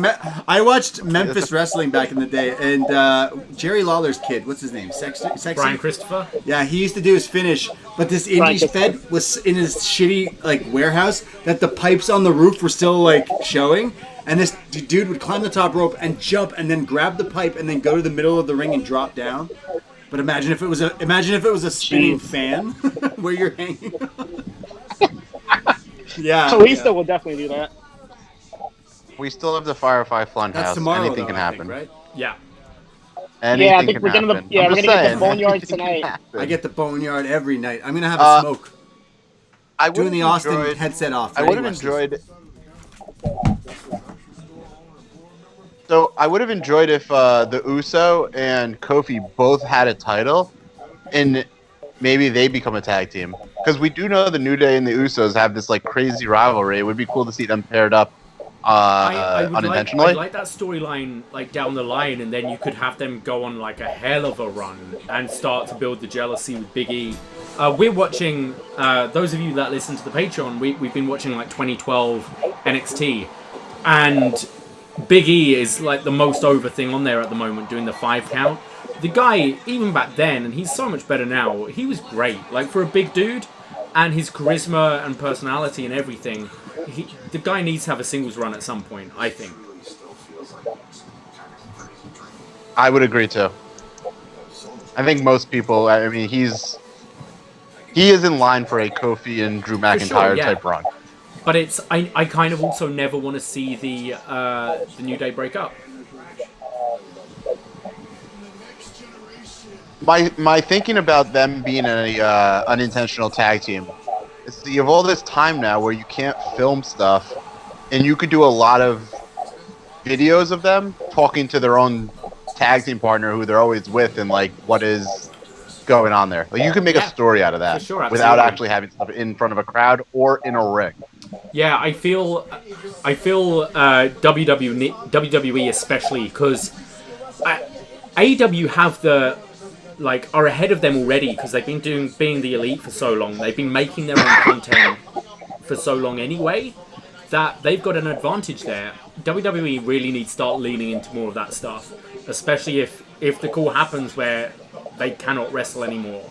I watched Memphis wrestling back in the day, and Jerry Lawler's kid. What's his name? Sexy. Brian Christopher? Yeah, he used to do his finish, but this Brian indie Christopher. fed was in his shitty like warehouse that the pipes on the roof were still like showing, and this dude would climb the top rope and jump and then grab the pipe and then go to the middle of the ring and drop down. But imagine if it was a spinning fan where you're hanging. Yeah. Kalisto will definitely do that. We still have the Firefly Funhouse. That's tomorrow, Anything though, can I happen. think, right? Yeah. Anything Yeah, I think can we're happen. gonna I'm we're just gonna get the saying, boneyard anything can tonight. happen. I get the boneyard every night. I'm gonna have a smoke. I Doing the would've Austin enjoyed- headset off. I Ready, would have watch this. enjoyed. So I would have enjoyed if the Uso and Kofi both had a title, and maybe they become a tag team. Because we do know the New Day and the Usos have this like crazy rivalry. It would be cool to see them paired up I would unintentionally. I'd like that storyline like down the line, and then you could have them go on like a hell of a run and start to build the jealousy with Big E. We're watching. Those of you that listen to the Patreon, we've been watching like 2012 NXT, and Big E is like the most over thing on there at the moment, doing the 5 count. The guy, even back then, and he's so much better now, he was great. Like, for a big dude, and his charisma and personality and everything, the guy needs to have a singles run at some point, I think. I would agree too. I think most people. I mean, he is in line for a Kofi and Drew McIntyre type run. But it's I kind of also never want to see the New Day break up. My thinking about them being a unintentional tag team is you have all this time now where you can't film stuff, and you could do a lot of videos of them talking to their own tag team partner who they're always with, and like what is going on there. Like you can make a story out of that without actually having stuff in front of a crowd or in a ring. Yeah, I feel WWE especially, because AEW have are ahead of them already, because they've been being the elite for so long. They've been making their own content for so long anyway, that they've got an advantage there. WWE really needs to start leaning into more of that stuff, especially if the call happens where they cannot wrestle anymore.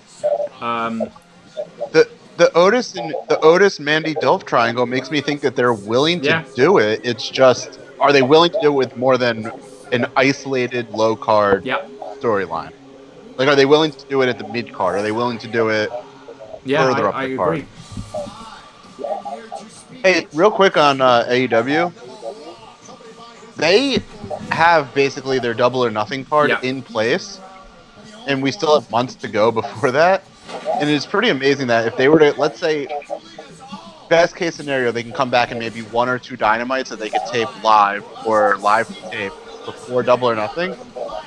The Otis Mandy Dolph triangle makes me think that they're willing to do it. It's just, are they willing to do it with more than an isolated low card storyline? Like, are they willing to do it at the mid card? Are they willing to do it further up the card? Agree. Hey, real quick on AEW, they have basically their Double or Nothing card in place, and we still have months to go before that. And it's pretty amazing that if they were to, let's say, best case scenario, they can come back and maybe 1 or 2 Dynamites that they could tape live or live tape before Double or Nothing.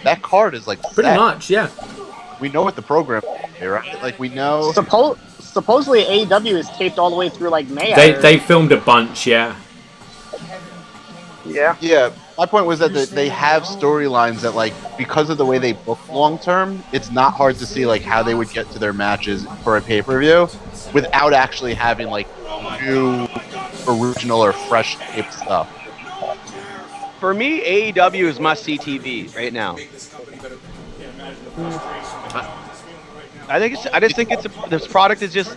That card is like pretty set. much, yeah. We know what the program is, right? Like we know. Supposedly AEW is taped all the way through like May. They filmed a bunch, yeah. Yeah. My point was that they have storylines that, like, because of the way they book long term, it's not hard to see like how they would get to their matches for a pay-per-view without actually having like new, original or fresh taped stuff. For me, AEW is must-see TV right now. I just think this product is just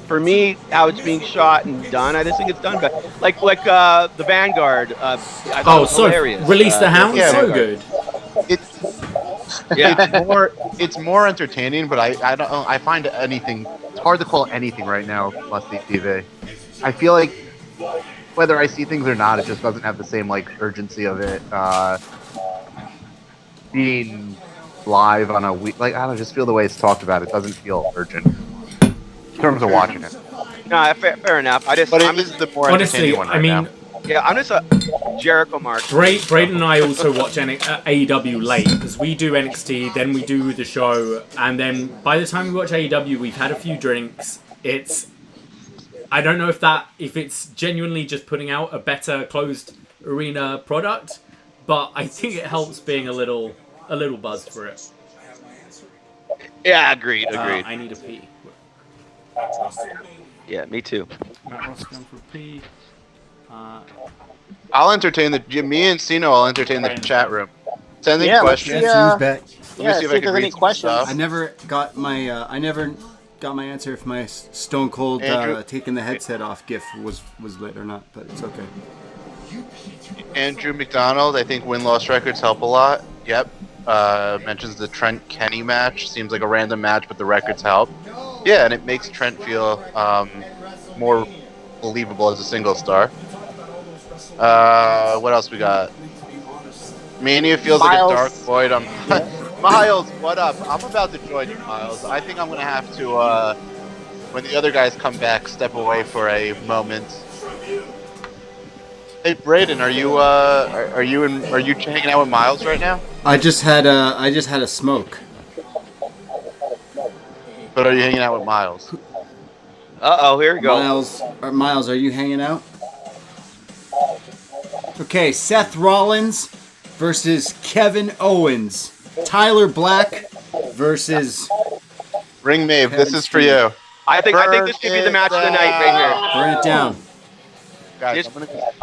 for me how it's being shot and done. I just think it's done better. Like the Vanguard. I thought it was hilarious. Release the Hound, so good. It's more entertaining, but I don't know. I find anything. It's hard to call anything right now must-see TV. I feel like whether I see things or not, it just doesn't have the same like urgency of it being live on a week. Like I don't just feel the way it's talked about. It doesn't feel urgent in terms of watching it. No, fair enough. But it is the more entertaining one right now. Yeah, I'm just a Jericho Mark. Braden and I also watch AEW late, because we do NXT, then we do the show, and then by the time we watch AEW, we've had a few drinks. I don't know if it's genuinely just putting out a better closed arena product, but I think it helps being a little buzzed for it. Yeah, agreed. I need a pee. Yeah, me too. Let's go for pee. I'll entertain me and Sino. I'll entertain the chat room. Sending questions. Back. Let me see if I can read any questions. stuff. I never got my answer if my Stone Cold taking the headset off gif was lit or not, but it's okay. Andrew McDonald, I think win-loss records help a lot. Yep. Mentions the Trent Kenny match. Seems like a random match, but the records help. Yeah, and it makes Trent feel more believable as a single star. What else we got? Mania feels Miles. like a dark void. Miles, what up? I'm about to join you, Miles. I think I'm gonna have to, when the other guys come back, step away for a moment. Hey, Braden, are you hanging out with Miles right now? I just had a smoke. But are you hanging out with Miles? Here we go. Miles, are you hanging out? Okay, Seth Rollins versus Kevin Owens. Tyler Black versus Ring Maeve, this is for you. I think this could be the match of the night right here. Burn it down. Guys, I'm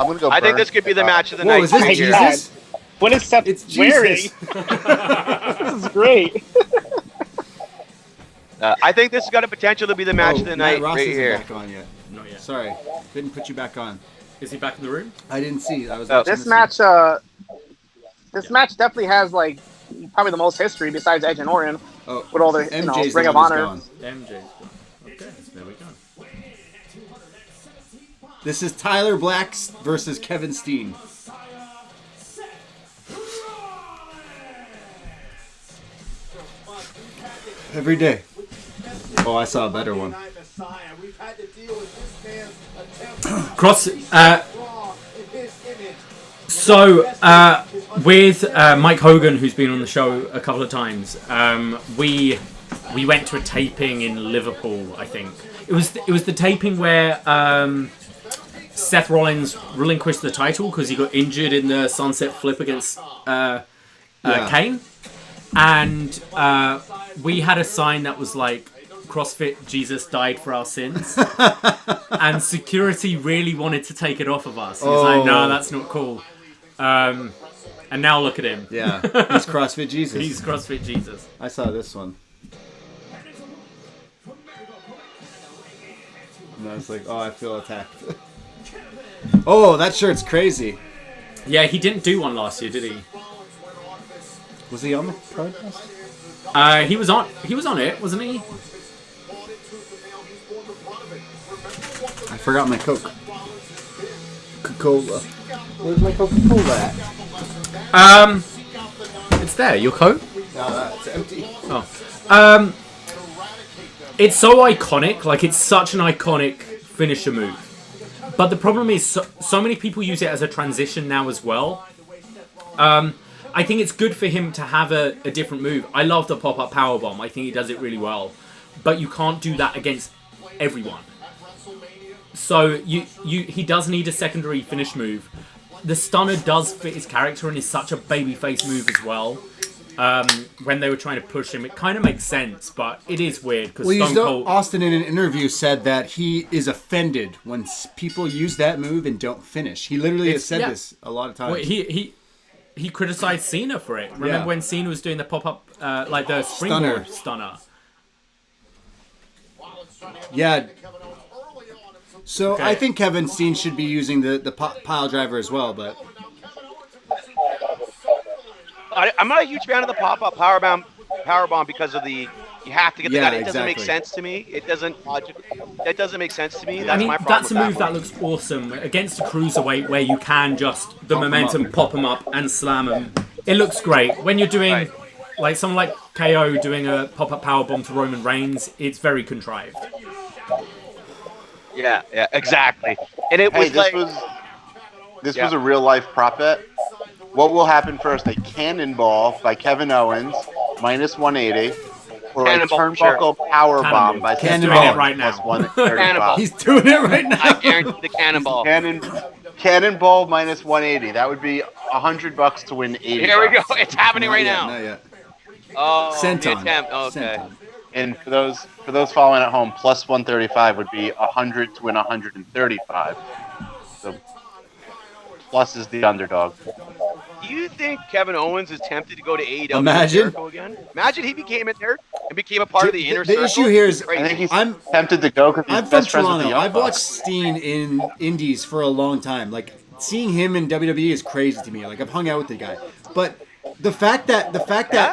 gonna go. I think this could be the match of the Whoa, night. is this right here. Jesus? What is Seth It's wearing? Jesus. This is great. I think this has got a potential to be the match of the night Matt Ross right isn't here. back on yet. Not yet. Sorry, didn't put you back on. Is he back in the room? I didn't see. I was. This match, this match definitely has like probably the most history besides Edge and Orton with all the MJ's Ring the of one Honor. who's gone. MJ's gone. Okay, there we go. This is Tyler Black versus Kevin Steen. Every day. Oh, I saw a better one. With Mike Hogan, who's been on the show a couple of times, we went to a taping in Liverpool. I think it was the taping where Seth Rollins relinquished the title because he got injured in the Sunset Flip against Kane, and we had a sign that was like, CrossFit Jesus died for our sins. And security really wanted to take it off of us. He was like, no, that's not cool. And now look at him. Yeah, he's CrossFit Jesus. He's CrossFit Jesus. I saw this one. And I was like, oh, I feel attacked. Oh, that shirt's crazy. Yeah, he didn't do one last year, did he? Was he on the podcast? He was on it, wasn't he? I forgot my Coke. Coca-Cola. Where's my Coca-Cola at? It's there. Your coat? No, it's empty. Oh. It's so iconic. Like, it's such an iconic finisher move. But the problem is, so many people use it as a transition now as well. I think it's good for him to have a different move. I love the pop-up powerbomb. I think he does it really well. But you can't do that against everyone. So he does need a secondary finish move. The stunner does fit his character and is such a babyface move as well. When they were trying to push him, it kind of makes sense, but it is weird because Stone Cold... Austin in an interview said that he is offended when people use that move and don't finish. He literally has said this a lot of times. Well, he criticized Cena for it. Remember when Cena was doing the pop-up, like the springboard stunner? Yeah. So I think Kevin Steen should be using the pile driver as well, but... I'm not a huge fan of the pop-up powerbomb because of the... You have to get the guy. It doesn't make sense to me. It doesn't make sense to me. That's my problem. That's a move that looks awesome against a cruiserweight where you can just pop him up and slam him. It looks great when you're doing like someone like KO doing a pop-up powerbomb to Roman Reigns. It's very contrived. Yeah, exactly. And it was this was a real life prop bet. What will happen first? A cannonball by Kevin Owens minus 180. Or a turnbuckle power bomb by He's doing it right now. He's doing it right now. I guarantee the cannonball. Cannonball minus 180. That would be $100 to win 80. Here we go. It's happening right now. Not yet. Oh, Senton. Okay. Senton. And for those following at home, plus 135 would be 100 to win 135. So plus is the underdog. Do you think Kevin Owens is tempted to go to AEW Imagine again? Imagine he became in there and became a part of the inner circle. The issue here is I think he's tempted to go because I'm from Toronto. I've watched Steen in indies for a long time. Like, seeing him in WWE is crazy to me. Like, I've hung out with the guy. But the fact that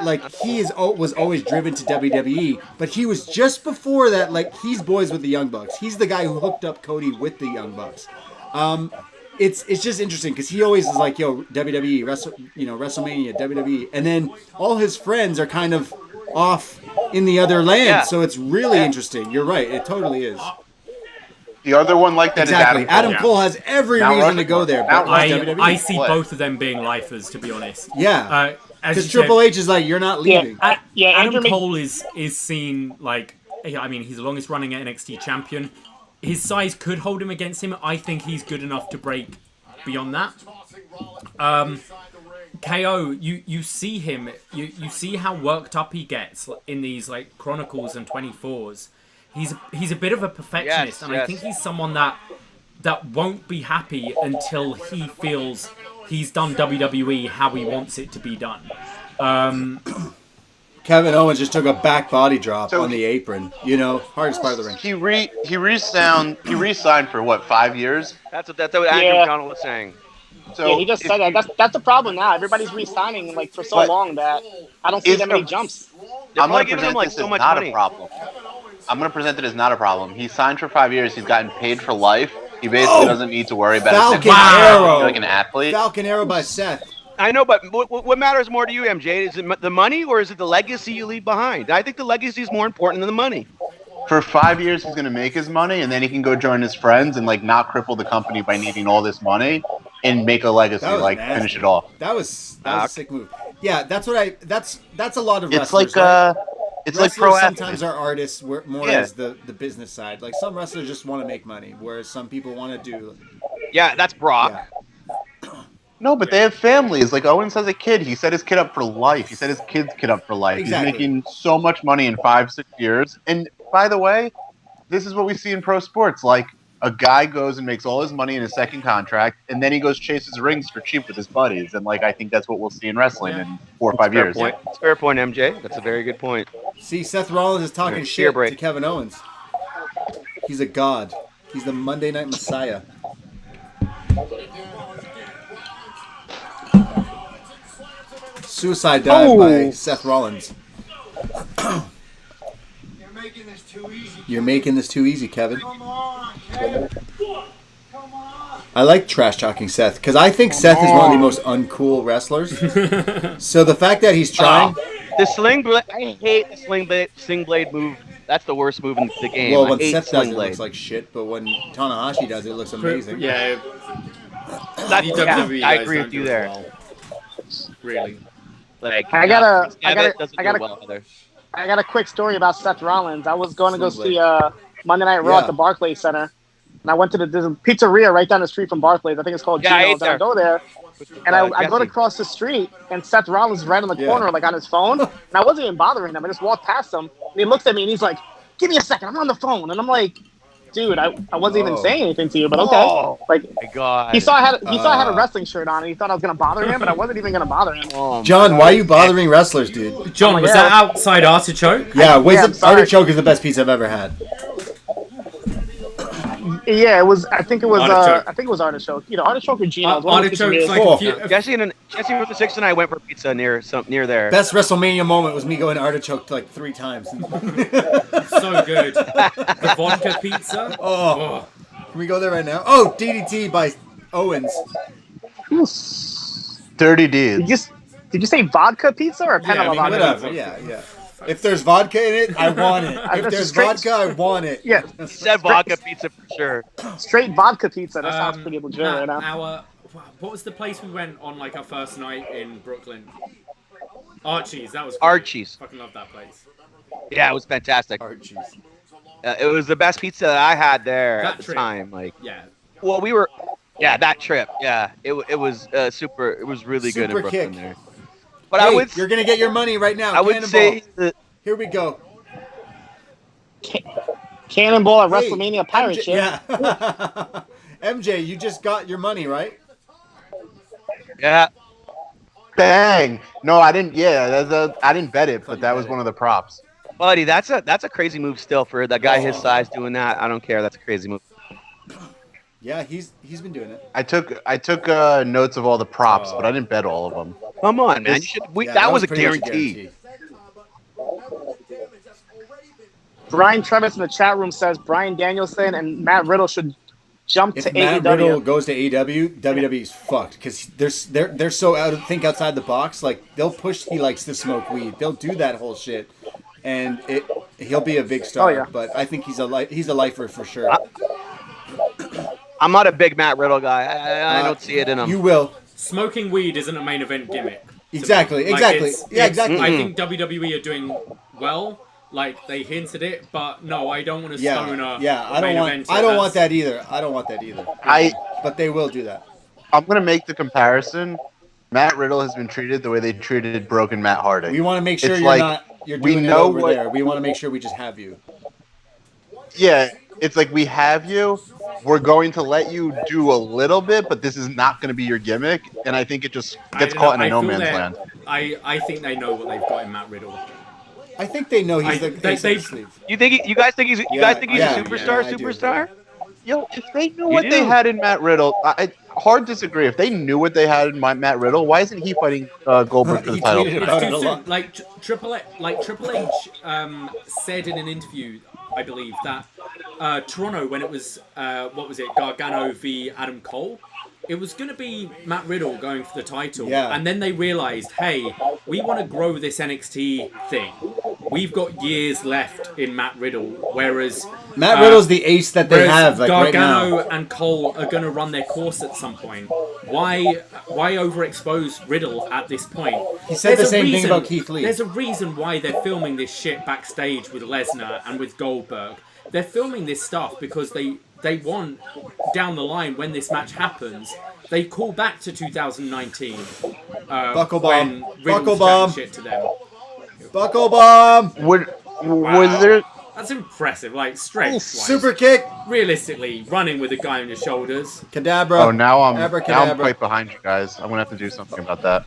like he was always driven to WWE, but he was just before that, like, he's boys with the Young Bucks. He's the guy who hooked up Cody with the Young Bucks. it's just interesting because he always is like, yo, WWE, WrestleMania, WWE, and then all his friends are kind of off in the other land. Yeah. So it's really interesting. You're right. It totally is. The other one like that Exactly. is Adam Cole. Adam Cole has every Mount reason to Rushmore. go there. Mount But Rushmore. I see What? both of them being lifers, to be honest. Yeah. As Because you Triple said, H is like, you're not leaving. Adam Cole is seen like, I mean, he's the longest running NXT champion. His size could hold him against him. I think he's good enough to break beyond that. KO, you see him, you see how worked up he gets in these like Chronicles and 24s. He's a bit of a perfectionist, and I think he's someone that won't be happy until he feels he's done WWE how he wants it to be done. Kevin Owens just took a back body drop on the apron. Hardest part of the ring. He re-signed for what, 5 years? That's what Andrew McDonald was saying. So he just said that. That's the problem now. Everybody's re-signing like for so long that I don't see that many jumps. I'm going to giving him present like this so as much not money. a problem. I'm going to present it as not a problem. He signed for 5 years. He's gotten paid for life. He basically doesn't need to worry about Falcon his Arrow. like an athlete. Falcon Arrow by Seth. I know, but what matters more to you, MJ? Is it the money or is it the legacy you leave behind? I think the legacy is more important than the money. For 5 years, he's going to make his money, and then he can go join his friends and like not cripple the company by needing all this money and make a legacy, like nasty. finish it off. That was a sick move. Yeah, that's what that's a lot of It's wrestlers. like it's like pro Wrestlers sometimes athletes. are artists more as the business side. Like some wrestlers just want to make money, whereas some people want to do. Yeah, that's Brock. Yeah. No, but they have families. Like Owens has a kid. He set his kid up for life. He set his kid's kid up for life. Exactly. He's making so much money in 5-6 years. And by the way, this is what we see in pro sports. Like a guy goes and makes all his money in his second contract, and then he goes chases rings for cheap with his buddies. And like I think that's what we'll see in wrestling in 4 or 5 Fair years. point. It's a fair point, MJ. That's a very good point. See, Seth Rollins is talking shit to Kevin Owens. He's a god. He's the Monday Night Messiah. Suicide dive by Seth Rollins. You're making this too easy. You're making this too easy, Kevin. Come on, Kevin. Come on. I like trash talking Seth because I think Seth is one of the most uncool wrestlers. So the fact that he's trying. The sling blade. I hate the sling blade move. That's the worst move in the game. Well, I when hate Seth does sling it, it blade. looks like shit, but when Tanahashi does it, it looks amazing. Yeah, That's, WWE I guys agree don't with you do it there. well. Really. Like, I got well a quick story about Seth Rollins. I was going to go Sling see Monday Night Raw at the Barclays Center, and I went to there's a pizzeria right down the street from Barclays. I think it's called Gino's. I go there, and I go to cross the street, and Seth Rollins is right on the corner, like on his phone, and I wasn't even bothering him. I just walked past him, and he looks at me, and he's like, "Give me a second, I'm on the phone," and I'm like, "Dude, I wasn't even saying anything to you, but okay." Like, my God. he saw I had a wrestling shirt on, and he thought I was gonna bother him, but I wasn't even gonna bother him. John, why are you bothering wrestlers, dude? John, was that outside Artichoke? Yeah, Artichoke is the best pizza I've ever had. Yeah, it was. I think it was. Artichoke. I think it was Artichoke. Either Artichoke or Gino's. Artichoke's like a few. Jesse from the 6 and I went for pizza near there. Best WrestleMania moment was me going to Artichoke like 3 times. So good. The vodka pizza. Oh. Can we go there right now? Oh, DDT by Owens. Dirty D's. Did you say vodka pizza or Panama vodka? Whatever. Yeah. If there's vodka in it, I want it. If there's vodka, I want it. Yeah. He said vodka pizza for sure. Straight vodka pizza. That sounds pretty legit right now. What was the place we went on like our first night in Brooklyn? Archie's. That was great. Archie's. Fucking love that place. Yeah, it was fantastic. Archie's. It was the best pizza that I had there That at the trip. time. Like, Yeah. well, we were. Yeah, that trip. Yeah, it was super. It was really good in Super Brooklyn kick. there. But Hey, I would. you're gonna get your money right now. I would Cannonball. say that. Here we go. Cannonball at Hey, WrestleMania Pirate MJ, Ship. Yeah. MJ, you just got your money, right? Yeah. Bang! No, I didn't. Yeah, I didn't bet it, but that was one of the props. Buddy, that's a crazy move still for that guy his size doing that. I don't care. That's a crazy move. Yeah, he's been doing it. I took notes of all the props, but I didn't bet all of them. Come on, man. You should. Yeah, that was a pretty much guarantee. Brian Travis in the chat room says Brian Danielson and Matt Riddle should jump if to Matt AEW. Riddle goes to AEW, WWE's fucked because they're so think outside the box. Like they'll push. He likes to smoke weed. They'll do that whole shit, and he'll be a big star. Oh, yeah. But I think he's a lifer for sure. I'm not a big Matt Riddle guy. I don't see it in him. You will. Smoking weed isn't a main event gimmick. Exactly. Exactly. I think WWE are doing well. Like they hinted it, but no, I don't want to stone a main event. I don't want that either. But they will do that. I'm gonna make the comparison. Matt Riddle has been treated the way they treated broken Matt Hardy. We want to make sure It's you're like, not. You're doing it over there. We want to make sure we just have you. Yeah, it's like we have you. We're going to let you do a little bit, but this is not going to be your gimmick. And I think it just gets caught in a no man's land. I think they know what they've got in Matt Riddle. I think they know he's the sleeve. You guys think he's a superstar? Superstar? Yo, if they knew what they had in Matt Riddle, I hard disagree. If they knew what they had in Matt Riddle, why isn't he fighting Goldberg for the title? It's too soon. Like Triple H said in an interview, I believe, that Toronto, when it was Gargano v Adam Cole, it was going to be Matt Riddle going for the title. Yeah. And then they realized, hey, we want to grow this NXT thing. We've got years left in Matt Riddle, whereas Matt Riddle's the ace that they have. Like Gargano right now. and Cole are going to run their course at some point. Why overexpose Riddle at this point? He said the same thing about Keith Lee. There's a reason why they're filming this shit backstage with Lesnar and with Goldberg. They're filming this stuff because they want, down the line, when this match happens, they call back to 2019. Buckle bomb. Buckle bomb. Shit to them. Buckle bomb. Was there? That's impressive. Like strength. Super kick. Realistically, running with a guy on your shoulders. Cadabra. Oh, now I'm quite behind you guys. I'm gonna have to do something about that.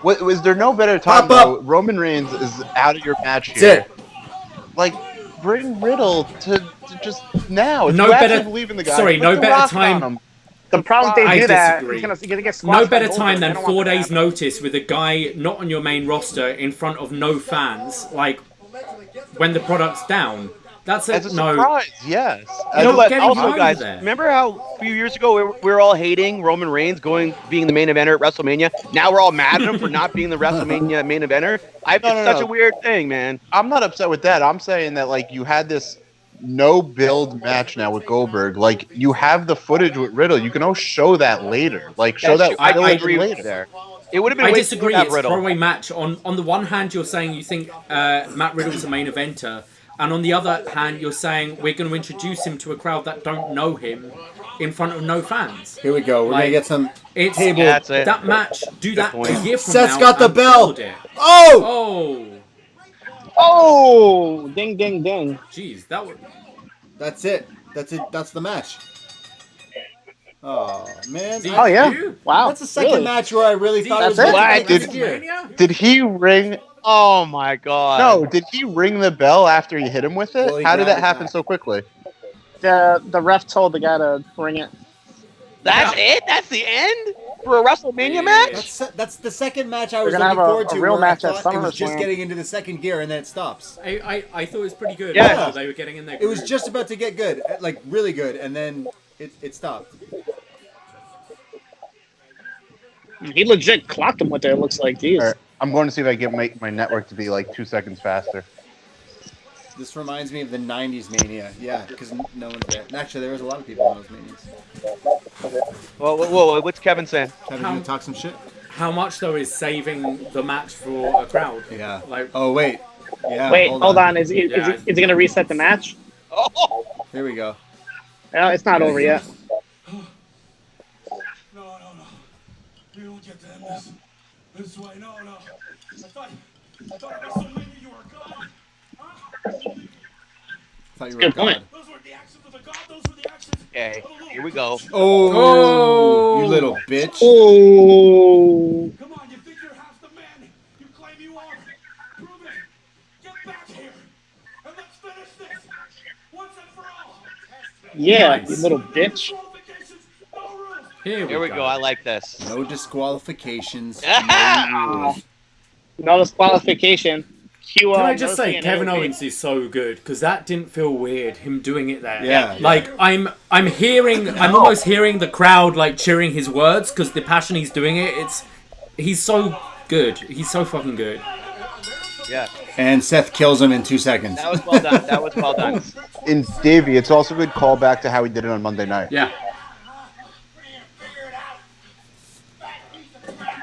Was there no better time? Though? Roman Reigns is out of your match here. That's it. Like, bring Riddle to just now. If no you better. Believe in the guy, Sorry, no better time. The problem if they do that, disagree. he's gonna get squashed. No better time than 4 days' notice with a guy not on your main roster in front of no fans. Like when the product's down. That's a surprise. Yes. Also, guys, remember how a few years ago we were all hating Roman Reigns being the main eventer at WrestleMania? Now we're all mad at him for not being the WrestleMania main eventer. It's such a weird thing, man. I'm not upset with that. I'm saying that like you had this no build match now with Goldberg. Like you have the footage with Riddle. You can always show that later. Like show that. I agree later. There. It would have been. I disagree. It's a throwaway match. On the one hand, you're saying you think Matt Riddle's a main eventer. And on the other hand, you're saying we're going to introduce him to a crowd that don't know him in front of no fans. Here we go. We're going to get some table. Yeah, that's it. That match, do that a year from Seth's now. Got the bell. Oh! Oh! Ding, ding, ding. Jeez, That's it. That's the match. Oh, man. Oh, yeah. Wow. That's the second match where I really thought it was it. Did he ring... Oh my god! No, did he ring the bell after he hit him with it? Well, how did that happen so quickly? The ref told the guy to ring it. That's it? That's the end for a WrestleMania match? That's the second match I was gonna looking have forward to. a real match at it was just SummerSlam. getting into the second gear and then it stops. I thought it was pretty good. Yeah. They were getting in there. It was just about to get good, like really good, and then it stopped. He legit clocked him with it, it looks like. Jeez. Right. I'm going to see if I can make my network to be like 2 seconds faster. This reminds me of the 90s Mania. Yeah, because no one's there. And actually, there was a lot of people in those Manias. Whoa, what's Kevin saying? Kevin, you talk some shit? How much, though, is saving the match for a crowd? Yeah. Like, oh, wait. Yeah. Wait, hold on. Is it going to reset the match? Oh. Here we go. It's not over yet. No. We don't get to end this way. No. I thought at WrestleMania you were God. Huh? Thought you were Good God. point. Those were the actions of the God. Those were the actions. Okay, here we go. Oh, you little bitch. Oh. Come on, you think you're half the man you claim you are. Prove it. Get back here. And let's finish this. Once and for all. Yeah, Nice. you little bitch. Qualifications, no rules. here we go. I like this. No disqualifications. No rules. No disqualification. Cue, Can I just Murphy say, and Kevin AOP. Owens is so good because that didn't feel weird. Him doing it there. Yeah. Like I'm almost hearing the crowd like cheering his words because the passion he's doing it. He's so good. He's so fucking good. Yeah. And Seth kills him in 2 seconds. That was well done. That was well done. In Davie, it's also a good callback to how he did it on Monday night. Yeah.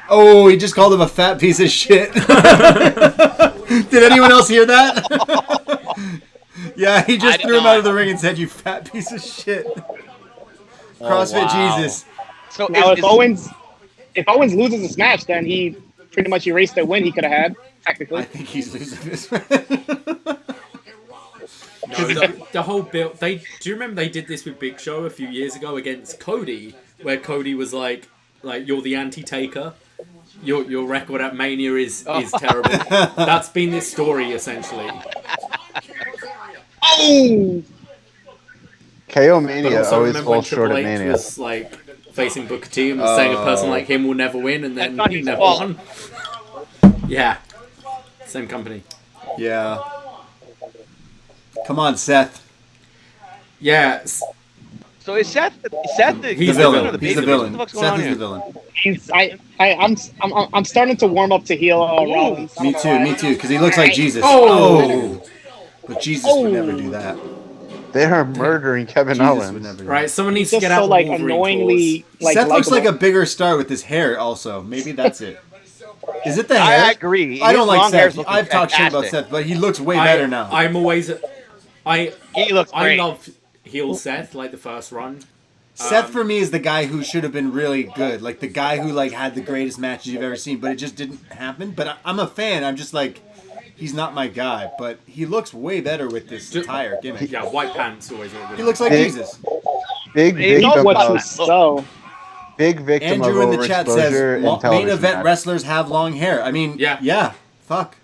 Oh, he just called him a fat piece of shit. Did anyone else hear that? Yeah, he just threw him out of the ring and said, "You fat piece of shit." CrossFit wow. Jesus. So Now, if Owens loses this match, then he pretty much erased the win he could have had, technically. I think he's losing this. No, the whole build. Do you remember they did this with Big Show a few years ago against Cody, where Cody was like you're the anti-taker. Your record at Mania is terrible. That's been this story essentially. Oh! KO But Mania also always remember when falls short Triple at H Mania. was like facing Booker T and was saying a person like him will never win, and then not he his never fault. won. Yeah, same company. Yeah. Come on, Seth. Yeah, So is Seth the He's the villain. or the He's the babyface? villain. What the fuck's going Seth on is here? the villain. I'm starting to warm up to heel Rollins. I Me don't know too, why. me too, because he looks like Jesus. Oh! But Jesus would never do that. They are murdering Kevin Jesus would Owens. never do right. that. Someone needs Just to get out so the like Wolverine annoyingly like Seth looks like likable. a bigger star with his hair also. Maybe that's it. Is it the I hair? agree. I don't His like long hair's Seth. looking I've talked shit about fantastic. Seth, but he looks way claws. better now. I'm always. He looks I great. love heel Seth like the first run. Seth for me is the guy who should have been really good, like the guy who like had the greatest matches you've ever seen, but it just didn't happen. But I'm a fan. I'm just like, he's not my guy, but he looks way better with this tire gimmick. Yeah, white pants always look good. He looks like Big- Jesus. Big Hey, victim What's of, so? big victim Andrew of in the chat overexposure says in main television event matches. wrestlers have long hair. I mean, Yeah. fuck.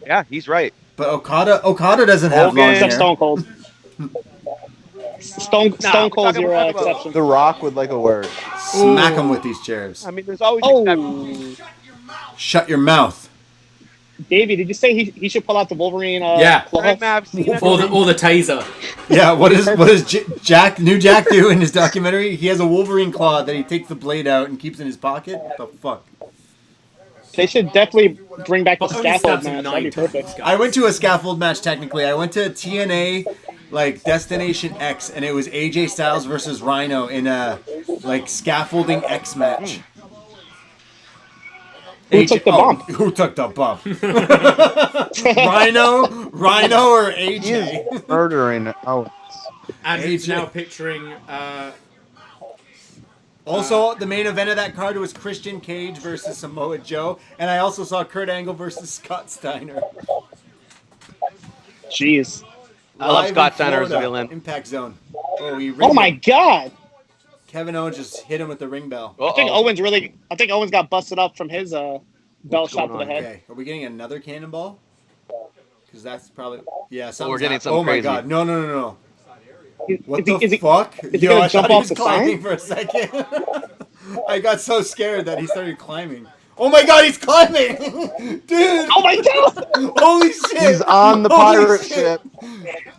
Yeah, he's right. But Okada doesn't have long Except hair. Stone Cold. Stone we're Cold's talking your about- exception. The Rock would like a word. Smack him with these chairs. I mean, there's always Oh, exceptions. Shut your mouth. Davey, did you say he should pull out the Wolverine? Yeah. claw? Greg Mav, Cena. Or the taser. Yeah, what does Jack do in his documentary? He has a Wolverine claw that he takes the blade out and keeps in his pocket. What the fuck? They should definitely bring back the But only scaffold stabs him match. 9 That'd be perfect. times, I guys. went to a scaffold match technically. I went to TNA like Destination X and it was AJ Styles versus Rhino in a like scaffolding X match. Who took the bump? Who took the bump? Rhino or He AJ? is murdering Owens. And he's AJ. now picturing. Also, the main event of that card was Christian Cage versus Samoa Joe, and I also saw Kurt Angle versus Scott Steiner. Jeez. I love Live in Scott Steiner as a Florida, villain. Impact Zone. Oh, he Oh my God! Kevin Owens just hit him with the ring bell. I think Owens got busted up from his bell What's shot to going the on? head. Okay, are we getting another cannonball? Because that's probably something. we're getting something Oh my crazy. God! No! What Is the he- fuck? is he gonna I jump thought he off was the climbing sign? for a second. I got so scared that he started climbing. Oh my God, he's climbing! Dude! Oh my God! Holy shit! He's on the Holy pirate shit. ship.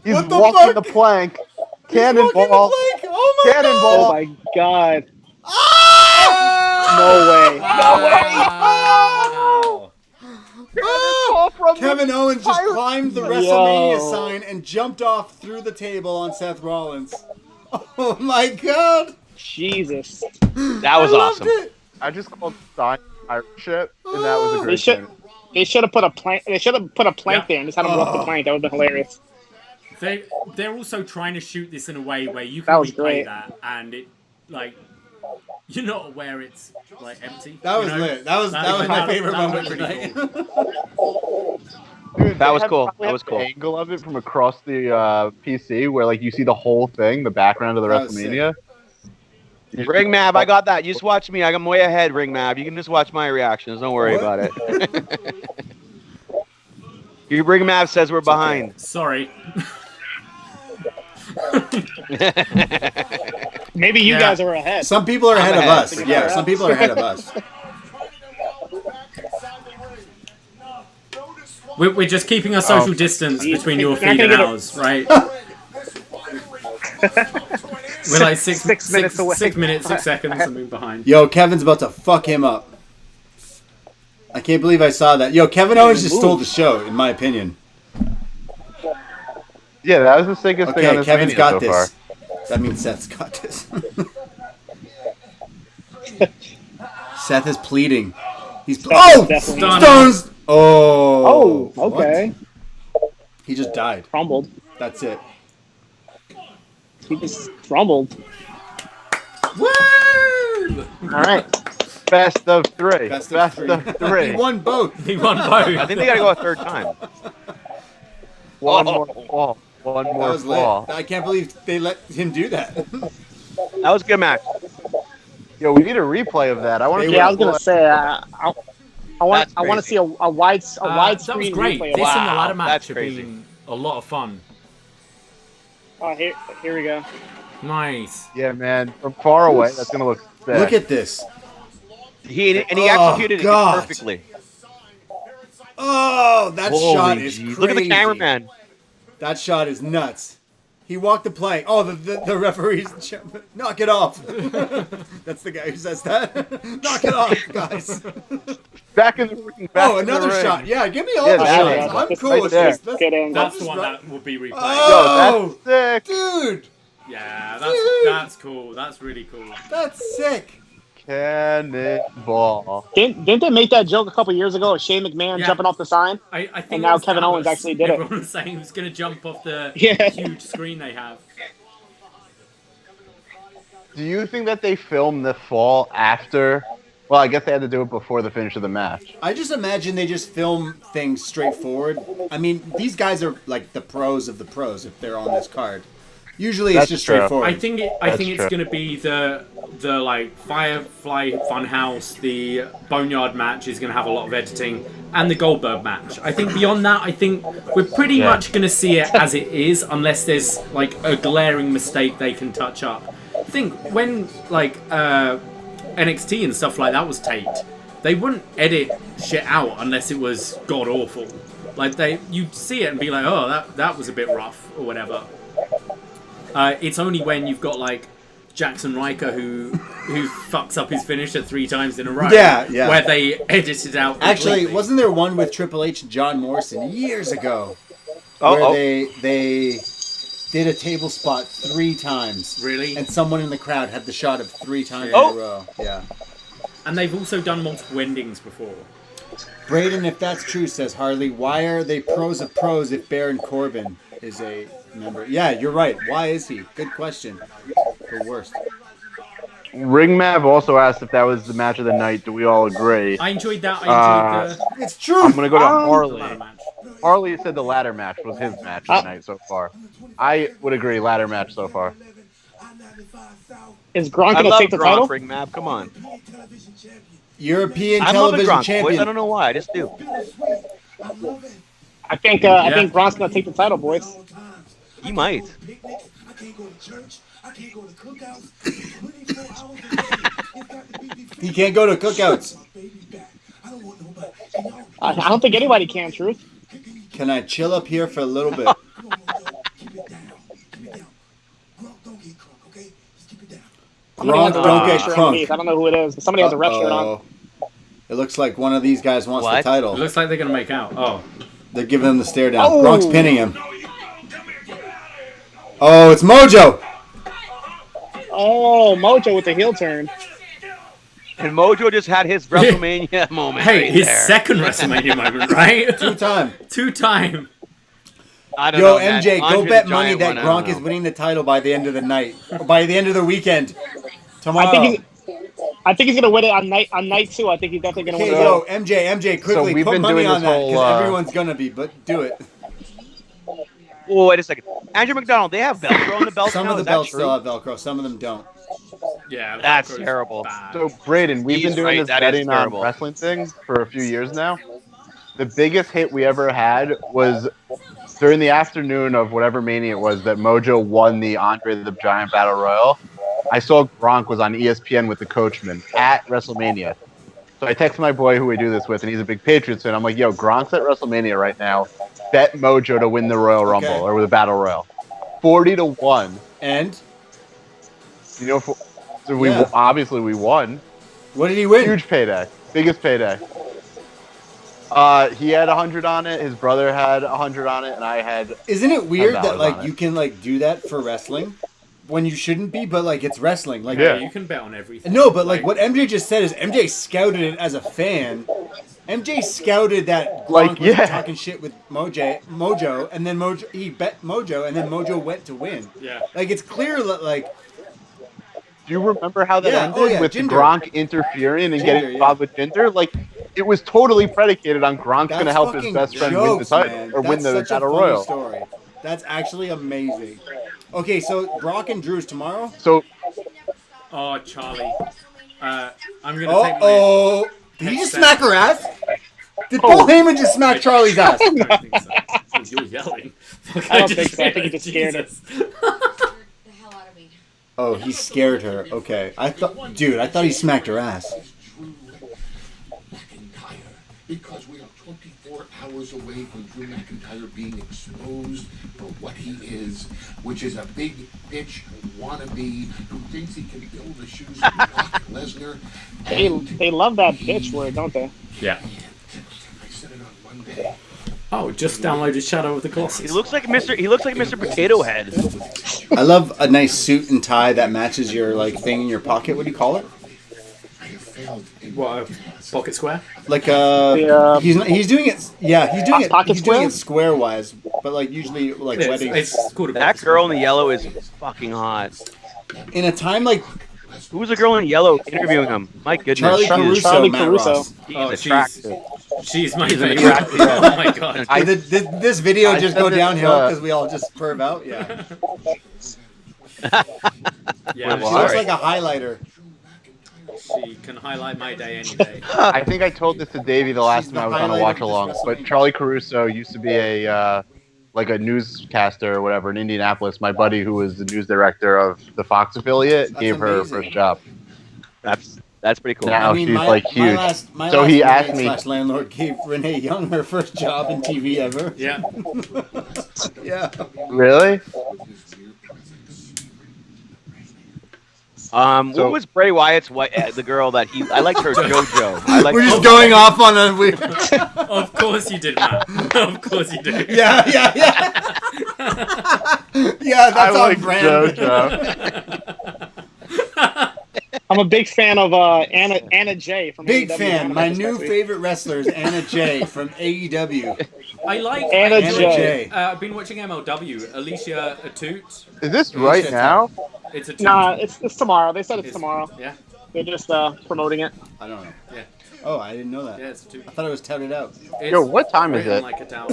He's What the walking fuck? the plank. He's walking the Cannonball. plank. Oh my Cannonball. Oh my God! Ah! No way! Wow. Ah! Kevin Owens just climbed the WrestleMania Yo. sign and jumped off through the table on Seth Rollins. Oh my God! Jesus! That was I loved awesome. it. I just called Stein pirate ship, and that was a They great should. finish. They should have put a plank. They should have put a plank Yeah. there and just had him walk the plank. That would have been hilarious. They're also trying to shoot this in a way where you That can was replay great. that and it like you're not aware it's like empty. That was you know? lit. That was my that- favorite that moment was pretty tonight. cool. Dude, That they was have cool. probably That was have the cool. Angle of it from across the PC, where like you see the whole thing, the background of the That was WrestleMania. Ring Mav, I got that. You just watch me. I'm way ahead, Ring Mav. You can just watch my reactions. Don't worry What? about it. Your Ring Mav says we're behind. Sorry. Maybe you Yeah. guys are ahead. Some people are ahead of ahead. us. Yeah, some people are ahead of us. We're just keeping a social distance between your feed and ours, right? We're like 6 minutes away. 6 minutes, 6 seconds, and move behind. Yo, Kevin's about to fuck him up. I can't believe I saw that. Yo, Kevin Owens just stole the show, in my opinion. Yeah, that was the sickest thing on this Kevin's got so this. far. That means Seth's got this. Seth is pleading. He's Stones. Oh, okay. What? He just died. Crumbled. That's it. He just crumbled. Woo! All right. Best of three. Best of three. He won both. I think they got to go a third time. One more fall. One more fall. I can't believe they let him do that. That was a good match. Yo, we need a replay of that. I want to. Yeah, I was gonna say. I want to see a wide screen that was great. replay. This Wow. and the ladder match That's have crazy. been a lot of fun. Oh, here we go. Nice. Yeah, man. From far away, that's gonna look sick. Look at this. He executed it perfectly. Oh, that shot is crazy. Look at the cameraman. That shot is nuts. He walked the plank. Oh, the referee's knock it off. That's the guy who says that. Knock it off, guys. Back in the ring. Another shot. Yeah, give me all the that shots. I'm cool right with there. this. That's the one that will be replayed. Oh, yo, that's sick. Dude. Yeah, that's cool. That's really cool. That's sick. Cannonball. Didn't they make that joke a couple years ago of Shane McMahon jumping off the sign? I think and now Kevin Owens actually did it. Everyone was saying he was going to jump off the huge screen they have. Do you think that they filmed the fall after? Well, I guess they had to do it before the finish of the match. I just imagine they just film things straightforward. I mean, these guys are like the pros of the pros if they're on this card. Usually it's just straightforward. I think it's going to be the like Firefly Funhouse, the Boneyard match is going to have a lot of editing, and the Goldberg match. I think beyond that, I think we're pretty much going to see it as it is, unless there's like a glaring mistake they can touch up. I think when like NXT and stuff like that was taped, they wouldn't edit shit out unless it was god awful. Like you'd see it and be like, oh, that was a bit rough or whatever. It's only when you've got like Jackson Riker who fucks up his finisher 3 times in a row. Yeah. Where they edited out. Actually, wasn't there one with Triple H and John Morrison years ago where they did a table spot 3 times? Really? And someone in the crowd had the shot of 3 times in a row. Yeah. And they've also done multiple endings before. Braden, if that's true, says Harley, why are they pros of pros if Baron Corbin is a member? Yeah, you're right. Why is he? Good question. The worst. Ringmav also asked if that was the match of the night. Do we all agree? I enjoyed that. It's true. I'm going to go to Harley. Match. Harley said the ladder match was his match of the night so far. I would agree. Ladder match so far. Is Gronk going to take the title? Ringmav, come on. European I'm television loving Gronk, champion. boys. I don't know why. I just do. I think Gronk's going to take the title, boys. He might. He can't go to cookouts. I don't think anybody can, Truth. Can I chill up here for a little bit? Gronk, don't get crunk. I don't know who it is. Somebody has a ref shirt on. It looks like one of these guys wants the title. It looks like they're going to make out. Oh. They're giving him the stare down. Gronk's pinning him. Oh, it's Mojo. Oh, Mojo with the heel turn. And Mojo just had his WrestleMania moment. Hey, right his there. second WrestleMania moment, right? 2 time. I don't know, MJ, man. go Andre's bet a money giant that one, Gronk is winning the title by the end of the night. Or by the end of the weekend. Tomorrow. I think he's going to win it on night 2. I think he's definitely going to win it. MJ, quickly put money on that because everyone's going to be, but do it. Oh, wait a second. Andrew McDonald, they have Velcro on the belts Some now? of the Is that belts true? still have Velcro, some of them don't. Yeah, that's terrible. Bad. So, Braden, we've been doing this That betting is on terrible. wrestling things for a few years now. The biggest hit we ever had was during the afternoon of whatever Mania it was that Mojo won the Andre the Giant Battle Royal. I saw Gronk was on ESPN with the Coachman at WrestleMania. So I text my boy who we do this with, and he's a big Patriots fan. I'm like, yo, Gronk's at WrestleMania right now. Bet Mojo to win the Royal Rumble or the Battle Royal. 40-1. And? You know, obviously we won. What did he win? Huge payday. Biggest payday. He had 100 on it. His brother had 100 on it, and I had. Isn't it weird that like you can like do that for wrestling when you shouldn't be, but like it's wrestling. Like you can bet on everything. No, but like what MJ just said is MJ scouted it as a fan. MJ scouted that Gronk was talking shit with Mojo, and then he bet Mojo, and then Mojo went to win. Yeah, like it's clear that like. Do you remember how that ended with Gronk interfering and getting involved with Jinder? Like, it was totally predicated on Gronk's going to help his best friend win the title or win the Battle Royal. Story. That's actually amazing. Okay, so Brock and Drew is tomorrow. So, Charlie, I'm gonna take my. Did he just smack her ass? Did Paul Heyman just smack Charlie's ass? I don't think so. You're yelling. I don't think so. I think he just scared us. Oh, he scared her. Okay. I thought he smacked her ass. Because we are 24 hours away from Drew McIntyre being exposed for what he is, which is a big bitch wannabe who thinks he can build the shoes of Brock Lesnar. They love that bitch word, don't they? Yeah. I said it on Monday. Oh, just downloaded Shadow of the Colossus. He looks like Mr. Potato Head. I love a nice suit and tie that matches your like thing in your pocket. What do you call it? What, pocket square? Like he's doing it. Yeah, he's doing it square wise, but like usually like weddings. It's cool. That girl in the yellow is fucking hot. In a time like. Who's the girl in yellow interviewing him? My goodness. Charlie Caruso. He's attractive. She's my favorite. Oh my god. Did this video just go downhill because we all just perv out? Yeah. Yeah. She looks like a highlighter. She can highlight my day any day. I think I told this to Davie the last time I was on a watch along, but Charlie Caruso used to be a newscaster or whatever in Indianapolis. My buddy, who was the news director of the Fox affiliate, gave her her first job. That's pretty cool. Now she's like huge. So he asked me. Landlord gave Renee Young her first job in TV ever. Yeah. Yeah. Really? What was Bray Wyatt's the girl that I liked her JoJo. We're just going off on a weird. Of course you did, Matt. Of course you did. Yeah. Yeah, that's on brand. JoJo. I'm a big fan of Anna Jay from Big AEW. fan. My new favorite wrestler is Anna Jay from AEW. I like Anna Jay. I've been watching MLW. Alicia Atoot. Is this right now? It's a Nah, it's tomorrow. They said it's tomorrow. Yeah. They're just promoting it. I don't know. Yeah. Oh, I didn't know that. Yeah, it's a Atoot. I thought it was touted out. Yo, what time is it? Like a town.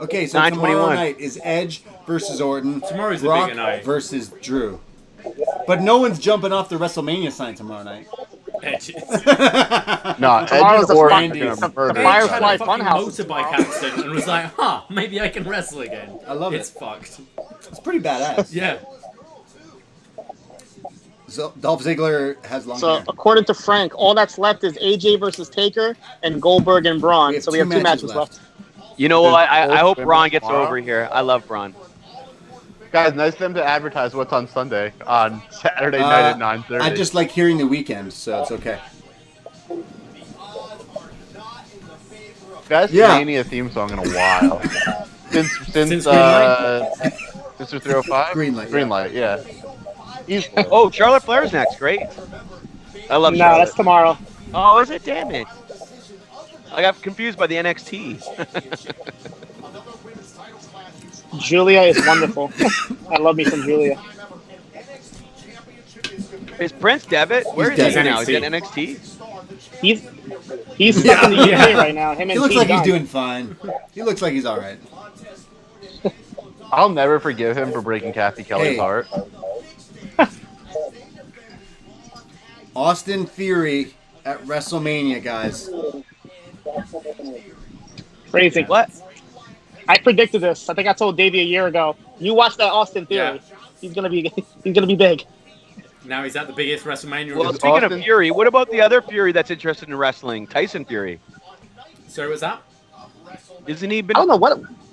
Okay, so 9:21. tomorrow night is Edge versus Orton. Tomorrow's the Brock bigger night. versus Drew. But no one's jumping off the WrestleMania sign tomorrow night. Edge. No, Tomorrow's Edge the or Friday. Orton. The Edge Firefly had a fucking Funhouse motorbike accident and was like, maybe I can wrestle again. I love It's it. fucked. It's pretty badass. Yeah. So Dolph Ziggler has long So hair. according to Frank, all that's left is AJ versus Taker and Goldberg and Braun. So we have two matches left. You know what? I hope Women Braun gets tomorrow? over here. I love Braun. Guys, nice of them to advertise what's on Sunday on Saturday night at 9:30. I just like hearing the weekend, so it's okay. Best Mania theme song in a while. since Since Green Light? Since 305? Green Light, Green Light, yeah. Oh, Charlotte Flair's next. Great. I love No, Charlotte. that's tomorrow. Oh, is it? Damn it. I got confused by the NXT. Julia is wonderful. I love me some Julia. Is Prince Devitt? Where is He's he dead. now? Is he in NXT? He's stuck in the UK right now. Him and He looks T like he's Gunn. doing fine. He looks like he's all right. I'll never forgive him for breaking Kathy Kelly's Hey. heart. Austin Theory at WrestleMania, guys. Crazy. What? I predicted this. I think I told Davey a year ago. You watch that Austin Theory. Yeah. He's gonna be big. Now he's at the biggest WrestleMania. Well, speaking Austin- of Fury, what about the other Fury that's interested in wrestling? Tyson Fury. So what's that? Isn't he been? I don't know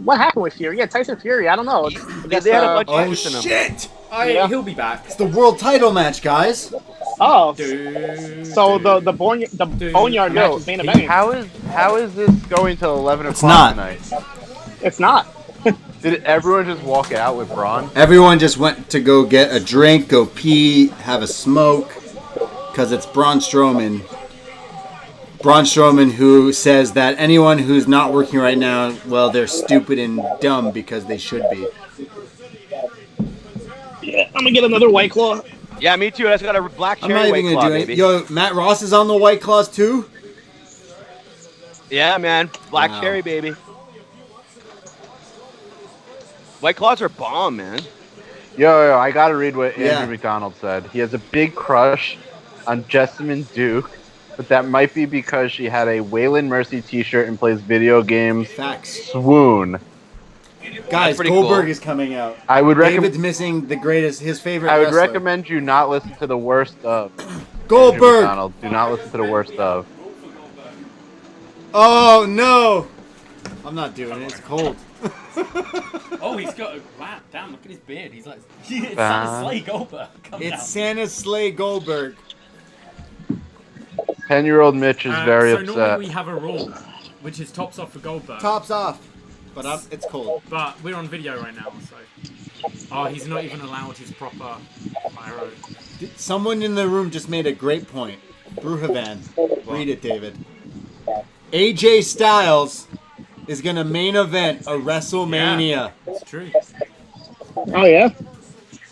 what happened with Fury. Yeah, Tyson Fury. I don't know. They had a bunch of Oh interest in him. shit! Yeah. He'll be back. It's the world title match, guys. Oh, Dude, so the Boneyard match is main event. How is this going till 11 It's o'clock not. tonight? It's not. Did everyone just walk out with Braun? Everyone just went to go get a drink, go pee, have a smoke, because it's Braun Strowman. Braun Strowman, who says that anyone who's not working right now, well, they're stupid and dumb because they should be. Yeah, I'm gonna get another White Claw. Yeah, me too. I just got a black I'm cherry not White even Claw, gonna do baby. it. Yo, Matt Ross is on the White Claws too. Yeah, man. Black Wow. cherry, baby. White Claws are bomb, man. Yo, I gotta read what Yeah. Andrew McDonald said. He has a big crush on Jessamine Duke, but that might be because she had a Waylon Mercy t-shirt and plays video games. Facts. Swoon. Guys, pretty Goldberg cool. is coming out. I would recommend. David's missing the greatest, his favorite I would wrestler. recommend you not listen to the worst of Andrew Goldberg! McDonald. Do not listen to the worst of. Oh, no! I'm not doing it. It's cold. Oh, he's got a wow! Damn, look at his beard. He's like, it's Santa Slay Goldberg. Come down. It's Santa Slay Goldberg. 10-year-old Mitch is very so upset. normally we have a rule, which is tops off for Goldberg. Tops off. But it's cold. But we're on video right now, so. Oh, he's not even allowed his proper pyro. Someone in the room just made a great point. Bruhavan. Read it, David. AJ Styles is going to main event a WrestleMania. Yeah, it's true. Oh yeah,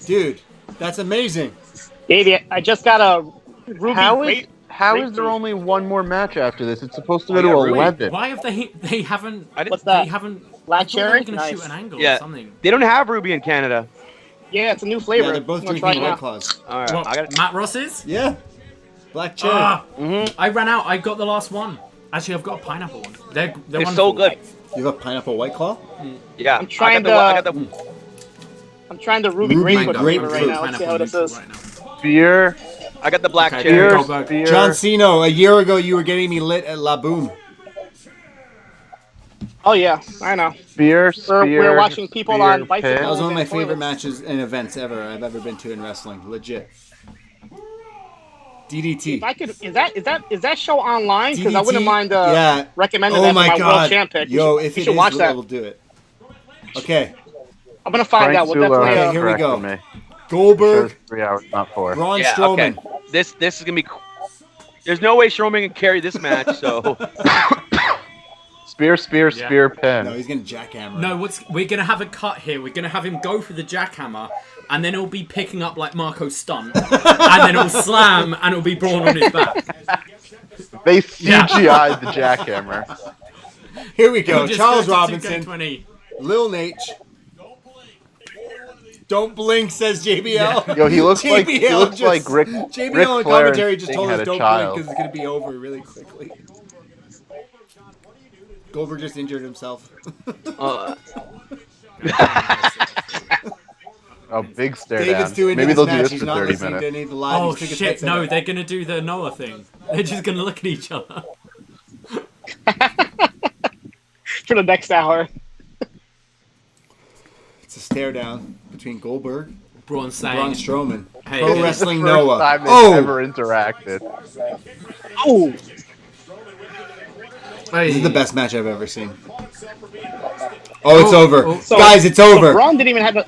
Dude, that's amazing. Davey, I just got a Ruby. How is there only one more match after this? It's supposed to go to yeah, really? 11. Why have they haven't? What's that? They haven't. Black I thought cherry? They were gonna Nice. shoot an angle Yeah. or something. They don't have Ruby in Canada. Yeah, it's a new flavor. Yeah, they're both I'm gonna drinking try it White out. Claws. All right, What, I got Matt Ross's? Yeah. Black cherry. I ran out. I got the last one. Actually, I've got a pineapple one. They're They're wonderful. so good. You have a pineapple White Claw? Yeah, I'm trying I got the I'm trying the Ruby Ruby Grapefruit Grapefruit. right now. Let's see how this is. Right now. Beer, I got the black Okay, cherry. go beer, back. beer. John Cena, a year ago you were getting me lit at La Boom. Oh yeah, I know. Beer, We're watching people spear, on bicycles. pit. That was one of my and favorite toilets. matches and events I've ever been to in wrestling. Legit. DDT. If I could, is that show online? Because I DDT? wouldn't mind Yeah. recommending Oh that for my my god. world champ pick. Yo, we if should, we it should is, watch I that. will do it. Okay. I'm gonna find Frank out. We'll Zulo definitely. has Okay, here we go. corrected me. Goldberg, Shows 3 hours, not 4. Braun Yeah, Strowman. okay. This is gonna be. There's no way Strowman can carry this match. So Spear, spear, pin. No, he's gonna jackhammer. No, we're gonna have a cut here. We're gonna have him go for the jackhammer, and then he'll be picking up like Marco's stunt, and then it'll slam, and it'll be Braun on his back. They CGI'd the jackhammer. Here we go. He'll just Charles go to Robinson, 2K20. Lil Nate. Don't blink, says JBL. Yo, he looks like JBL like Rick. JBL Ric on Flair commentary and just Sting told had us a don't blink child. because it's gonna be over really quickly. Goldberg just injured himself. Oh, big stare David's down. too into Maybe this they'll match. do this He's for not 30 listening to minutes. any of the live. Oh He's taking shit! bets in No, it. they're gonna do the Noah thing. They're just gonna look at each other. for the next hour. It's a stare down between Goldberg Braun and saying, Braun Strowman. Hey, Pro hey. Wrestling First Noah. time they've Oh, ever interacted. Oh, Hey. this is the best match I've ever seen. Oh, it's over, So- guys. It's so over. Braun didn't even have a.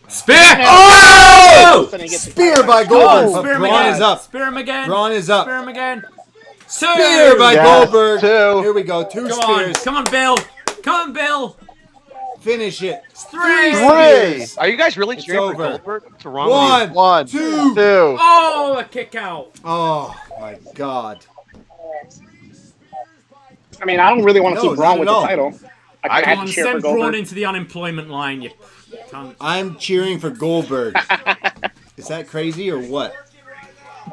Spear! Oh! So he gets the Spear title. by Goldberg. Oh, But Spear him Braun again. is up. Spear him again. Braun is up. Spear him again. Spear by Yes, Goldberg. 2. Here we go. Two Come on, spears. come on, Bill. Come on, Bill. Finish it. 3. Spears. are you guys really It's cheering for over. Goldberg? To wrong lead? 1, 2. 2. Oh, a kick out. Oh my God. I mean, I don't really want to No, see Braun not with at the all. title. I Come had on, to cheer for send Braun Goldberg. into the unemployment line, you cunt. I'm cheering for Goldberg. Is that crazy or what?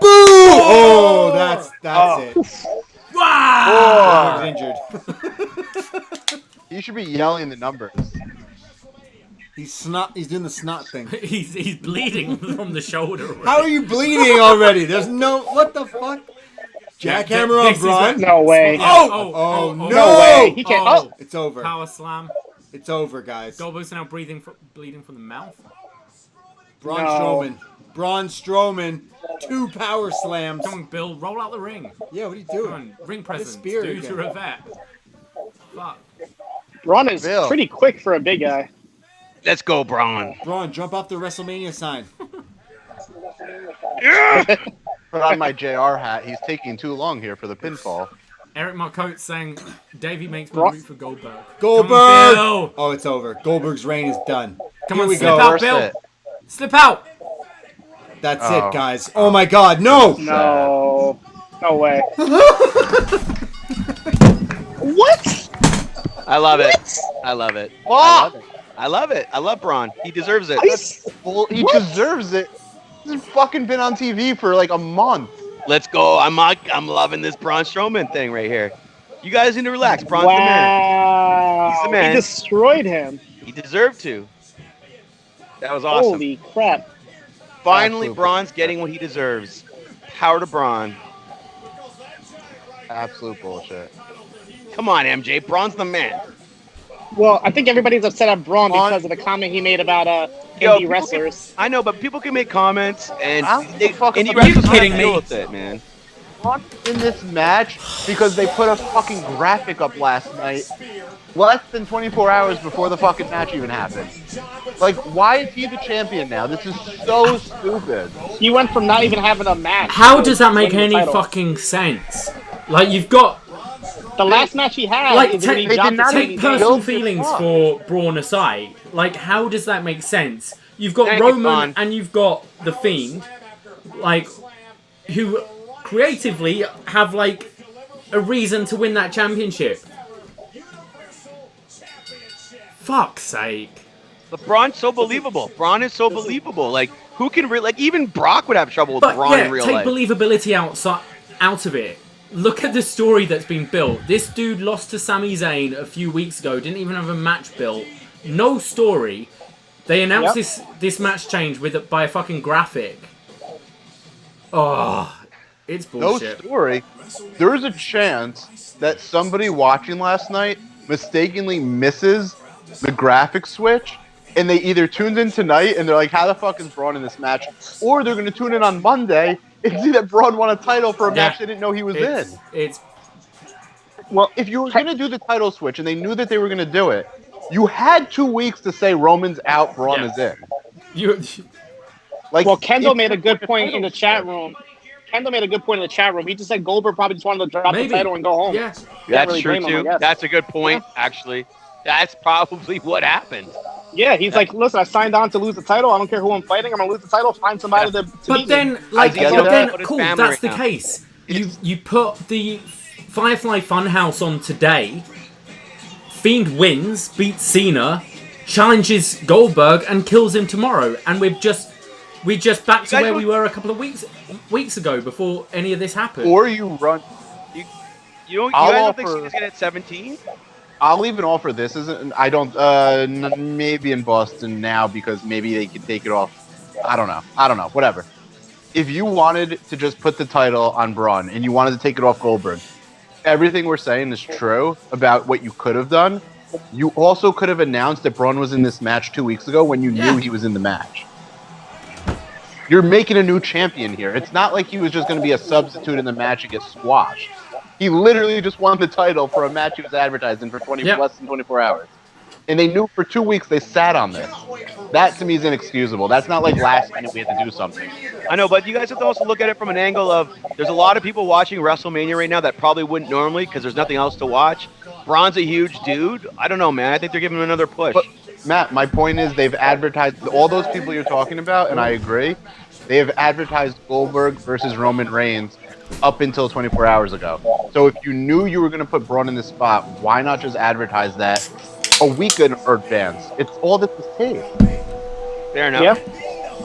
Boo! Oh, that's it. Wow! Goldberg's injured. He should be yelling the numbers. He's doing the snot thing. he's bleeding from the shoulder. Already. How are you bleeding already? There's no... What the fuck? Jackhammer on Braun? No way. Oh, no! No way. He can't. It's over. Power slam. It's over, guys. Goldberg's now bleeding from the mouth. Braun Strowman. 2 power slams. Come on, Bill. Roll out the ring. Yeah, what are you doing? Come on, ring presence. spear Do again. to Rivette. Fuck. Braun is pretty quick for a big guy. Let's go, Braun. Braun, jump off the WrestleMania sign. Put on my JR hat. He's taking too long here for the pinfall. Eric Marcotte saying, Davie makes me root for Goldberg. Goldberg! Come on, Bill. Oh, it's over. Goldberg's reign is done. Come Here on, we slip go. out, Bill. Slip out. That's it, guys. Oh my God, no! No. No way. What? I love it. I love it. I love it. I love Braun. He deserves it. Well, he deserves it. He's fucking been on TV for like a month. Let's go. I'm loving this Braun Strowman thing right here. You guys need to relax. Braun's the man. He's the man. He destroyed him. He deserved to. That was awesome. Holy crap. Finally, Braun's getting what he deserves. Power to Braun. Absolute bullshit. Come on, MJ. Braun's the man. Well, I think everybody's upset at Braun because of the comment he made about indie wrestlers. I know, but people can make comments, and indie Are wrestlers you kidding deal me? with it, man. In this match because they put a fucking graphic up last night, less than 24 hours before the fucking match even happened. Like, why is he the champion now? This is so stupid. He went from not even having a match. How does that make any fucking sense? Like, you've got... The last match he had... Like, is when he take dropped personal feelings for Braun aside. Like, how does that make sense? You've got Roman and you've got The Fiend, like, who creatively have, like, a reason to win that championship. Fuck's sake. But Braun's so believable. Braun is so believable. Like, who can... like, even Brock would have trouble with Braun in real life. Take believability out of it. Look at the story that's been built. This dude lost to Sami Zayn a few weeks ago. Didn't even have a match built. No story. They announced this match change by a fucking graphic. Oh, it's bullshit. No story. There is a chance that somebody watching last night mistakenly misses the graphic switch, and they either tuned in tonight and they're like, how the fuck is Braun in this match? Or they're going to tune in on Monday and see that Braun won a title for a match they didn't know he was in. Well, if you were going to do the title switch and they knew that they were going to do it, you had 2 weeks to say Roman's out, Braun is in. Well, Kendall made a good point in the chat room. He just said Goldberg probably just wanted to drop the title and go home. Yeah. That's true, too. That's a good point, actually. That's probably what happened. Yeah, he's like, listen, I signed on to lose the title. I don't care who I'm fighting. I'm going to lose the title. Find somebody to But then, like, cool, that's the case. You put the Firefly Funhouse on today. Fiend wins, beats Cena, challenges Goldberg, and kills him tomorrow. And we're just back to where we were a couple of weeks ago before any of this happened. Or you run... You guys don't think Cena's going to hit 17? I'll even offer this. I don't. Maybe in Boston now because maybe they could take it off. I don't know. Whatever. If you wanted to just put the title on Braun and you wanted to take it off Goldberg, everything we're saying is true about what you could have done. You also could have announced that Braun was in this match 2 weeks ago when you knew he was in the match. You're making a new champion here. It's not like he was just going to be a substitute in the match and get squashed. He literally just won the title for a match he was advertising for less than 24 hours. And they knew for 2 weeks they sat on this. That, to me, is inexcusable. That's not like last minute we had to do something. I know, but you guys have to also look at it from an angle of there's a lot of people watching WrestleMania right now that probably wouldn't normally because there's nothing else to watch. Braun's a huge dude. I don't know, man. I think they're giving him another push. But, Matt, my point is they've advertised all those people you're talking about, and I agree. They have advertised Goldberg versus Roman Reigns up until 24 hours ago. So if you knew you were going to put Braun in this spot, why not just advertise that a week in advance? It's all that this takes. Fair enough. Yeah.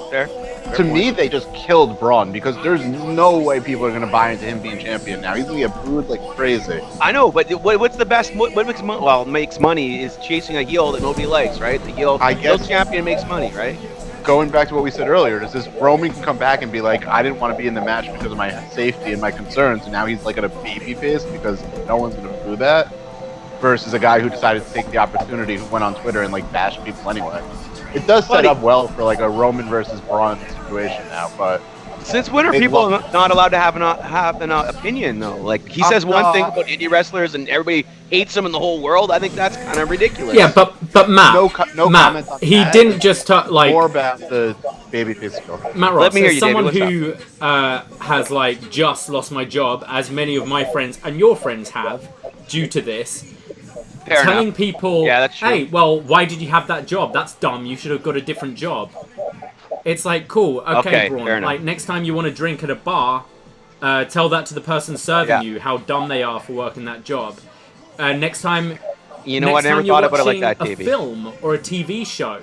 Fair. To me, they just killed Braun because there's no way people are going to buy into him being champion now. He's going to get booed like crazy. I know, but what's the best? What makes money? Well, makes money is chasing a heel that nobody likes, right? The heel champion makes money, right? Going back to what we said earlier, is this Roman can come back and be like, I didn't want to be in the match because of my safety and my concerns, and now he's like at a baby face because no one's going to do that, versus a guy who decided to take the opportunity, who went on Twitter and like bashed people anyway. It does set up well for like a Roman versus Braun situation now, but since when are people not allowed to have an opinion though? Like he says one thing about indie wrestlers and everybody hates him in the whole world. I think that's kind of ridiculous. Yeah, but Matt, no Matt, comments on he that. didn't just like more about the babyface skill. Matt Ross, Let me hear you, someone Davey, who has like just lost my job, as many of my friends and your friends have, due to this. Fair telling enough. people, Yeah, that's true. hey, well, why did you have that job? That's dumb. You should have got a different job. It's like, cool, okay, fair Braun. enough. Like, next time you want to drink at a bar, tell that to the person serving you, how dumb they are for working that job. Next time, you know, I never thought about it like that, a Davey. film or a TV show,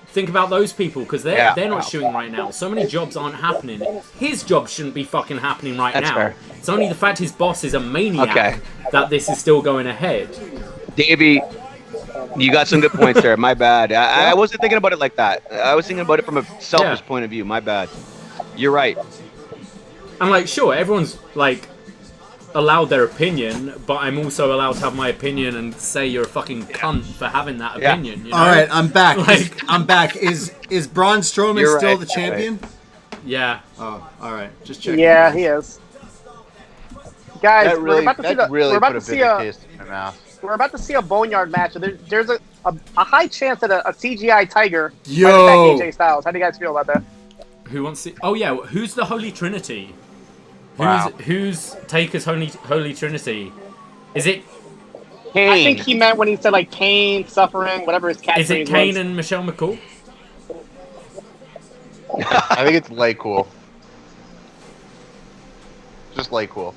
think about those people, because they're not shooting right now. So many jobs aren't happening. His job shouldn't be fucking happening right That's now. fair. It's only the fact his boss is a maniac that this is still going ahead. Davey, you got some good points there. My bad. I wasn't thinking about it like that. I was thinking about it from a selfish point of view. My bad. You're right. I'm like, sure, everyone's like allowed their opinion, but I'm also allowed to have my opinion and say you're a fucking cunt for having that opinion. You know? All right, I'm back. Like, I'm back. Is Braun Strowman You're still right, the champion? Yeah. Oh, all right. Just checking. Yeah, he is. Guys, That really, we're about to see really we're about put to a see bitter a taste in my mouth. we're about to see a boneyard match. There's a high chance that a CGI Tiger Yo. might attack AJ Styles. How do you guys feel about that? Who wants to? Oh yeah, who's the Holy Trinity? Wow. Who's Taker's Holy Trinity? Is it? Kane. I think he meant when he said like pain, suffering, whatever his catchphrase was. Is it Kane and Michelle McCool? I think it's lay cool. Just lay cool.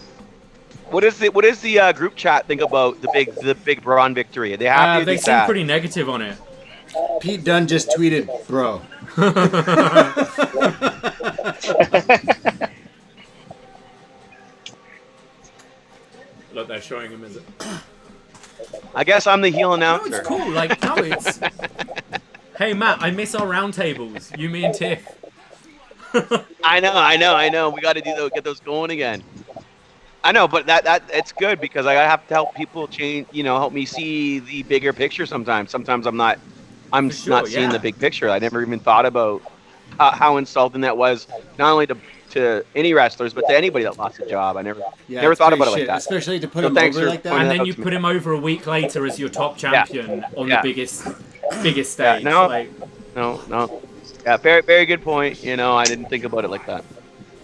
What is the group chat think about the big Braun victory? Are they happy? They seem pretty negative on it. Pete Dunne just tweeted, bro. Look, they're showing him as. I guess I'm the heel No, announcer. it's cool. Like, no, it's. Hey Matt, I miss our roundtables. You, me, and Tiff. I know. We got to get those going again. I know, but that it's good because I have to help people change. You know, help me see the bigger picture. Sometimes I'm not seeing the big picture. I never even thought about how insulting that was, not only to any wrestlers, but to anybody that lost a job. I never thought about it like that. Especially to put So him thanks over for like that. And pointing then you put him over a week later as your top champion on the biggest stage. No. Like, No. Yeah, very, very good point. You know, I didn't think about it like that.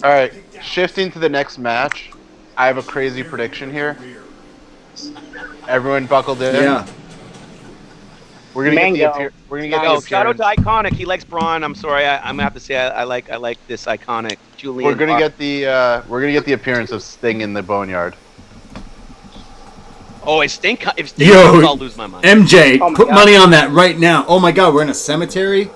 All right, shifting to the next match. I have a crazy prediction here. Everyone buckled in. Yeah. We're gonna get Mango. we're gonna get Oh, the shout out appearance. to Iconic. He likes Braun. I'm sorry. I'm gonna have to say I like this Iconic Julian. We're gonna get the appearance of Sting in the Boneyard. Oh, if Sting comes, Yo, I'll lose my mind. MJ, Oh my put God. money on that right now. Oh my God, we're in a cemetery.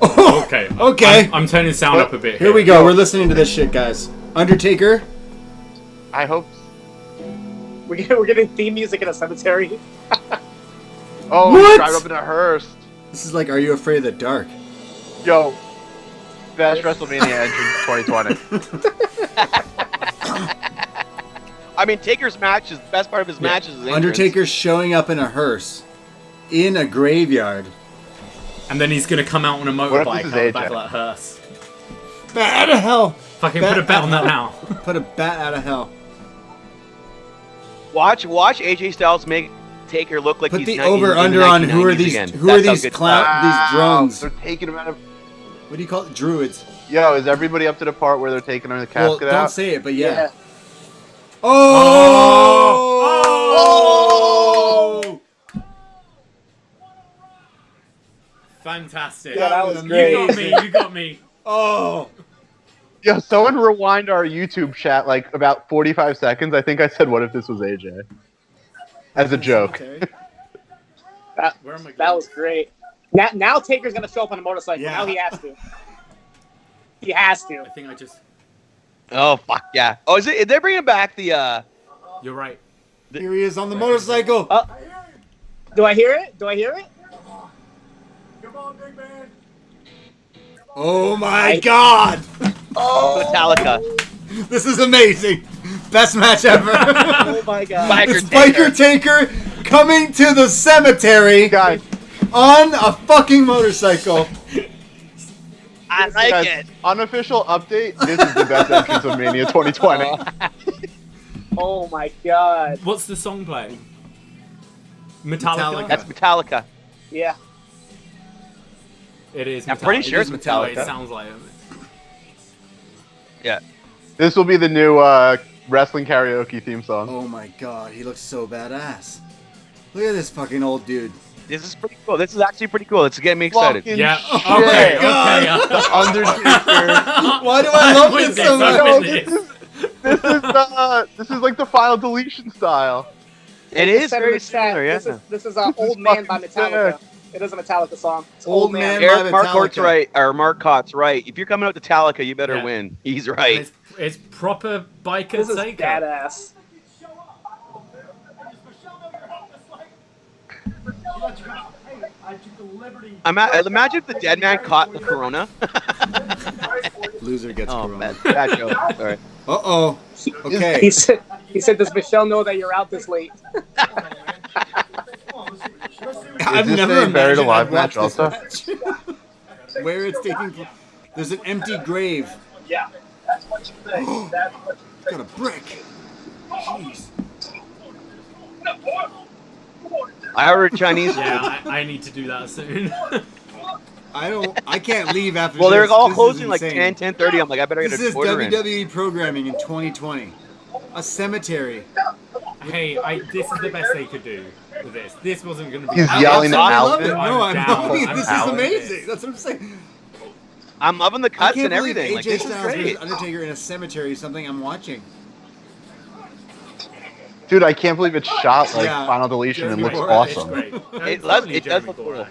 Oh, okay. Okay. I'm turning sound up a bit. Here we go. We're listening to this shit, guys. Undertaker. I hope. We're getting theme music in a cemetery. Oh, What? drive up in a hearse. This is like, Are You Afraid of the Dark? Yo, best WrestleMania entrance 2020. I mean, Taker's match is the best part of his match is his entrance. Undertaker showing up in a hearse in a graveyard. And then he's gonna come out on a What if motorbike this is out the AJ? back of that hearse. Bat out of hell. Fucking put a bet on that now. Put a bat out of hell. Watch AJ Styles make Taker look like Put he's the in over under on who are 1990s these again. who are That's how these good- these drones. They're taking him out of. What do you call it? Druids. Yo, is everybody up to the part where they're taking the Well, casket don't out? say it, but yeah. Yeah. Oh! Fantastic. Yeah, that was You great. got me. You got me. Oh! Yo, someone rewind our YouTube chat like about 45 seconds. I think I said, "What if this was AJ?" As a joke. Okay. Where am I going? That was great. Now Taker's gonna show up on a motorcycle. Yeah. Now he has to. He has to. I think I just. Oh fuck yeah! Oh, is it? They're bringing back the. You're right. Here he is on the motorcycle. Do I hear it? Do I hear it? Come on, big man. Oh my God! Metallica. This is amazing. Best match ever. Oh my God! It's Biker Taker coming to the cemetery, Guys, on a fucking motorcycle. I like guys, it. unofficial update. This is the best entrance of Mania 2020. Oh my God! What's the song playing? Metallica. That's Metallica. Yeah. It is. I'm pretty sure it's It Metallica. sounds like it. Yeah. This will be the new wrestling karaoke theme song. Oh my God, he looks so badass. Look at this fucking old dude. This is pretty cool. This is actually pretty cool. It's getting me excited. Fucking Yeah. shit. Okay. God. Undertaker. Why do I love with this so I'm much? with This is like the final deletion style. It is very similar, yeah. This is Old Man by fucking Metallica. It is a Metallica song. It's Old Man. Eric by Marquardt's Metallica. right, or Marcotte's right. If you're coming out to Metallica, you better Yeah. win. He's right. It's proper Biker This is Taker. badass. Imagine if the dead man caught the corona. Loser gets Oh, corona. bad joke. Sorry. Uh-oh. Okay. He said, does Michelle know that you're out this late? I've this never a buried imagined alive I'd match watch also? this match. Where it's taking place. There's an empty grave. Yeah, that's what you think. That's what you Got a brick. Jeez. I ordered Chinese. Yeah, I need to do that soon. I can't leave after Well, this. they're all This is closing like insane. 10:30. I'm like, I better get This a is order in. WWE programming in 2020. A cemetery. Hey, this is the best they could do with this. This wasn't going to be. He's I'm yelling sorry, at I love it. Alvin. No, I'm down. loving it. I'm This is down with amazing. it. That's what I'm saying. I'm loving the I cuts can't and believe everything. Like, AJ this is Styles versus great. Undertaker in a cemetery is something I'm watching. Dude, I can't believe it's shot like Yeah. final deletion and Jeremy looks Borash. It's awesome. great. It Totally does Jeremy look cool. Borash.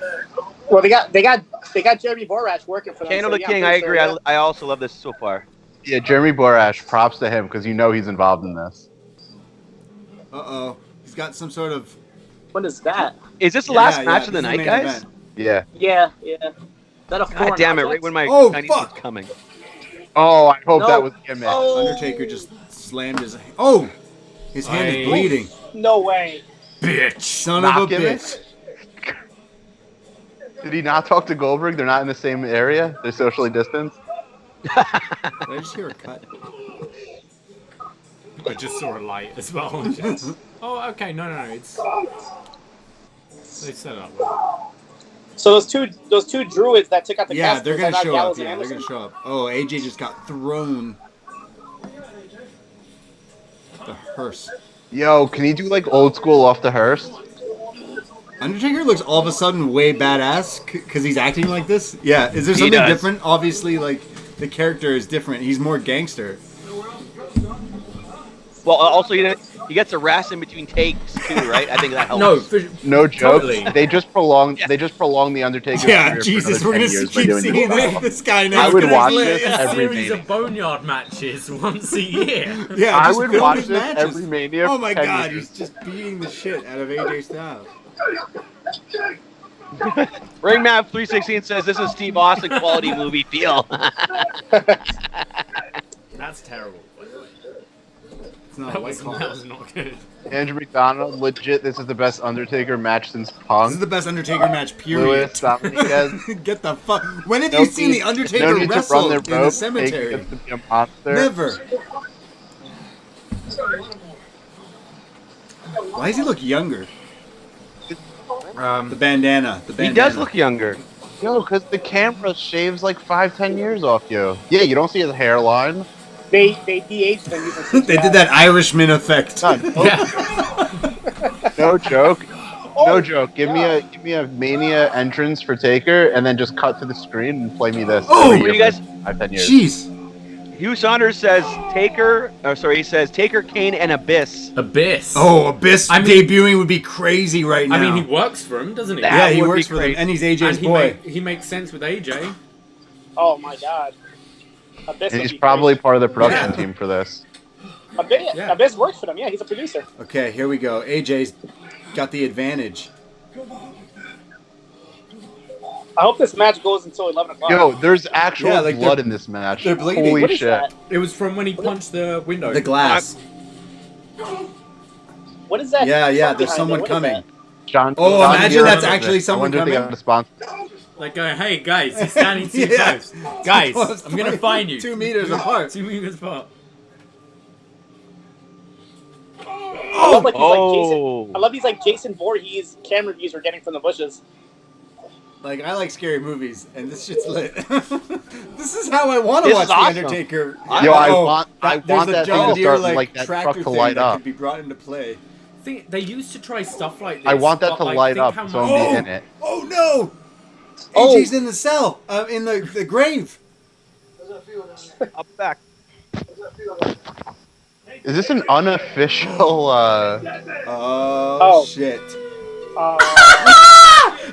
Well, they got Jeremy Borash working for them. Candle so to yeah, King, I'm I pretty agree. sure I also love this so far. Yeah, Jeremy Borash, props to him because you know he's involved in this. Uh-oh. He's got some sort of... What is that? Is this the Yeah, last yeah, match of the this is night, main guys? event. Yeah. Yeah. Is that a God foreign damn it! object? Right when my Oh, Chinese fuck. was coming. Oh, I hope No. that was a gimmick. Oh, Undertaker just slammed his... Oh! His hand is bleeding. no way. Bitch. Son Not of a gimmick? bitch. Did he not talk to Goldberg? They're not in the same area? They're socially distanced? Did I just hear a cut? I just saw a light as well. Oh, okay. No. It's they set it up. So those two druids that took out the Yeah, cast, they're was gonna that show up. Gallows and Yeah, they're Anderson? gonna show up. Oh, AJ just got thrown. The hearse. Yo, can he do like old school off the hearse? Undertaker looks all of a sudden way badass because he's acting like this. Yeah, is there He something does. different? Obviously, like the character is different. He's more gangster. Well, also he gets a rest in between takes too, right? I think that helps. No, for, No joke. Totally. They just prolonged the Undertaker. Yeah, Jesus, we're gonna keep seeing this guy now. I would It's gonna watch be- this a every series Mania. of boneyard matches once a year. Yeah, I just would film watch his this matches. every Mania. Oh my for 10 God, years. he's just beating the shit out of AJ Styles. Ringmap 316 says this is Steve Austin quality movie feel. That's terrible. By the way. It's not a That white was, collar. that was not good. Andrew McDonald, legit, this is the best Undertaker match since This is Punk. the best Undertaker match, period. Lewis, Dominguez. Get the fuck. When have No you seen need- the Undertaker no need to wrestle run their in the rope. cemetery? Taker gets to be a monster. Never. Why does he look younger? The bandana. The bandana. He does look younger. Yo, because the camera shaves like 5-10 years off you. Yeah, you don't see his hairline. They de-aged them using They did that Irishman effect. No, Yeah. no joke. No joke. Give me a Mania entrance for Taker, and then just cut to the screen and play me this. Oh! every year You guys- for 5-10 years. Jeez. Hugh Saunders says he says Taker, Kane, and Abyss. Abyss. Oh, Abyss I mean- debuting would be crazy right now. I mean, he works for him, doesn't he? That yeah, he would works be for them, crazy. and he's AJ's and boy. he makes sense with AJ. Oh my God. Abyss And would he's be probably great. part of the production team for this. Abyss works for them. Yeah, he's a producer. Okay, here we go. AJ's got the advantage. I hope this match goes until 11 o'clock. Yo, there's actual Yeah, like blood in this match. they're bleeding. Holy What is shit. that? It was from when he punched the window. The glass. What is that? Yeah, truck there's behind someone it? What is coming. that? John, Oh, John imagine Deere that's does actually it. someone I wonder if they coming. got a sponsor. Like going, hey guys, he's standing too Yeah. close. Guys, I'm gonna find you. 2 meters apart. 2 meters apart. I love, like, Oh. I love these like Jason Voorhees camera views we're getting from the bushes. Like, I like scary movies, and this shit's lit. This is how I want to This watch is The awesome. Undertaker. Yo, I Oh, want there's that a thing John to Deere, start, like, that tractor truck to thing light that up. could be brought into play. Think they used to try stuff like this. I want that but, to like, light think up how so much- I'm in it. Oh no! Oh. AJ's in the cell, in the grave. Up back. Is this an unofficial, Oh shit!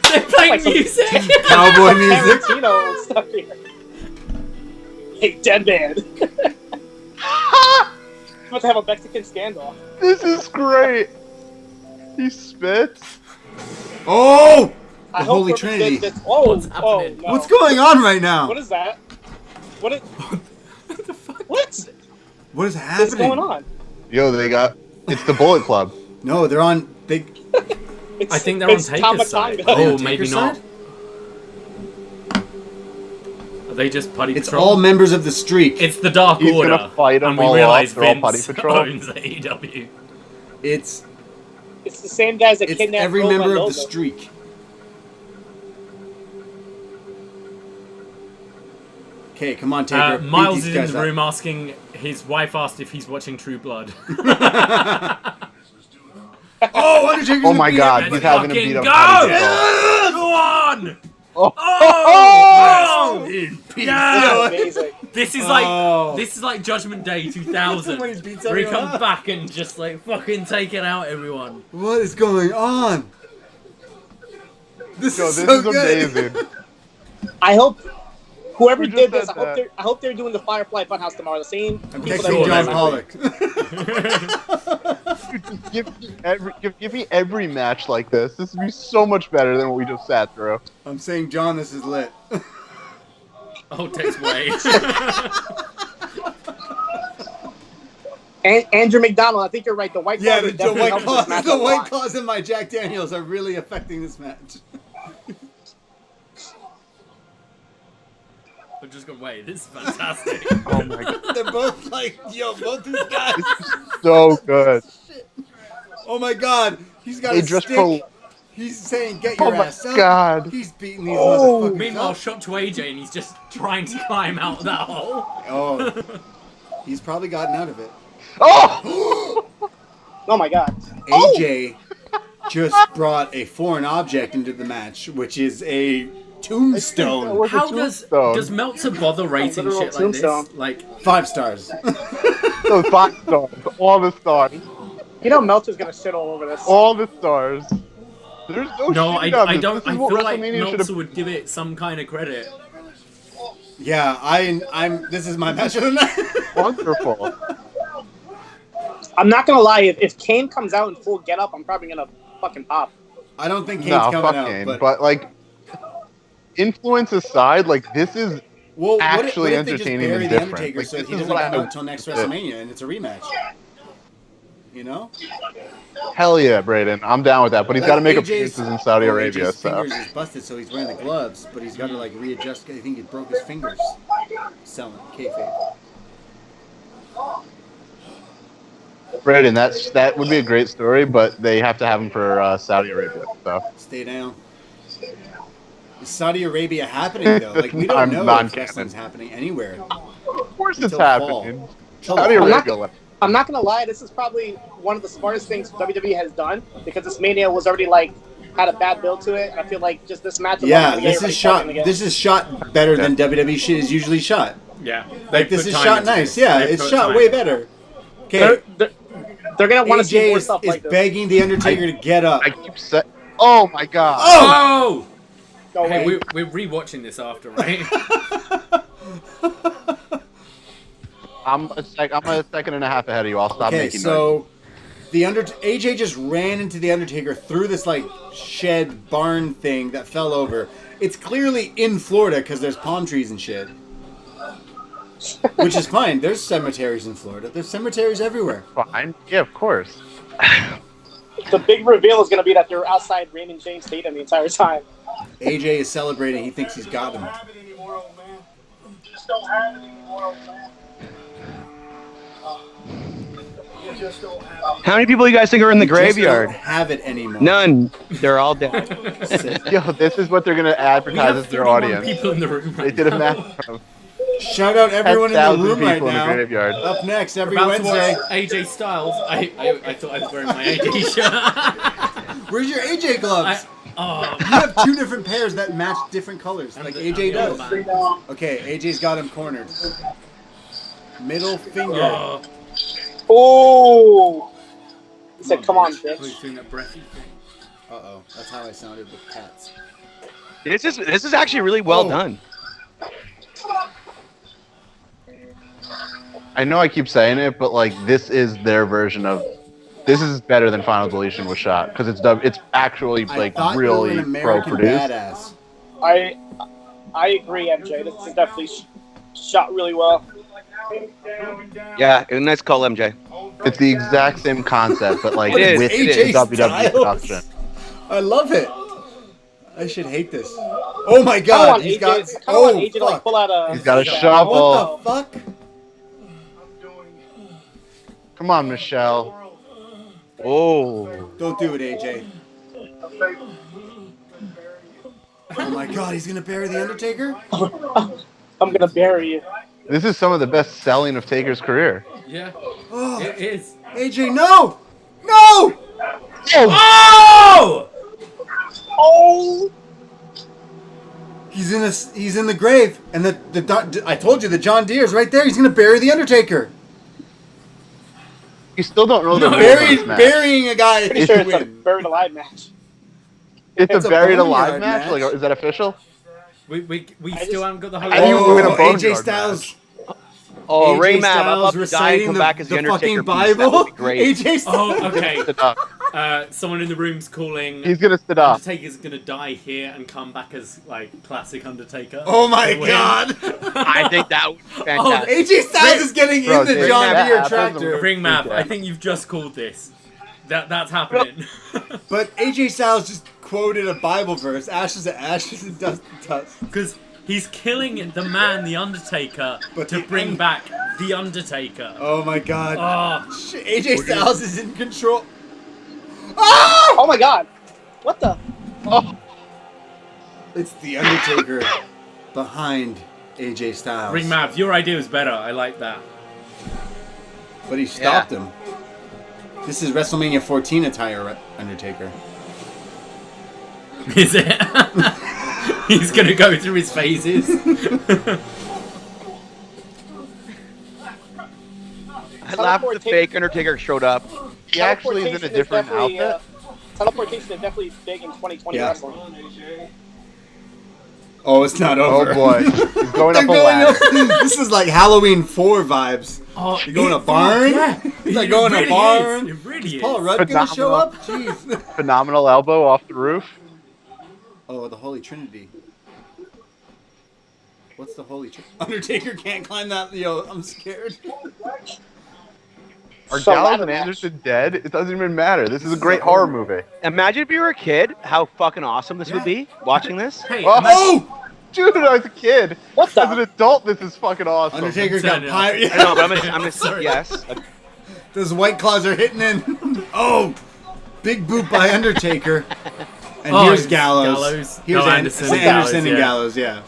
They're playing Like some- music. Cowboy music. Tarantino stuff here. Hey, dead man. About to have a Mexican standoff. This is great! He spits. Oh! The I hope Holy whoever Trinity. did this- Oh, What's happening? no. What's going on right now? What is that? What is? What the fuck? What What is is happening? going on? Yo, it's the Bullet Club. No, they're on. They. It's, I think they're on it's Taker's side. Tamatanga. Oh, on maybe Taker's not. side? Are they just putty It's patrol? all members of the streak. It's the Dark He's Order. gonna fight 'em and we all realize off, they're all Vince putty patrol. owns AEW. It's It's the same guys that it's kidnapped every Roma member of Logo. the streak. Okay, come on, Taker. Beat Miles these is in guys the up. room asking his wife asked if he's watching True Blood. Oh, Undertaker's Oh my gonna beat god, him. he's having a fucking beat up. go! Go on! Oh. Oh! In peace. Yeah! Amazing. This is Oh. like Judgment Day 2000. When he beats where he everyone comes up. back and just like fucking taking out everyone. What is going on? This Yo, is this so is good. amazing. I hope whoever Who just did this. said I hope they're doing the Firefly Funhouse tomorrow. The same I'm people texting that John did Pollock. Give me every match like this. This would be so much better than what we just sat through. I'm saying, John, this is lit. Oh, takes way. Andrew McDonald. I think you're right. The White Claw Yeah, is the definitely White helping Claws, this match the a White lot. Claws and my Jack Daniels are really affecting this match. I'm just going, wait, this is fantastic. Oh my god, They're both like, yo, both these guys. so good. Oh my god, he's got They a just stick. pro- He's saying, get Oh your my ass up. god. He's beating these motherfuckers Meanwhile, up. shot to AJ and he's just trying to climb out of that hole. Oh, he's probably gotten out of it. Oh! Oh my god. AJ just brought a foreign object into the match, which is a tombstone. was a How does Meltzer bother rating literal shit like tombstone. this? Like, 5 stars. Those 5 stars. All the stars. You know Meltzer's gonna shit all over this. All the stars. There's no no, shit on I this. don't. This I is feel what like WrestleMania should Meltzer have. would give it some kind of credit. Yeah, I'm. This is my match of the night. Wonderful. I'm not gonna lie. If Kane comes out in full get up, I'm probably gonna fucking pop. I don't think Kane's No, coming fuck out, Kane. but But like, influence aside, like this is well, actually what if they just entertaining bury and the different. Undertaker Like, so this he is doesn't what come I- out until next WrestleMania and it's a rematch? You know? hell yeah, Braden. I'm down with that. But he's Like, got to make AJ's appearances in Saudi well, Arabia. AJ's So fingers is busted, so he's wearing the gloves, but he's got to like readjust. I think he broke his fingers selling kayfabe. Braden, that would be a great story, but they have to have him for Saudi Arabia. So Stay down. Is Saudi Arabia happening though? Like we don't I'm know if non-canon. wrestling's happening anywhere. of course it's Until happening. fall. Saudi I'm not- Arabia. I'm not gonna lie. This is probably one of the smartest things WWE has done because this Mania was already like had a bad build to it, and I feel like just this match. Yeah, alone this gonna is get shot. everybody talking This is shot better than WWE shit is usually shot. Yeah, Like this is shot nice. Yeah, it's shot way better. Okay, They're gonna want to see AJ more is stuff like this. begging the Undertaker to get up. I keep saying, oh my god. Oh! No Hey, way. we're rewatching this after, right? I'm a second and a half ahead of you. I'll stop Okay, making so AJ just ran into the Undertaker through this like shed barn thing that fell over. It's clearly in Florida because there's palm trees and shit. Which is fine. There's cemeteries in Florida. There's cemeteries everywhere. Fine. Yeah, of course. The big reveal is going to be that they're outside Raymond James Stadium the entire time. AJ is celebrating. He thinks he's got him. Just don't have it anymore, old man. You just don't have it. How many people you guys think are in the graveyard? Just don't have it anymore. None. They're all dead. Yo, this is what they're gonna advertise to their audience. People in the room. They did a math of Shout out everyone in the 10,000 room right people in the now. graveyard. Up next every About to Wednesday. watch AJ Styles. I thought I was wearing my AJ shirt. Where's your AJ gloves? You have two different pairs that match different colors, like AJ does. Okay, AJ's got him cornered. Middle finger. Oh! He said, "Come on, bitch." Doing that breathy thing. Uh-oh, that's how I sounded with cats. This is actually really well done. I know I keep saying it, but like this is their version of. This is better than Final Deletion was shot because it's actually like really pro-produced. Badass. I agree, MJ. This is definitely shot really well. Yeah, a nice call, MJ. It's the exact same concept, but like It is, with it is. WWE production. I love it. I should hate this. Oh my God! He's got. AJ to like pull out a. He's got a shovel. What the fuck? Come on, Michelle. Oh. Don't do it, AJ. Oh my God! He's gonna bury the Undertaker. I'm gonna bury you. This is some of the best selling of Taker's career. Yeah. Oh, It is. AJ, no! No! Oh! Oh! He's in the grave, and I told you the John Deere's right there. He's gonna bury the Undertaker. You still don't know the rules of this match. Burying a guy. Pretty sure it's a buried alive match. It's a buried alive boneyard match. match. Like, is that official? We still haven't got the whole. How do you win a boneyard AJ Styles. Oh, AJ Ray Mav, I'd Styles love to die and reciting come the, back as the the Undertaker fucking piece. That Bible. would be great. AJ Styles. Oh, okay. Sit up. Someone in the room's calling. He's gonna sit up. Undertaker's gonna die here and come back as like classic Undertaker. Oh my To win. God! I think that would be fantastic. AJ Styles is getting Bro, in the dude, John that Deere happens. tractor. Ring Mav, I think you've just called this. That's happening. But AJ Styles just quoted a Bible verse: "Ashes to ashes and dust to dust." Because he's killing the man, the Undertaker, But to the bring back the Undertaker. Oh my God! Oh, AJ Styles is in control. Oh! Oh my God! What the? Oh, It's the Undertaker behind AJ Styles. Ring Mav, your idea was better. I like that. But he stopped him. This is WrestleMania 14 attire, Undertaker. Is it? He's gonna go through his phases. I laughed when the fake Undertaker showed up. he actually is in a different outfit. Teleportation is definitely big in 2020 Yeah. wrestling. Oh, it's not over. Oh boy, he's going They're up a going ladder. up. This is like Halloween 4 vibes. Oh, You're going to a barn? Yeah, Is that going to a barn? It really is. Paul Rudd gonna show up? Jeez. Phenomenal elbow off the roof. Oh, the Holy Trinity. What's the Holy Trinity? Undertaker can't climb that. Yo, I'm scared. Are So Gallows ladder and match. Anderson dead? It doesn't even matter. This is a great horror movie. Imagine if you were a kid, how fucking awesome this would be watching this. Hey, Oh, dude, I was a kid. What the? As an adult, this is fucking awesome. Undertaker's got No. pirate. I know, but I'm gonna Sorry. yes. Those white claws are hitting in. Oh, big boot by Undertaker. And Oh, here's it's Gallows. Gallows. Here's No, Anderson, Anderson. Anderson and Gallows, Gallows, yeah.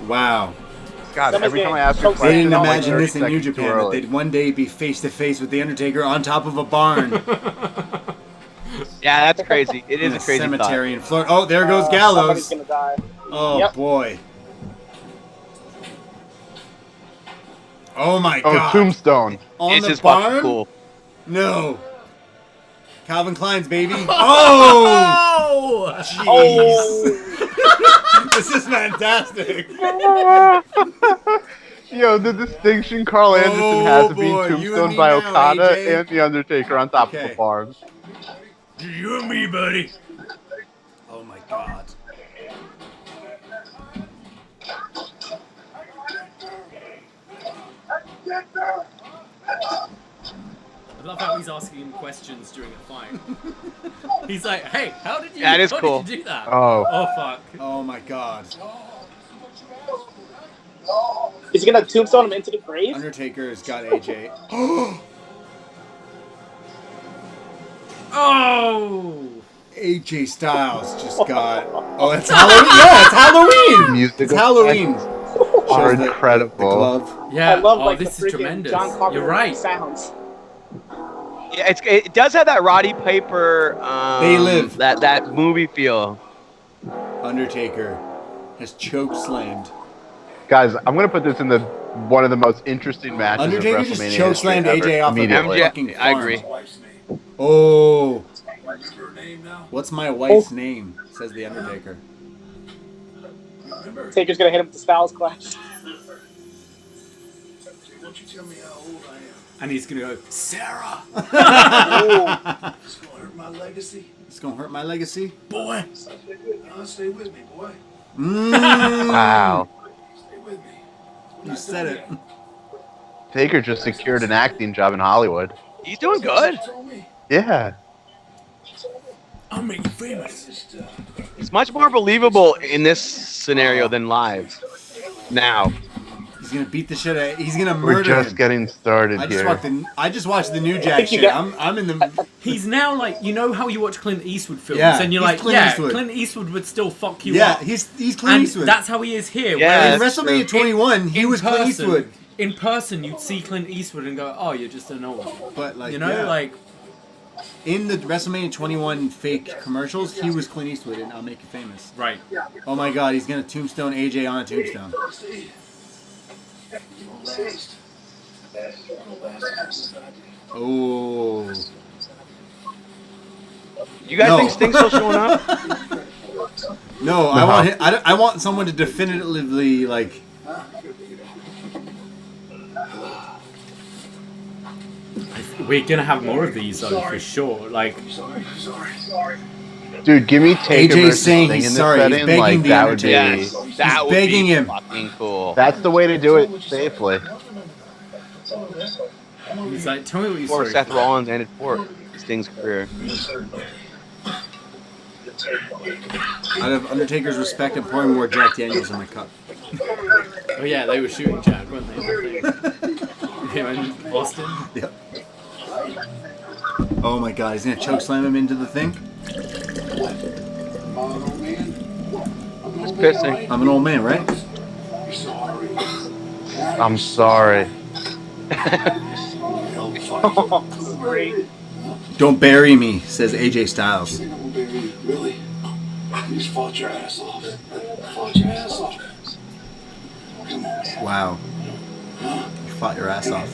Wow. God, Somebody's every time I getting ask you a choked They question, didn't I'm like imagine 30 this in New seconds too Japan, that early. they'd one day be face to face with the Undertaker on top of a barn Yeah, that's crazy. It in is a a crazy cemetery in Florida. Oh, there goes Somebody's Gallows. gonna die. Oh, Yep. boy. Oh, my Oh, God. Tombstone. On This the is fucking barn? cool. No. Calvin Klein's, baby. Oh! Oh! Jeez. This is fantastic. Yo, the distinction Carl Anderson has of being boy, you and tombstoned me by now, Okada AJ. and The Undertaker on top of Okay. the farm. You and me, buddy. Oh my god. I love how he's asking him questions during a fight. He's like, "Hey, how did you do that?" Oh, Fuck. Oh my god. Is he gonna tombstone him into the grave? Undertaker's got AJ. Oh! AJ Styles just got. Oh, it's Halloween. Yeah, it's Halloween. Music It's Halloween. are Shows the incredible. glove. Yeah. I love this the is freaking tremendous. John Carpenter You're right. sounds. Yeah, it does have that Roddy Piper. They Live. That movie feel. Undertaker has choke slammed. Guys, I'm gonna put this in the one of the most interesting matches Undertaker of just WrestleMania choke slammed history AJ ever, off of immediately. the fucking I farm. agree. Oh, Remember her name now? what's my wife's name? Says the Undertaker. Remember? Taker's gonna hit him with the Styles Clash. Don't you tell me how old I am. And he's gonna go, Sarah. It's gonna hurt my legacy. It's gonna hurt my legacy, Boy. Stay with me, boy. Wow. Stay with me. You said it. Taker just secured an acting job in Hollywood. He's doing good. Yeah. I'll make you famous. It's much more believable in this scenario than live. Now. He's gonna beat the shit out. He's gonna We're murder just him. getting started I here. just watched the New Jack shit. I'm in the. He's now like, you know how you watch Clint Eastwood films Yeah, and you're he's like, Clint yeah, Eastwood. Clint Eastwood would still fuck you Yeah, up. he's Clint And Eastwood. that's how he is here. Yeah, in whereas WrestleMania 21, he was Clint Eastwood. In person, you'd see Clint Eastwood and go, "Oh, you're just an old." But like, You know, yeah. like in the WrestleMania 21 fake commercials, he was Clint Eastwood, and I'll make you famous. right. Oh my God, he's gonna tombstone AJ on a tombstone. See? You won't last. You won't last. Oh. You guys No. think Sting's still showing up? No, I want him, I want someone to definitively like. We're gonna have more of these though, for sure. Like, Sorry. Dude, give me Taker AJ versus saying Sting he's in this sorry. He's setting. begging Like, the that would be. Undertaker. Yes, that would begging be him. fucking cool. That's the way to do it safely. he's like, "Tell me what you Before saw." Seth Rollins ended Sting's career. Out of Undertaker's respect, I'm pouring more Jack Daniels in my cup. Oh yeah, they were shooting Jack, weren't they? Him and Boston. Yep. Oh my God, he's gonna choke slam him into the thing. He's pissing. I'm an old man, right? I'm sorry. Great. Don't bury me, says AJ Styles. Really? You just fought your ass off. Fought your ass off. Come on, man. Wow. You fought your ass off.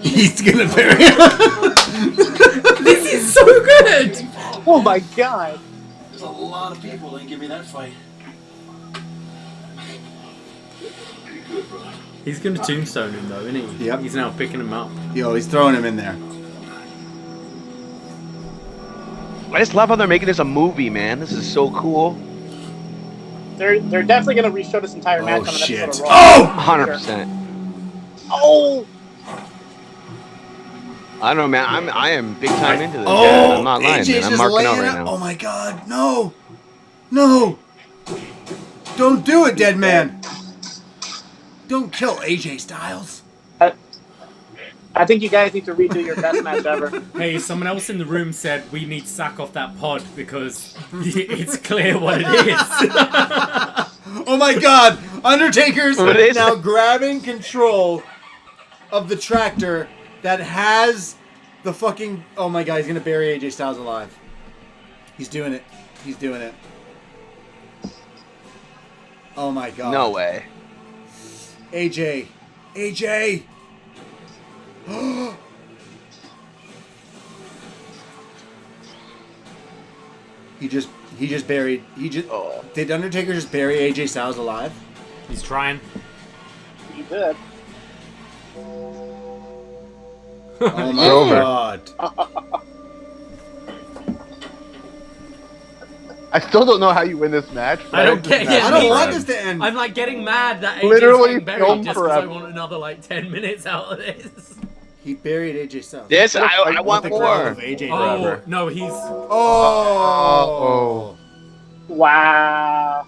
He's gonna bury him. This is so good. Oh my God. There's a lot of people that give me that fight. Pretty good, brother. He's gonna tombstone him though, isn't he? Yep. He's now picking him up. Yo, he's throwing him in there. I just love how they're making this a movie, man. This is so cool. They're definitely gonna reshow this entire match on an shit. episode of Raw. 100%. Oh! I don't know, man. I am big time into this. Oh, Yeah, I'm not lying, AJ's man. I'm just marking out laying right up. now. Oh my God, no. No. Don't do it, dead man. Don't kill AJ Styles. I think you guys need to redo your best match ever. Hey, someone else in the room said we need to sack off that pod because it's clear what it is. Oh my God, Undertaker's What is now it? grabbing control of the tractor that has the fucking... Oh my God, he's gonna bury AJ Styles alive. He's doing it. He's doing it. Oh my God. No way. AJ. AJ. He just buried. Did Undertaker just bury AJ Styles alive? He's trying. He did. Oh my Over. god. I still don't know how you win this match. I don't get it. I don't want this to end. I'm like getting mad that AJ's Literally getting buried filmed just because I forever. want another like 10 minutes out of this. He buried AJ Styles. This, I want the crown more. of AJ Oh forever. no, he's Oh. Wow.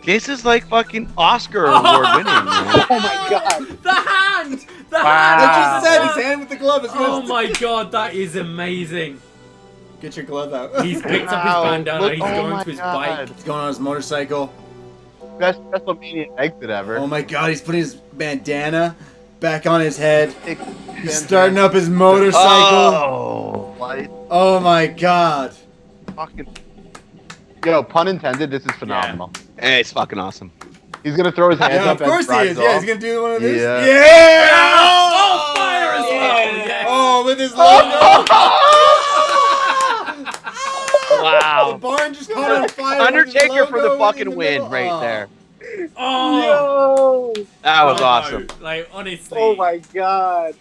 This is like fucking Oscar award winning, man. Oh my god. the hand. The I hand. just said his hand with the glove is Oh missed. my god, that is amazing. Get your glove out. He's picked up his Wow. bandana. Look- He's oh going my to his God. bike. He's going on his motorcycle. Best WrestleMania exit ever. Oh my god, he's putting his bandana back on his head. He's He's starting up his motorcycle. Oh, Like, Oh my god. fucking. Yo, pun intended. This is phenomenal. hey, it's fucking awesome. He's gonna throw his hands Yeah, up. of course he as is. Yeah, he's gonna do one of these. Yeah. Yeah! Oh, fire as well. Yeah. Yes. Oh, with his logo. The Wow. barn just caught on fire. with his Undertaker for the logo in fucking the win middle. right Oh. there. Oh, Yo. That was no. awesome. Like honestly. Oh my god.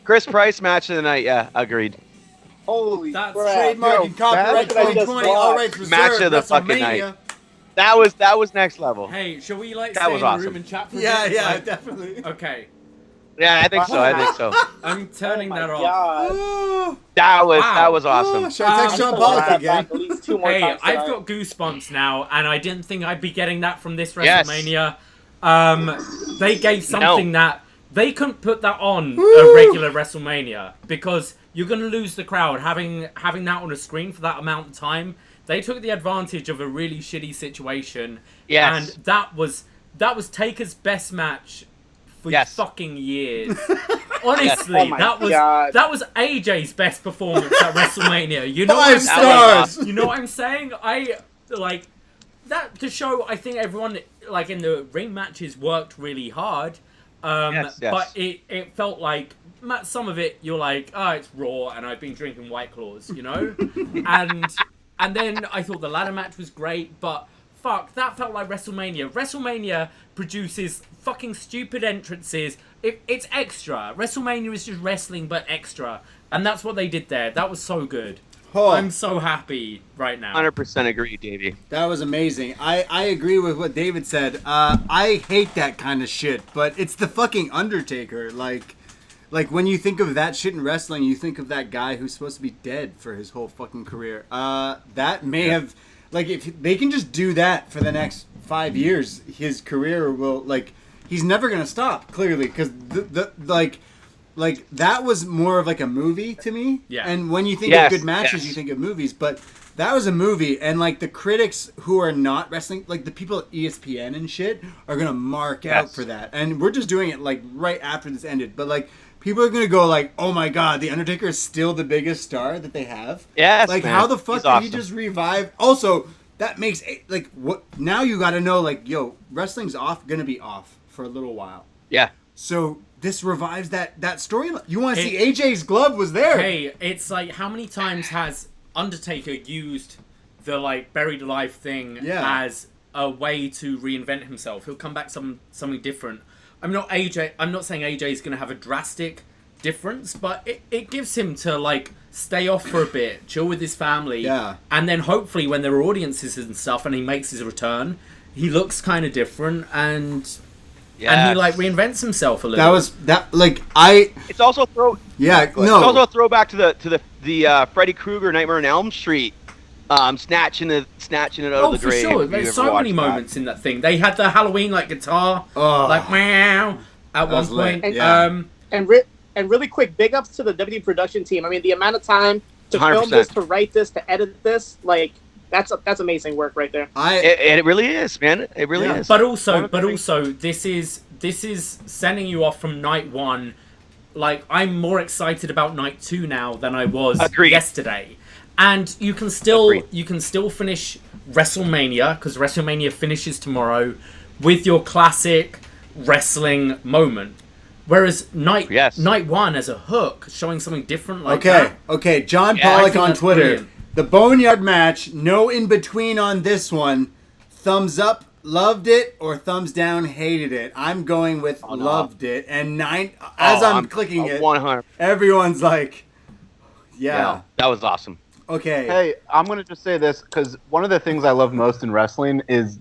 Chris Price match of the night. Yeah, agreed. Holy That's crap. Trademark Yo, and copyright that's what I just 2020. All rights reserved. Match of the fucking WrestleMania. That was next level. Hey, shall we like That stay was in the awesome. room and chat for a Yeah, bit? yeah, Like, definitely. okay, Yeah, I think so. I think so. I'm Oh turning my that off. god. Oh, That was Wow. awesome. should I text Sean Pollock That again? back at least 2 more Hey, times I've tonight. got goosebumps now, and I didn't think I'd be getting that from this Yes. WrestleMania. They gave something No. that they couldn't put that on a regular WrestleMania because you're gonna lose the crowd having that on a screen for that amount of time. They took the advantage of a really shitty situation, Yes. and that was Taker's best match for Yes. fucking years. Honestly, Oh my that was AJ's best performance at WrestleMania. You know what I'm 5 saying? stars. You know what I'm saying? I like that to show. I think everyone like in the ring matches worked really hard, Yes. but it felt like some of it you're like, oh, it's Raw, and I've been drinking White Claws, you know, and then I thought the ladder match was great, but fuck, that felt like WrestleMania. WrestleMania produces fucking stupid entrances. It's extra. WrestleMania is just wrestling, but extra. And that's what they did there. That was so good. Oh, I'm so happy right now. 100% agree, Davey. that was amazing. I agree with what David said. I hate that kind of shit, but it's the fucking Undertaker. Like when you think of that shit in wrestling, you think of that guy who's supposed to be dead for his whole fucking career. That may have, like, if they can just do that for the next 5 years, his career will, like, he's never gonna stop, clearly, because like that was more of like a movie to me. Yeah. And when you think Yes, of good matches, yes. you think of movies, but that was a movie, and like the critics who are not wrestling, like the people at ESPN and shit, are gonna mark out Yes. for that. And we're just doing it like right after this ended, but like people are gonna go like, "Oh my god, the Undertaker is still the biggest star that they have." Yes, Like man. how the fuck He's did he awesome. just revive? Also, that makes like what now you got to know like, yo, wrestling's gonna be off for a little while. Yeah. So this revives that storyline. You want to see Hey. AJ's glove was there. Hey, it's like, how many times has Undertaker used the like buried alive thing Yeah. as a way to reinvent himself? He'll come back something different. I'm not saying AJ is going to have a drastic difference, but it gives him to like stay off for a bit, chill with his family, Yeah. and then hopefully when there are audiences and stuff and he makes his return, he looks kind of different and he like reinvents himself a little. That was It's also yeah, It's also a throwback to the Freddy Krueger Nightmare on Elm Street, snatching it out of the for grave. sure. if you There's ever so many watched that. moments in that thing. They had the Halloween like guitar, Oh. like meow at one was lit. point. Yeah. And really quick, big ups to the WWE production team. I mean, the amount of time to 100%. film this, to write this, to edit this, like that's amazing work right there. It really is, man. It really is. But also, this is sending you off from night one. Like, I'm more excited about night 2 now than I was yesterday. And you can still finish WrestleMania, because WrestleMania finishes tomorrow, with your classic wrestling moment. Whereas night one as a hook, showing something different like Okay, John Pollock on Twitter. Brilliant. The Boneyard match, no in between on this one. Thumbs up, loved it, or thumbs down, hated it. I'm going with loved it. And I'm clicking it, 100. Everyone's like, yeah. That was awesome. Okay. Hey, I'm going to just say this, because one of the things I love most in wrestling is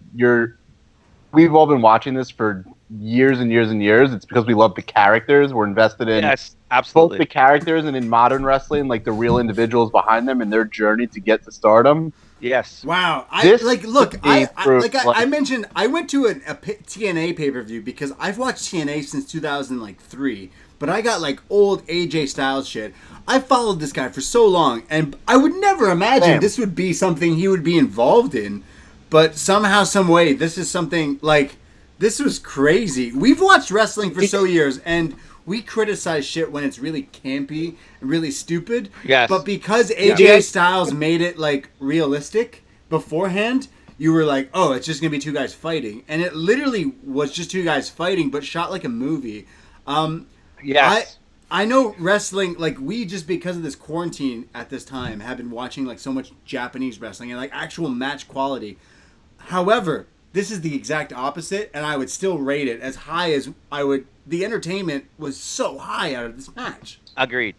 we've all been watching this for years and years and years. It's because we love the characters. We're invested in absolutely. both the characters and in modern wrestling, like the real individuals behind them and their journey to get to stardom. Yes. Wow. I mentioned I went to a TNA pay-per-view because I've watched TNA since 2003, but I got like old AJ Styles shit. I followed this guy for so long, and I would never imagine this would be something he would be involved in. But somehow, some way, this is something like, this was crazy. We've watched wrestling for so years, and we criticize shit when it's really campy and really stupid. Yes. But because AJ Styles made it like realistic beforehand, you were like, oh, it's just gonna be two guys fighting, and it literally was just two guys fighting, but shot like a movie. Yes. I know wrestling, like, we just, because of this quarantine at this time, have been watching like so much Japanese wrestling and like actual match quality. However, this is the exact opposite, and I would still rate it as high as I would. The entertainment was so high out of this match. Agreed.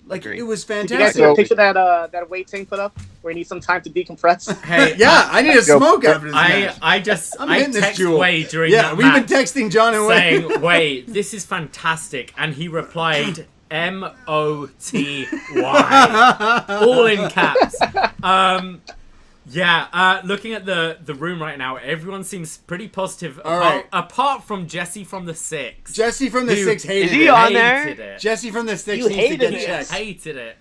Like, Agreed. it was Did fantastic. you guys see a picture that weight tank put up where he needs some time to decompress? Hey, yeah, I need a smoke after this match. I text Wade during that we've match been texting John and Wade saying, "Wade, this is fantastic," and he replied, "MOTY," all in caps. Looking at the room right now, everyone seems pretty positive. Apart from Jesse from the Six. Jesse from the Six hated it. Is he on there? Jesse from the Six needs to get checked. Hated it.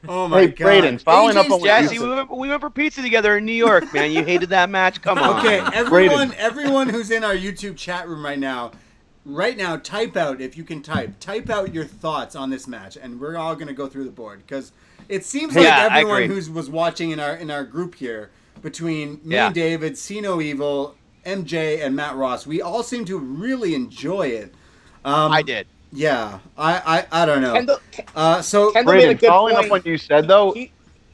Oh my God. Braden, following up on what Jesse, we went for pizza together in New York, man. You hated that match? Come on. Okay, everyone who's in our YouTube chat room right now, type out, if you can type out your thoughts on this match, and we're all going to go through the board, because it seems like everyone who was watching in our group here, between me and David, See No Evil, MJ, and Matt Ross, we all seem to really enjoy it. I did. Yeah, I don't know. Kendall Braden, made a good following point. up what you said, though,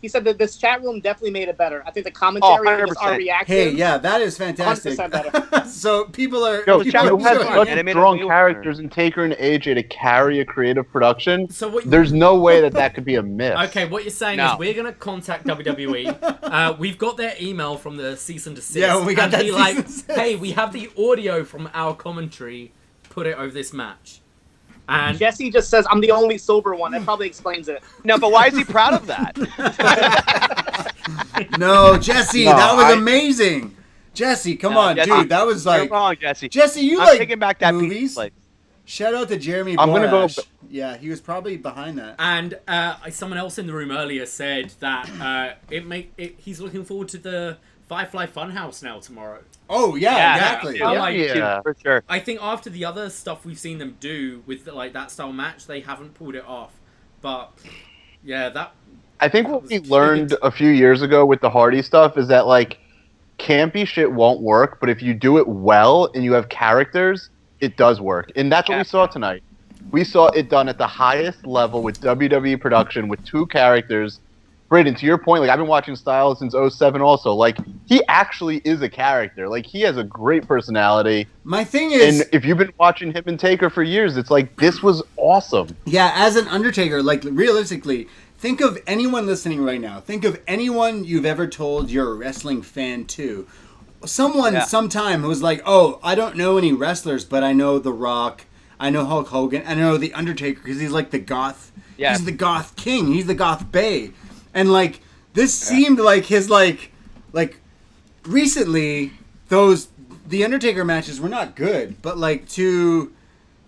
he said that this chat room definitely made it better. I think the commentary and just our reaction. Hey, yeah, that is fantastic. 100% better. So people are. Yo, people you had are such strong characters in Taker and AJ to carry a creative production. So there's no way that could be a miss. Okay, what you're saying is we're gonna contact WWE. We've got their email from the cease and desist. Yeah, we got that. Be like, hey, we have the audio from our commentary. Put it over this match. And Jesse just says, I'm the only sober one. That probably explains it. No, but why is he proud of that? No, Jesse, that was amazing. Jesse, come on, Jesse, dude. That was like... You're wrong, Jesse. Jesse, you I'm like taking back that movies. Place. Shout out to Jeremy I'm going to go... Yeah, he was probably behind that. And someone else in the room earlier said that he's looking forward to the Firefly Funhouse now tomorrow. Oh, yeah, exactly. For sure. I think after the other stuff we've seen them do with like that style match, they haven't pulled it off. But yeah, I think what we learned a few years ago with the Hardy stuff is that like campy shit won't work, but if you do it well and you have characters, it does work. And that's what we saw tonight. We saw it done at the highest level with WWE production with two characters. Braden, to your point, like I've been watching Styles since 2007 also. Like he actually is a character. Like he has a great personality. My thing is, and if you've been watching him and Taker for years, it's like this was awesome. Yeah, as an Undertaker, like realistically, think of anyone listening right now. Think of anyone you've ever told you're a wrestling fan to. Someone sometime was like, oh, I don't know any wrestlers, but I know The Rock, I know Hulk Hogan, I know The Undertaker because he's like the goth. Yeah. He's the goth king. He's the goth bae. And like this seemed like his like recently the Undertaker matches were not good, but like to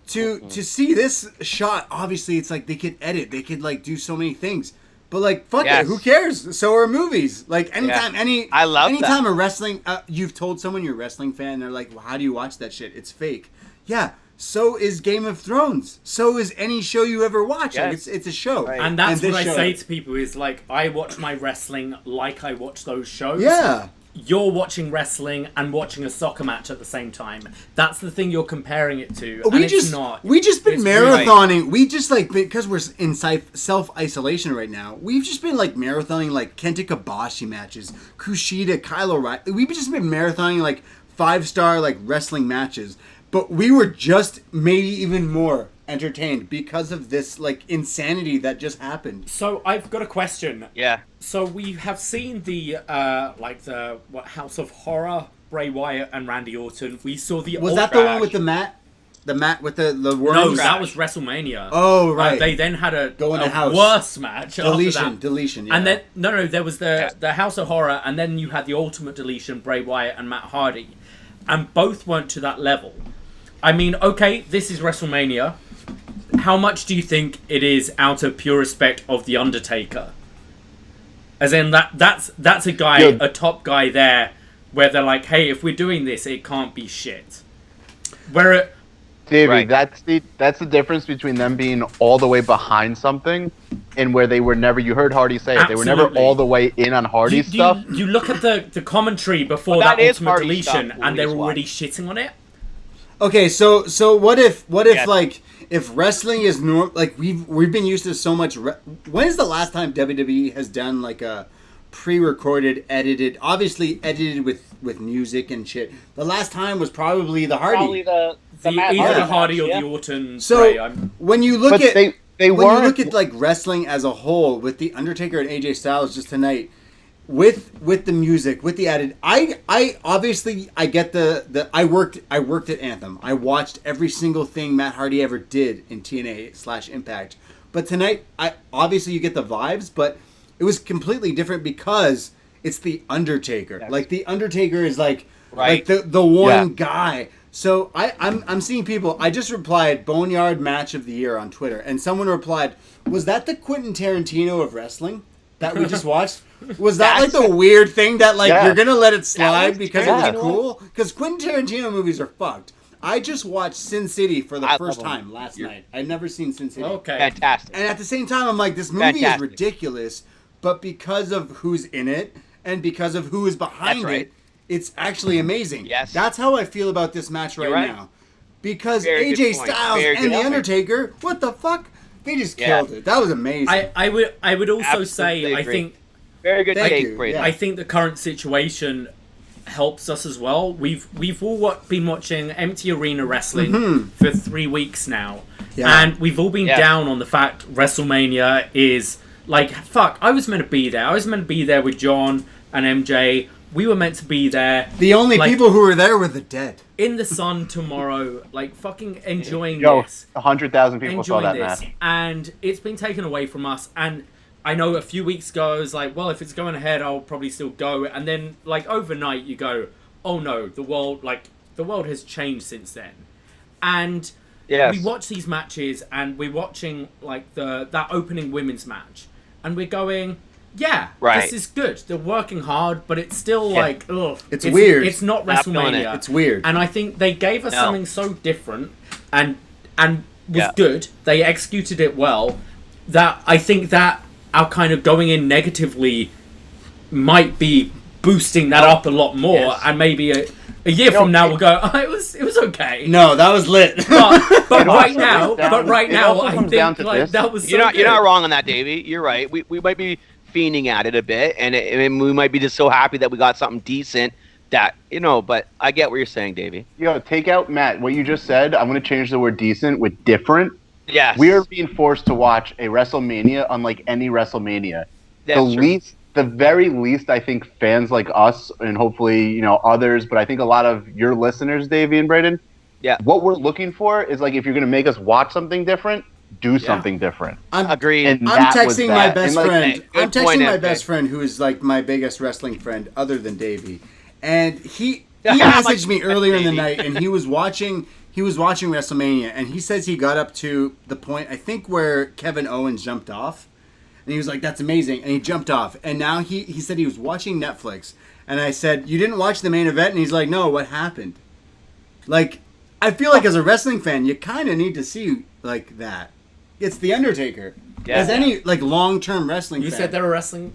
see this shot, obviously it's like they could edit, they could like do so many things. But like fuck it, who cares? So are movies. Like anytime anytime a wrestling you've told someone you're a wrestling fan, they're like, well, how do you watch that shit? It's fake. Yeah. So is Game of Thrones. So is any show you ever watch. Like it's a show. Right. And that's what I say to people is like, I watch my wrestling like I watch those shows. Yeah. you're watching wrestling and watching a soccer match at the same time. That's the thing you're comparing it to. We it's not. We just been It's marathoning. really- We just like because we're in self-isolation right now. We've just been like marathoning like Kenta Kobashi matches, Kushida, Kyle O'Reilly. We've just been marathoning like 5-star like wrestling matches. But we were just maybe even more entertained because of this like insanity that just happened. So I've got a question. Yeah. So we have seen the House of Horror, Bray Wyatt and Randy Orton. We saw the Was that the one with the mat? The mat with the worms? No, that was WrestleMania. Oh, right. They then had a house. worse match. Deletion. Yeah. And then there was the House of Horror, and then you had the Ultimate Deletion, Bray Wyatt and Matt Hardy, and both weren't to that level. I mean, okay, this is WrestleMania. How much do you think it is out of pure respect of The Undertaker? As in, that's a guy, a top guy there, where they're like, hey, if we're doing this, it can't be shit. Davey, Right. that's the difference between them being all the way behind something and where they were never. You heard Hardy say it. They were never Absolutely. all the way in on Hardy's stuff. You look at the commentary before But that that is Ultimate Hardy Deletion, stuff, and they're Hardy's already watch. shitting on it. Okay, so what if Yeah. like if wrestling is like we've been used to so much. When is the last time WWE has done like a pre-recorded, edited, obviously edited with music and shit? The last time was probably the Hardy. Probably the Matt Either the Hardy Hardy or match, the Orton. So Bray, when you look But at they when you weren't. look at like wrestling as a whole with the Undertaker and AJ Styles just tonight, with the music, with the added, I obviously I get the I worked at Anthem. I watched every single thing Matt Hardy ever did in TNA/Impact. But tonight, I obviously you get the vibes, but it was completely different because it's the Undertaker. Like the Undertaker is like Right. the one guy. So I'm seeing people. I just replied Boneyard Match of the Year on Twitter, and someone replied, "Was that the Quentin Tarantino of wrestling that we just watched? Was that like the weird thing that like Yeah. you're gonna let it slide because it was Tarantino. cool? Because Quentin Tarantino movies are fucked. I just watched Sin City for the I first love 'em. time last night. I'd never seen Sin City. okay. Fantastic. And at the same time, I'm like, this movie is Fantastic. ridiculous, but because of who's in it and because of who is behind That's right. it, it's actually amazing. Yes. That's how I feel about this match right, You're right. now. Because Very AJ good point. Styles Very and good The point. Undertaker, what the fuck? They just Yeah. killed it. That was amazing. I would also say Absolutely I agree. think Very good Thank take, you. Braden. Yeah. I think the current situation helps us as well. We've all been watching empty arena wrestling for 3 weeks now, Yeah. and we've all been Yeah. down on the fact WrestleMania is like fuck. I was meant to be there. I was meant to be there with John and MJ. We were meant to be there. the only like- people who were there were the dead. In the sun tomorrow, like fucking enjoying Yo, this. 100,000 people saw Enjoying that this, match. and it's been taken away from us. And I know a few weeks ago I was like, well, if it's going ahead, I'll probably still go. And then, like overnight, you go, oh no, the world has changed since then. And Yes. we watch these matches, and we're watching like that opening women's match, and we're going, yeah, Right. this is good. They're working hard, but it's still like, ugh, It's weird. It's not Not feeling WrestleMania. it. It's weird. And I think they gave us No. something so different and was Yeah. good. They executed it well. That I think that our kind of going in negatively might be boosting that up a lot more, Yes. and maybe a year from now we'll go, oh, it was okay. No, that was lit. But right also now, comes down- but right it now, also I comes down think to like this. that was so You're not good. wrong on that, Davey. You're right. We might be fiending at it a bit, and we might be just so happy that we got something decent that But I get what you're saying, Davey. Yo, take out Matt. What you just said. I'm gonna change the word decent with different. Yes. We are being forced to watch a WrestleMania unlike any WrestleMania. That's true. The very least, I think fans like us and hopefully others, but I think a lot of your listeners, Davey and Braden. Yeah. What we're looking for is like if you're gonna make us watch something different, do something different. Agreed. And I'm that was texting my that. best And, like, friend. hey, good I'm texting point, my FK. best friend, who is like my biggest wrestling friend, other than Davey. And he Yeah, messaged me like, earlier in the Davey. night, and he was watching WrestleMania, and he says he got up to the point I think where Kevin Owens jumped off, and he was like, "That's amazing," and he jumped off, and now he said he was watching Netflix, and I said, "You didn't watch the main event?" And he's like, "No, what happened?" Like, I feel like as a wrestling fan, you kind of need to see like that. It's The Undertaker. Yeah. As any like long-term wrestling You fan. said they're a wrestling.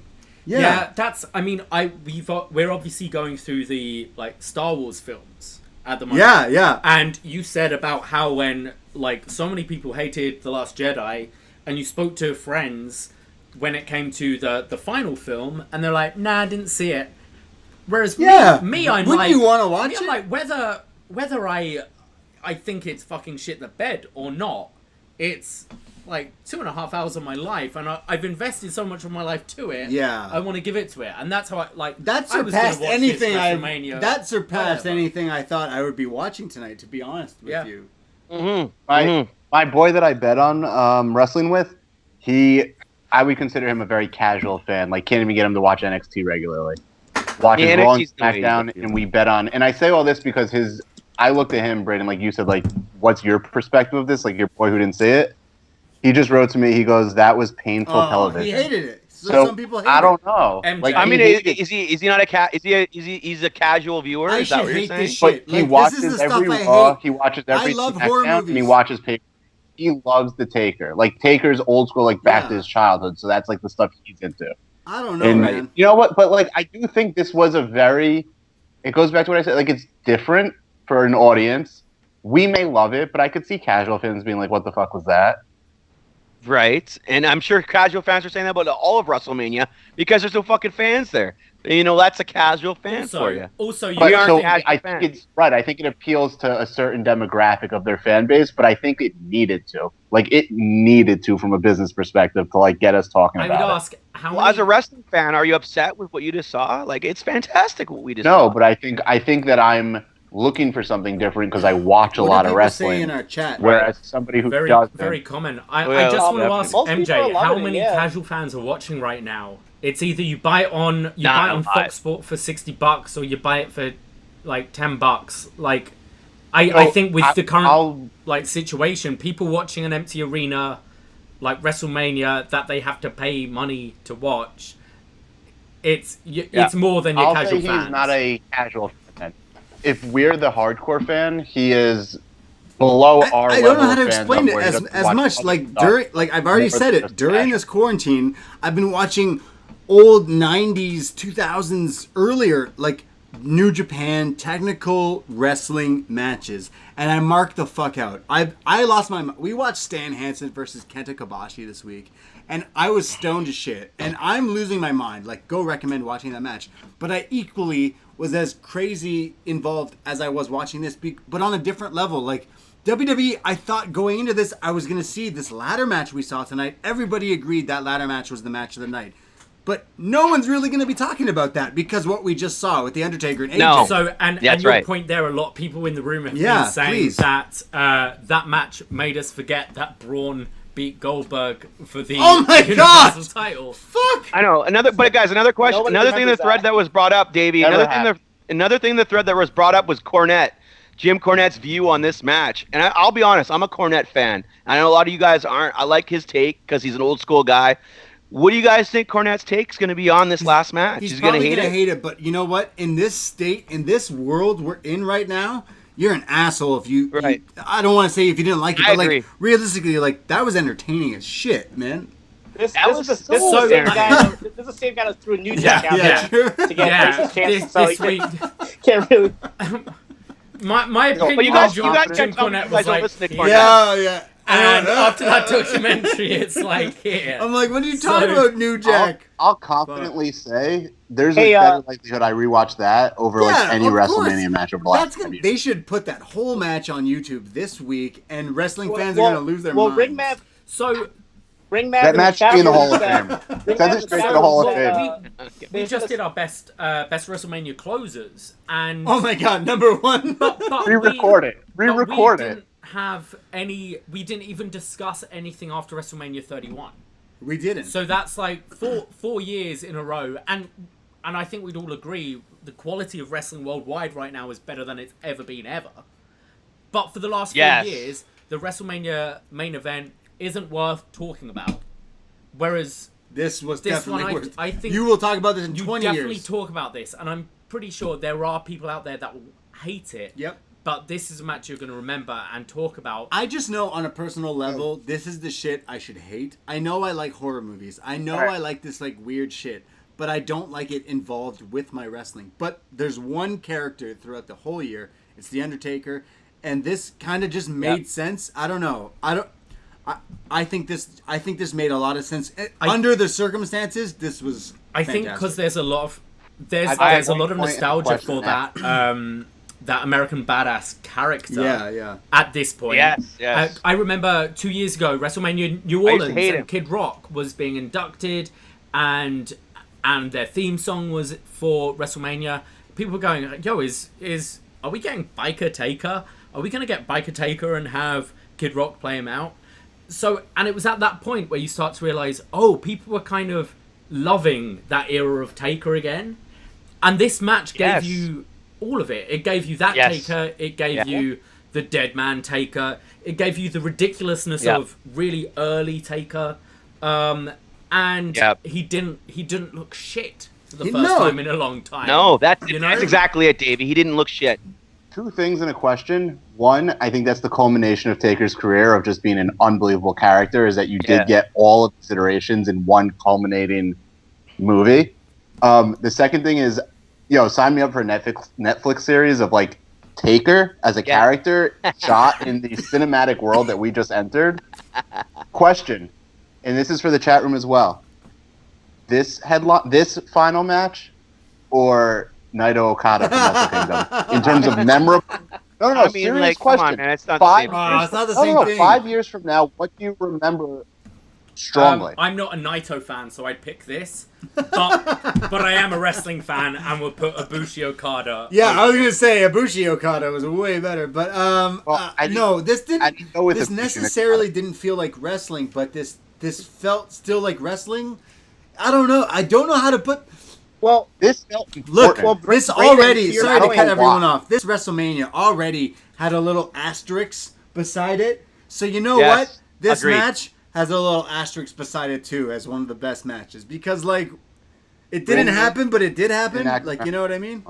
Yeah, that's. I mean, we're obviously going through the like Star Wars films at the moment. Yeah. And you said about how when like so many people hated The Last Jedi, and you spoke to friends when it came to the final film, and they're like, "Nah, I didn't see it." Whereas me, I'm wouldn't like, you want to watch it? I'm like whether I think it's fucking shit the bed or not, it's like 2.5 hours of my life, and I've invested so much of my life to it. Yeah, I want to give it to it, and that's how I like. That surpassed anything anything I thought I would be watching tonight. To be honest with you, my boy that I bet on wrestling with, I would consider him a very casual fan. Like, can't even get him to watch NXT regularly. Watches Raw and SmackDown, and we bet on. And I say all this because I looked at him, Braden, like you said, like, what's your perspective of this? Like, your boy who didn't see it. He just wrote to me. He goes, "That was painful television." He hated it. So some people hate it. I don't know. Like, I mean, is he not he's a casual viewer? I is that should what you're hate saying? this shit. But he Like, watches this is the every stuff I Raw. hate. He watches every I love horror SmackDown, movies. and he watches Taker. He loves the Taker. Like, Taker's old school, like back to his childhood. So that's like the stuff he's into. I don't know, man. You know what? But like, I do think this was it goes back to what I said. Like, it's different for an audience. We may love it, but I could see casual fans being like, "What the fuck was that?" Right, and I'm sure casual fans are saying that about all of WrestleMania because there's no fucking fans there. You know, that's a casual fan for you. Also, I think it's right. I think it appeals to a certain demographic of their fan base, but I think it needed to. Like, it needed to, from a business perspective, to like get us talking about it. I would ask, as a wrestling fan, are you upset with what you just saw? Like, it's fantastic what we just saw. No, but I think that I'm looking for something different because I watch a lot of wrestling. In our chat, whereas somebody who very doesn't. common. I just want to ask MJ, how many casual fans are watching right now? It's either you buy it on Fox Sport for $60 or you buy it for like $10. Like, I think with the current like situation, people watching an empty arena like WrestleMania that they have to pay money to watch, it's more than your casual fans. He's not a casual fan. If we're the hardcore fan, he is below our level. I don't know how to explain it as much. Like I've already said it. During this quarantine, I've been watching old 90s, 2000s, earlier, like New Japan technical wrestling matches, and I marked the fuck out. I lost my mind. We watched Stan Hansen versus Kenta Kobashi this week, and I was stoned to shit, and I'm losing my mind. Like, go recommend watching that match. But I equally was as crazy involved as I was watching this, but on a different level. Like, WWE, I thought going into this, I was going to see this ladder match we saw tonight. Everybody agreed that ladder match was the match of the night. But no one's really going to be talking about that because what we just saw with The Undertaker and AJ. No. So, and your point there, a lot of people in the room have been saying that that match made us forget that Braun beat Goldberg for the Universal title. Fuck! I know. Another question. Another thing in the thread that was brought up, Davey. Another thing in the thread that was brought up was Cornette. Jim Cornette's view on this match. And I'll be honest, I'm a Cornette fan. I know a lot of you guys aren't. I like his take because he's an old school guy. What do you guys think Cornette's take is going to be on this last match? He's going to hate it, but you know what? In this state, in this world we're in right now, you're an asshole if you... Right. I don't want to say if you didn't like it, I but agree. like, realistically, like, that was entertaining as shit, man. This is the same guy that threw a New Jack out there to get Grace's chances. This week... Can't really... My opinion, but you guys Jim don't Cornette was like... listen to Cornette. Yeah. And after that documentary, it's like, here. I'm like, what are you talking about, New Jack? I'll confidently say there's a better likelihood I rewatch that over like any WrestleMania match over the last 10 years. They should put that whole match on YouTube this week, and wrestling fans are going to lose their minds. That match should be in the Hall of Fame. Send it straight to the Hall of Fame. We just did our best WrestleMania closers, and oh my god, number one. But re-record it. Re-record it. We didn't even discuss anything after WrestleMania 31. We didn't. So that's like four years in a row, and I think we'd all agree the quality of wrestling worldwide right now is better than it's ever been ever. But for the last 4 years, the WrestleMania main event isn't worth talking about. Whereas this definitely worth. I think you will talk about this in 20 years. You definitely talk about this, and I'm pretty sure there are people out there that will hate it. Yep. But this is a match you're going to remember and talk about. I just know on a personal level, this is the shit I should hate. I know I like horror movies. I know I like this like weird shit. but I don't like it involved with my wrestling. But there's one character throughout the whole year. It's The Undertaker, and this kind of just made sense. I don't know. I think this made a lot of sense under the circumstances. This was. I think because there's a lot of nostalgia for that that American Badass character. Yeah. At this point, yes. I remember 2 years ago, WrestleMania New Orleans, and Kid Rock was being inducted, and their theme song was for WrestleMania. People were going, "Yo, are we getting Biker Taker? Are we gonna get Biker Taker and have Kid Rock play him out?" So, and it was at that point where you start to realize, people were kind of loving that era of Taker again. And this match gave you all of it. It gave you that Taker. It gave you the Dead Man Taker. It gave you the ridiculousness of really early Taker. And he didn't look shit for the first time in a long time. No, that's exactly it, Davey. He didn't look shit. Two things in a question. One, I think that's the culmination of Taker's career of just being an unbelievable character, is that you did get all of the iterations in one culminating movie. The second thing is, sign me up for a Netflix series of like Taker as a character shot in the cinematic world that we just entered. Question, and this is for the chat room as well. This final match, or Naito Okada from Wrestle Kingdom, in terms of memorable. No, I mean, serious come on, question. man, it's not the same. It's not the same thing. 5 years from now, what do you remember strongly? I'm not a Naito fan, so I'd pick this. But I am a wrestling fan, and we'll put Ibushi Okada. Yeah, I was gonna say Ibushi Okada was way better, but this necessarily didn't feel like wrestling, but this felt still like wrestling. I don't know. I don't know how to put. Well, this felt look. Well, this already. Sorry to cut everyone off. This WrestleMania already had a little asterisk beside it. So you know what? This match has a little asterisk beside it too, as one of the best matches, because like it didn't happen, but it did happen. Like, you know what I mean?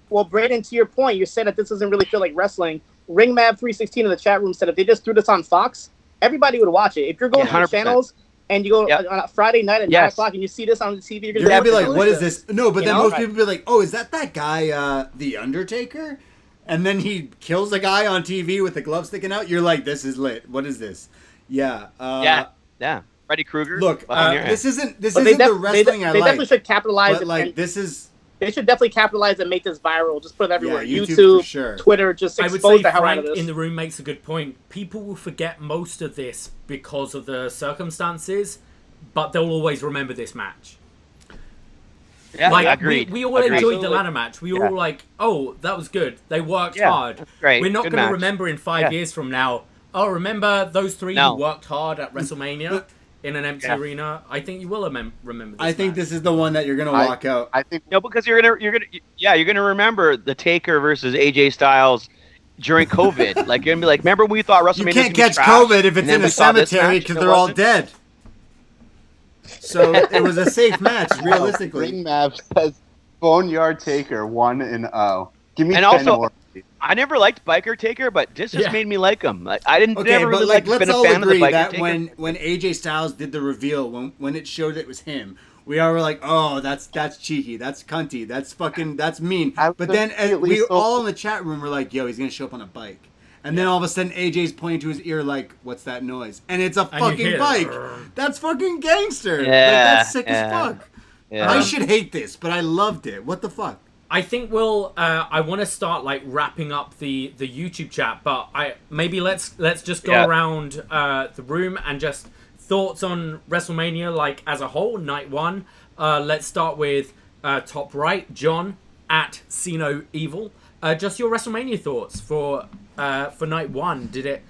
Well, Braden, to your point, you said that this doesn't really feel like wrestling. RingMab316 in the chat room said if they just threw this on Fox, everybody would watch it. If you're going to the channels. And you go on a Friday night at 9 o'clock and you see this on the TV, you're gonna be like, "What is this?" No, but then most people be like, "Oh, is that guy, the Undertaker?" And then he kills a guy on TV with the glove sticking out. You're like, "This is lit. What is this?" Yeah. Freddy Krueger. Look, this isn't the wrestling I like. They definitely should capitalize. But like, this is. They should definitely capitalize and make this viral. Just put it everywhere. Yeah, YouTube, for sure. Twitter, just expose the hell out of this. In the room makes a good point. People will forget most of this because of the circumstances, but they'll always remember this match. Yeah, like, agreed. We all enjoyed the ladder match. We were all like, "Oh, that was good. They worked hard." Great. We're not going to remember in 5 years from now. Oh, remember those three who worked hard at WrestleMania in an empty arena? I think you will remember this I think this is the one that you're going to walk out. I think because you're gonna remember the Taker versus AJ Styles during COVID. Like, you're gonna be like, remember when we thought WrestleMania? You can't catch COVID if it's in a cemetery because they're all dead. So it was a safe match, realistically. Ring Map says Boneyard Taker 1-0. Give me 10 more. I never liked Biker Taker, but this just made me like him. I didn't never really let's been all a fan agree of the Biker that Taker. when AJ Styles did the reveal, when it showed it was him, we all were like, "Oh, that's cheeky, that's cunty, that's mean." But then we all in the chat room were like, "Yo, he's gonna show up on a bike." And then all of a sudden, AJ's pointing to his ear like, "What's that noise?" And it's a fucking bike. That's fucking gangster. That's sick as fuck. Yeah. I should hate this, but I loved it. What the fuck? I think we'll. I want to start like wrapping up the YouTube chat, but let's just go around the room and just thoughts on WrestleMania like as a whole, night one. Let's start with top right, John at Sino Evil. Just your WrestleMania thoughts for night one. Did it?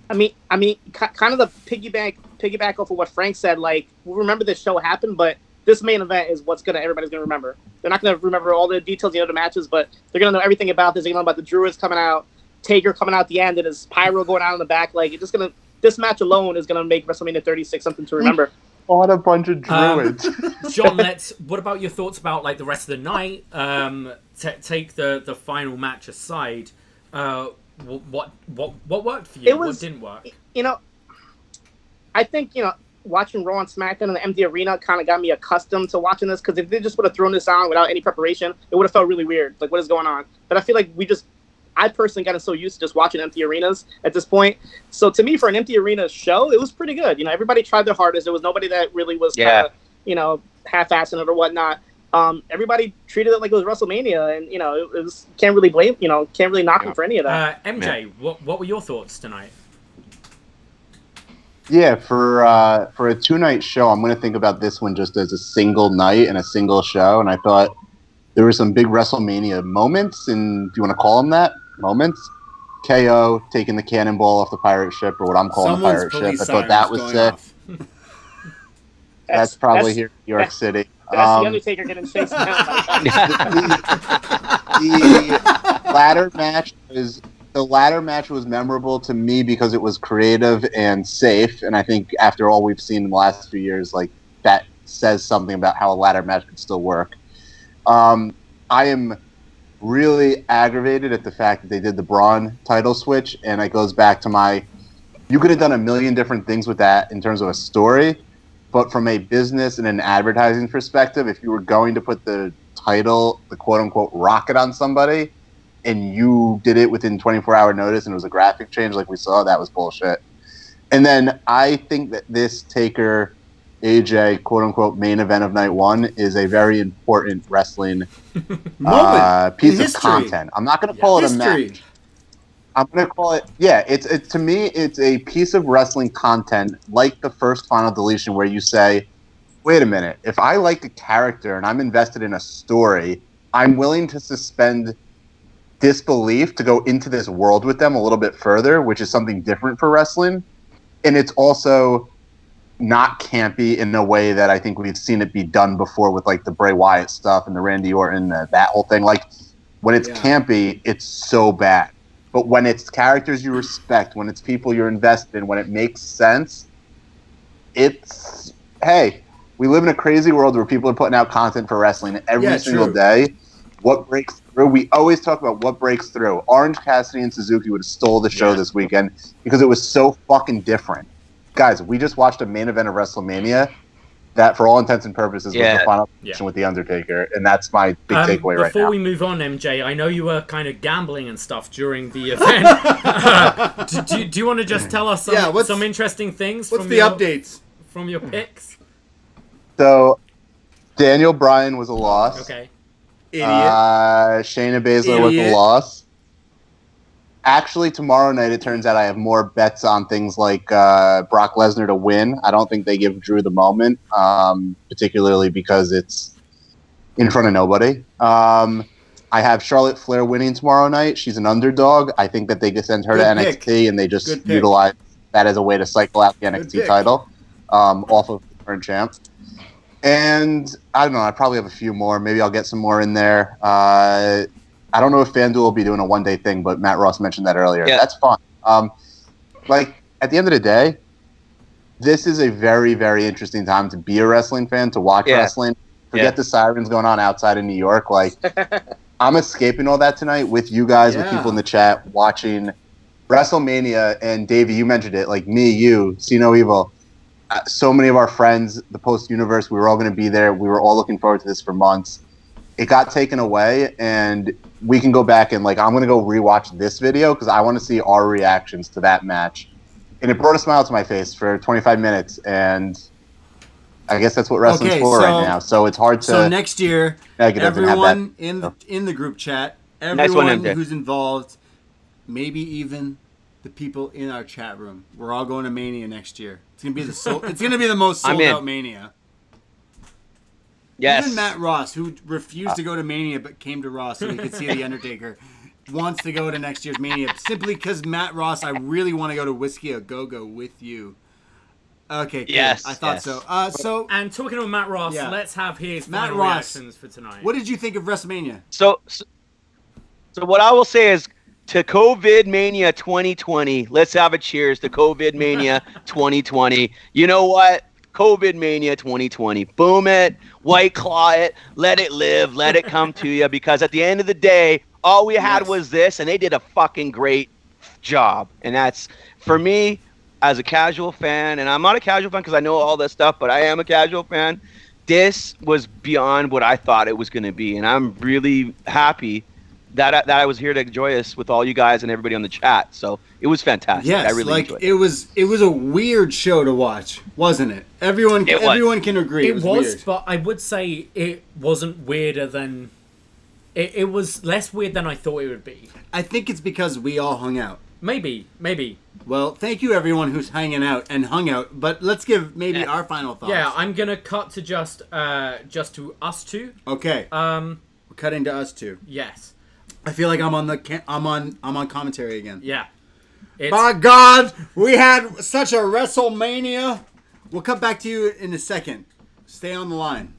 I mean, kind of the piggyback off of what Frank said. Like, we'll remember this show happened, but this main event is what's everybody's gonna remember. They're not gonna remember all the details, the matches, but they're gonna know everything about this. They're gonna know about the Druids coming out, Taker coming out at the end, and his pyro going out in the back. Like, it's just gonna. This match alone is gonna make WrestleMania 36 something to remember. What a bunch of druids. John, what about your thoughts about like the rest of the night? Take the final match aside. What worked for you? What didn't work? I think watching Raw and SmackDown in the empty arena kind of got me accustomed to watching this, because if they just would have thrown this on without any preparation, it would have felt really weird. Like, what is going on? But I feel like I personally gotten so used to just watching empty arenas at this point. So to me, for an empty arena show, it was pretty good. Everybody tried their hardest. There was nobody that really was kind of, half-assing it or whatnot. Everybody treated it like it was WrestleMania, and it was, can't really blame, can't really knock them for any of that. MJ, what were your thoughts tonight? Yeah, for a 2-night show, I'm going to think about this one just as a single night and a single show. And I thought there were some big WrestleMania moments, and do you want to call them that? Moments? KO taking the cannonball off the pirate ship, or what I'm calling the pirate ship. I thought that was sick. That's probably here in New York City. That's the Undertaker getting chased down. The ladder match was memorable to me because it was creative and safe, and I think after all we've seen in the last few years, like, that says something about how a ladder match could still work. I am really aggravated at the fact that they did the Braun title switch, and it goes back to you could have done a million different things with that in terms of a story, but from a business and an advertising perspective, if you were going to put the title, the quote-unquote rocket on somebody, and you did it within 24-hour notice and it was a graphic change like we saw, that was bullshit. And then I think that this Taker AJ quote-unquote main event of night one is a very important wrestling piece of content. I'm not going to call it a match. I'm going to call it, it's to me, it's a piece of wrestling content like the first Final Deletion, where you say, wait a minute, if I like a character and I'm invested in a story, I'm willing to suspend disbelief to go into this world with them a little bit further, which is something different for wrestling. And it's also not campy in a way that I think we've seen it be done before with, like, the Bray Wyatt stuff and the Randy Orton, that whole thing. Like, when it's campy, it's so bad. But when it's characters you respect, when it's people you're invested in, when it makes sense, it's, hey, we live in a crazy world where people are putting out content for wrestling every single day. What breaks through? We always talk about what breaks through. Orange Cassidy and Suzuki would have stole the show this weekend because it was so fucking different. Guys, we just watched a main event of WrestleMania that, for all intents and purposes, was the final position with The Undertaker, and that's my big takeaway right now. Before we move on, MJ, I know you were kind of gambling and stuff during the event. Do you want to just tell us some interesting things? What's the updates from your picks? So, Daniel Bryan was a loss. Okay. Idiot. Shayna Baszler was a loss. Actually, tomorrow night, it turns out I have more bets on things like Brock Lesnar to win. I don't think they give Drew the moment, particularly because it's in front of nobody. I have Charlotte Flair winning tomorrow night. She's an underdog. I think that they could send her to NXT, and they just utilize that as a way to cycle out the NXT title off of the current champ. And I don't know, I probably have a few more. Maybe I'll get some more in there. I don't know if FanDuel will be doing a one-day thing, but Matt Ross mentioned that earlier. Yeah. That's fun. Like, at the end of the day, this is a very, very interesting time to be a wrestling fan, to watch wrestling. Forget the sirens going on outside in New York. Like, I'm escaping all that tonight with you guys, with people in the chat, watching WrestleMania. And Davey, you mentioned it. Like, me, you, See No Evil. So many of our friends, the Post Universe, we were all going to be there. We were all looking forward to this for months. It got taken away, and we can go back and, like, I'm going to go rewatch this video because I want to see our reactions to that match. And it brought a smile to my face for 25 minutes, and I guess that's what wrestling's for right now. So it's hard to. So next year, everyone in the group chat, everyone who's involved, maybe even the people in our chat room, we're all going to Mania next year. It's gonna be the most sold out Mania. Yes. Even Matt Ross, who refused to go to Mania but came to Raw so he could see The Undertaker, wants to go to next year's Mania simply because Matt Ross, I really want to go to Whiskey A Go-Go with you. Okay, good. Yes, I thought so. And talking about Matt Ross, let's have his final reactions for tonight. What did you think of WrestleMania? So what I will say is, to COVID Mania 2020, let's have a cheers to COVID Mania 2020. You know what? COVID Mania 2020. Boom it, White Claw it, let it live, let it come to you, because at the end of the day, all we had was this, and they did a fucking great job. And that's, for me, as a casual fan, and I'm not a casual fan because I know all this stuff, but I am a casual fan. This was beyond what I thought it was going to be, and I'm really happy that I was here to enjoy this with all you guys and everybody on the chat. So it was fantastic. Yes, I really enjoyed it. It was a weird show to watch, wasn't it? Everyone can agree. It was weird. But I would say it wasn't weirder than. It was less weird than I thought it would be. I think it's because we all hung out. Maybe. Well, thank you everyone who's hanging out and hung out. But let's give maybe our final thoughts. Yeah, I'm gonna cut to just to us two. Okay. We're cutting to us two. Yes. I feel like I'm on commentary again. Yeah. My God, we had such a WrestleMania. We'll come back to you in a second. Stay on the line.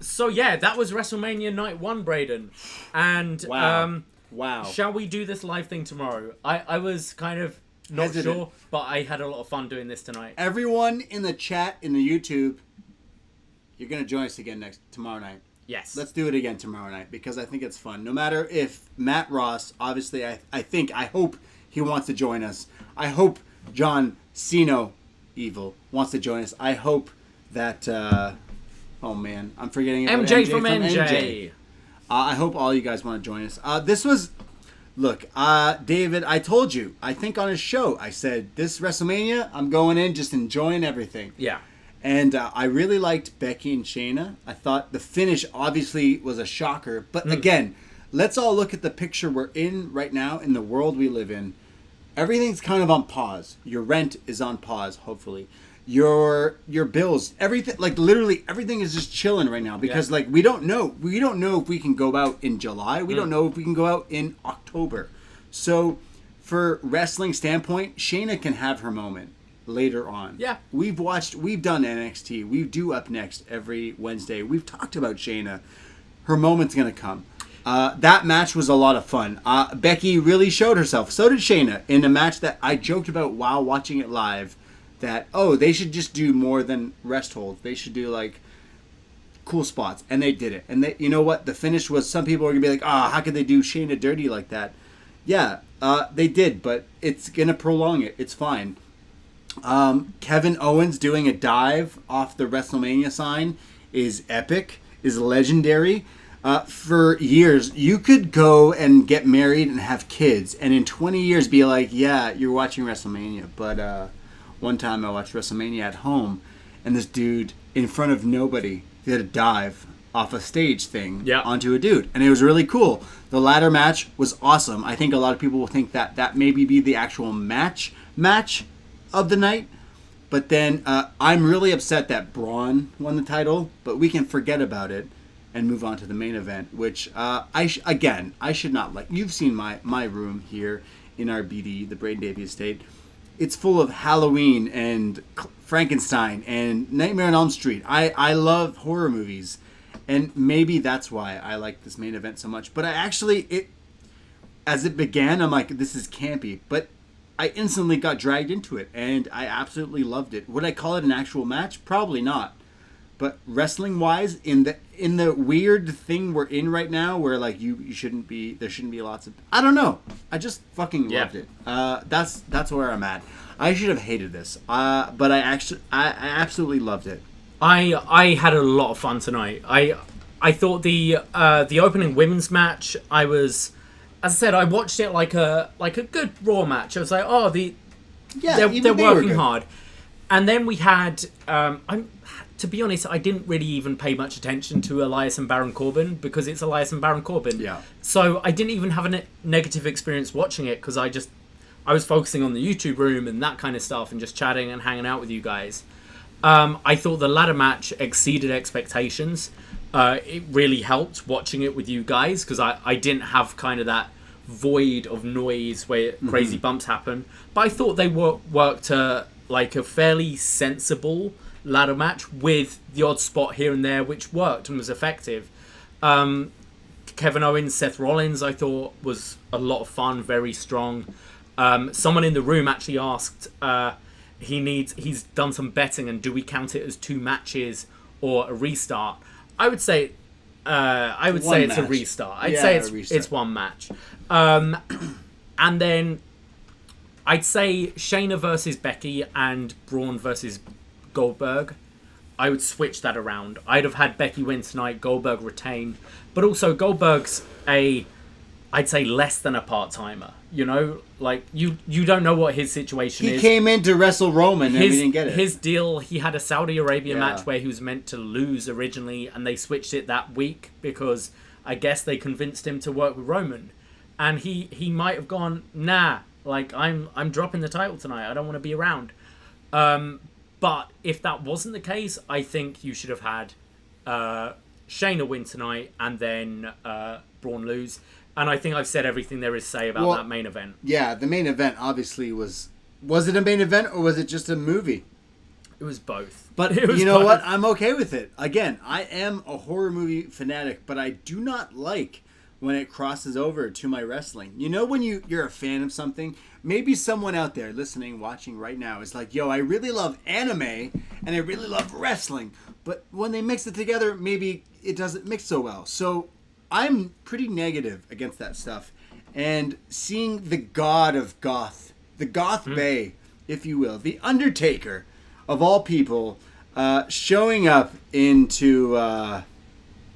So yeah, that was WrestleMania Night 1, Braden. And wow. Shall we do this live thing tomorrow? I was kind of not sure, but I had a lot of fun doing this tonight. Everyone in the chat, in the YouTube, you're going to join us again tomorrow night. Yes. Let's do it again tomorrow night because I think it's fun. No matter if Matt Ross, obviously, I hope he wants to join us. I hope John Cena Evil wants to join us. I hope that, oh man, I'm forgetting about MJ from NJ. I hope all you guys want to join us. Look, David, I told you, I think on his show, I said, this WrestleMania, I'm going in just enjoying everything. Yeah. And I really liked Becky and Shayna. I thought the finish obviously was a shocker. But again, let's all look at the picture we're in right now in the world we live in. Everything's kind of on pause. Your rent is on pause, hopefully. Your bills, everything, like literally everything is just chilling right now because like we don't know if we can go out in July. We don't know if we can go out in October. So for wrestling standpoint, Shayna can have her moment later on. Yeah. We've done NXT. We do upNXT every Wednesday. We've talked about Shayna. Her moment's going to come. That match was a lot of fun. Becky really showed herself. So did Shayna in a match that I joked about while watching it live that, they should just do more than rest holds. They should do like cool spots. And they did it. And they, you know what? The finish was, some people are going to be like, how could they do Shayna dirty like that? Yeah, they did, but it's going to prolong it. It's fine. Kevin Owens doing a dive off the WrestleMania sign is epic, is legendary. For years, you could go and get married and have kids, and in 20 years be like, yeah, you're watching WrestleMania. But one time I watched WrestleMania at home, and this dude, in front of nobody, did a dive off a stage thing onto a dude. And it was really cool. The ladder match was awesome. I think a lot of people will think that maybe be the actual match of the night. But then I'm really upset that Braun won the title, but we can forget about it and move on to the main event, which I should not like. You've seen my room here in our BD, the Braden Davie estate. It's full of Halloween and Frankenstein and Nightmare on Elm Street. I love horror movies, and maybe that's why I like this main event so much. But as it began, I'm like, this is campy, but I instantly got dragged into it, and I absolutely loved it. Would I call it an actual match? Probably not. But wrestling-wise, in the weird thing we're in right now, where like there shouldn't be lots of, I don't know. I just fucking loved it. That's where I'm at. I should have hated this, but I absolutely loved it. I had a lot of fun tonight. I thought the opening women's match, as I said, I watched it like a good Raw match. I was like, they're working hard. And then we had, to be honest, I didn't really even pay much attention to Elias and Baron Corbin because it's Elias and Baron Corbin. Yeah. So I didn't even have a negative experience watching it because I was focusing on the YouTube room and that kind of stuff and just chatting and hanging out with you guys. I thought the ladder match exceeded expectations. It really helped watching it with you guys because I didn't have kind of that void of noise where crazy bumps happen. But I thought they worked like a fairly sensible ladder match with the odd spot here and there which worked and was effective. Kevin Owens, Seth Rollins, I thought was a lot of fun, very strong. Someone in the room actually asked, he's done some betting and do we count it as 2 matches or a restart? I would say it's a restart. I'd say it's one match. And then I'd say Shayna versus Becky and Braun versus Goldberg. I would switch that around. I'd have had Becky win tonight, Goldberg retain. But also, Goldberg's I'd say less than a part-timer. You know? Like, you don't know what his situation is. He came in to wrestle Roman and we didn't get it. His deal, he had a Saudi Arabia match where he was meant to lose originally, and they switched it that week because I guess they convinced him to work with Roman. And he might have gone, nah, like, I'm dropping the title tonight. I don't want to be around. But if that wasn't the case, I think you should have had Shayna win tonight and then Braun lose. And I think I've said everything there is to say about that main event. Yeah, the main event obviously was it a main event or was it just a movie? It was both. But you know what? I'm okay with it. Again, I am a horror movie fanatic, but I do not like when it crosses over to my wrestling. You know when you're a fan of something? Maybe someone out there listening, watching right now is like, yo, I really love anime and I really love wrestling. But when they mix it together, maybe it doesn't mix so well. So I'm pretty negative against that stuff. And seeing the god of goth, the goth bay, if you will, the Undertaker of all people, showing up into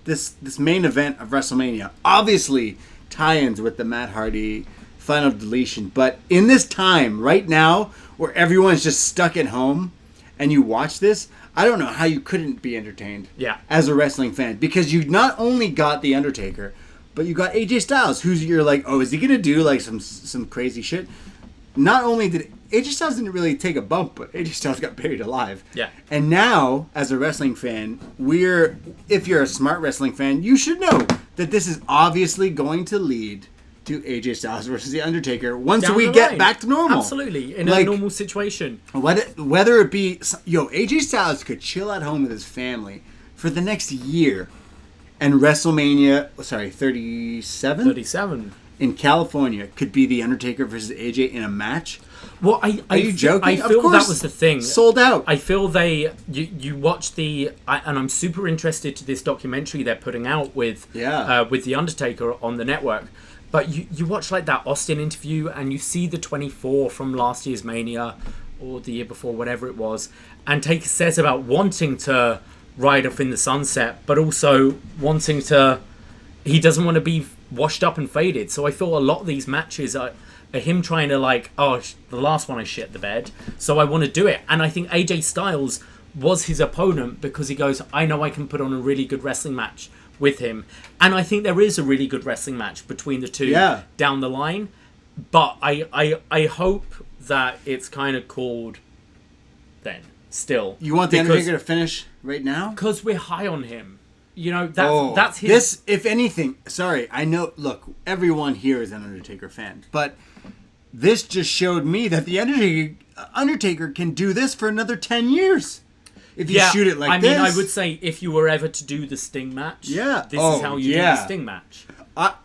this main event of WrestleMania. Obviously, tie-ins with the Matt Hardy final deletion. But in this time, right now, where everyone's just stuck at home, and you watch this, I don't know how you couldn't be entertained as a wrestling fan. Because you not only got The Undertaker, but you got AJ Styles, who's you're like, oh, is he going to do like some crazy shit? Not only did AJ Styles didn't really take a bump, but AJ Styles got buried alive. Yeah. And now, as a wrestling fan, if you're a smart wrestling fan, you should know that this is obviously going to lead to AJ Styles versus The Undertaker once Down we the get line. back to normal. Absolutely. In a normal situation. Whether it be... AJ Styles could chill at home with his family for the next year and WrestleMania... 37? 37. In California could be The Undertaker versus AJ in a match. Well, Are you joking? I feel of course, that was the thing. Sold out. I feel you watch and I'm super interested to this documentary they're putting out with The Undertaker on the network. But you watch like that Austin interview and you see the 24 from last year's Mania or the year before, whatever it was, and Taker says about wanting to ride off in the sunset, but also wanting to. He doesn't want to be washed up and faded. So I feel a lot of these matches are him trying to like, oh, the last one I shit the bed, so I want to do it. And I think AJ Styles was his opponent because he goes, I know I can put on a really good wrestling match with him. And I think there is a really good wrestling match between the two down the line. But I hope that it's kind of called then still. You want The Undertaker to finish right now? Because we're high on him. You know, that's his... This, if anything... Sorry, I know... Look, everyone here is an Undertaker fan. But this just showed me that The Undertaker can do this for another 10 years. If you shoot it like this. I mean, I would say if you were ever to do the Sting match, this is how you do the Sting match.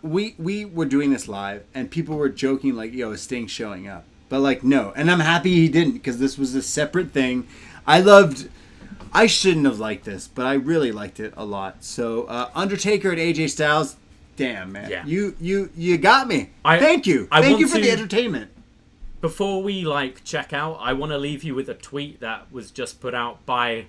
We were doing this live, and people were joking like, yo, is Sting showing up? But like, no. And I'm happy he didn't, because this was a separate thing. I shouldn't have liked this, but I really liked it a lot. So, Undertaker and AJ Styles, damn, man. Yeah. You got me. Thank you. Thank you for the entertainment. Before we check out, I want to leave you with a tweet that was just put out by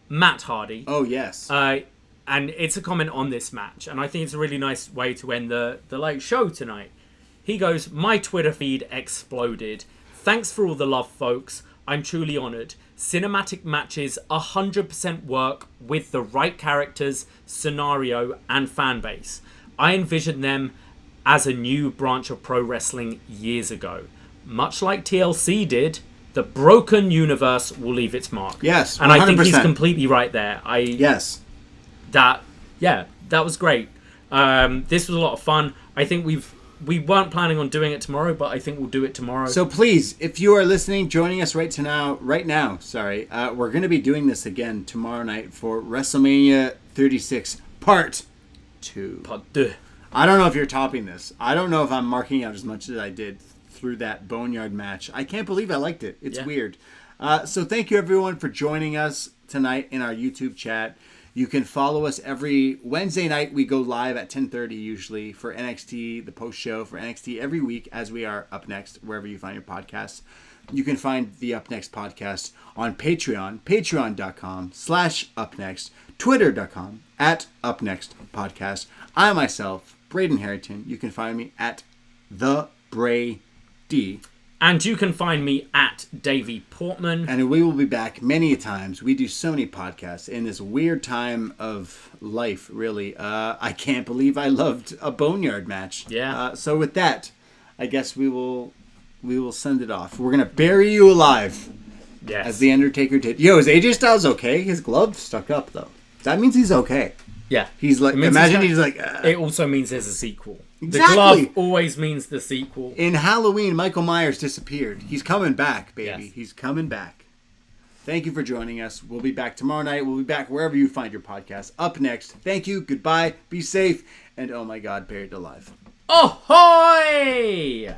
Matt Hardy. Oh, yes. And it's a comment on this match, and I think it's a really nice way to end the show tonight. He goes, my Twitter feed exploded. Thanks for all the love, folks. I'm truly honoured. Cinematic matches 100% work with the right characters, scenario, and fan base. I envisioned them as a new branch of pro wrestling years ago. Much like TLC did, the broken universe will leave its mark. Yes, 100%. And I think he's completely right there. Yes. That was great. This was a lot of fun. I think we weren't planning on doing it tomorrow, but I think we'll do it tomorrow. So please, if you are listening, joining us right now, we're going to be doing this again tomorrow night for WrestleMania 36 Part 2. Part 2. I don't know if you're topping this. I don't know if I'm marking out as much as I did through that Boneyard match. I can't believe I liked it. It's weird. So thank you everyone for joining us tonight in our YouTube chat. You can follow us every Wednesday night. We go live at 10:30 usually for NXT, the post show for NXT every week as we are Up Next, wherever you find your podcasts. You can find the Up Next podcast on Patreon, patreon.com/upnext, twitter.com @upnextpodcast. I myself, Braden Herrington. You can find me at the Brady. And you can find me at Davie Portman. And we will be back many times. We do so many podcasts in this weird time of life, really. I can't believe I loved a Boneyard match. Yeah. So with that, I guess we will send it off. We're going to bury you alive. Yes. As The Undertaker did. Yo, is AJ Styles okay? His glove stuck up, though. That means he's okay. Yeah. He's like, imagine he's like... It also means there's a sequel. Exactly. The glove always means the sequel. In Halloween, Michael Myers disappeared. He's coming back, baby. Yes. He's coming back. Thank you for joining us. We'll be back tomorrow night. We'll be back wherever you find your podcast. Up next. Thank you. Goodbye. Be safe. And oh my God, buried alive. Ahoy!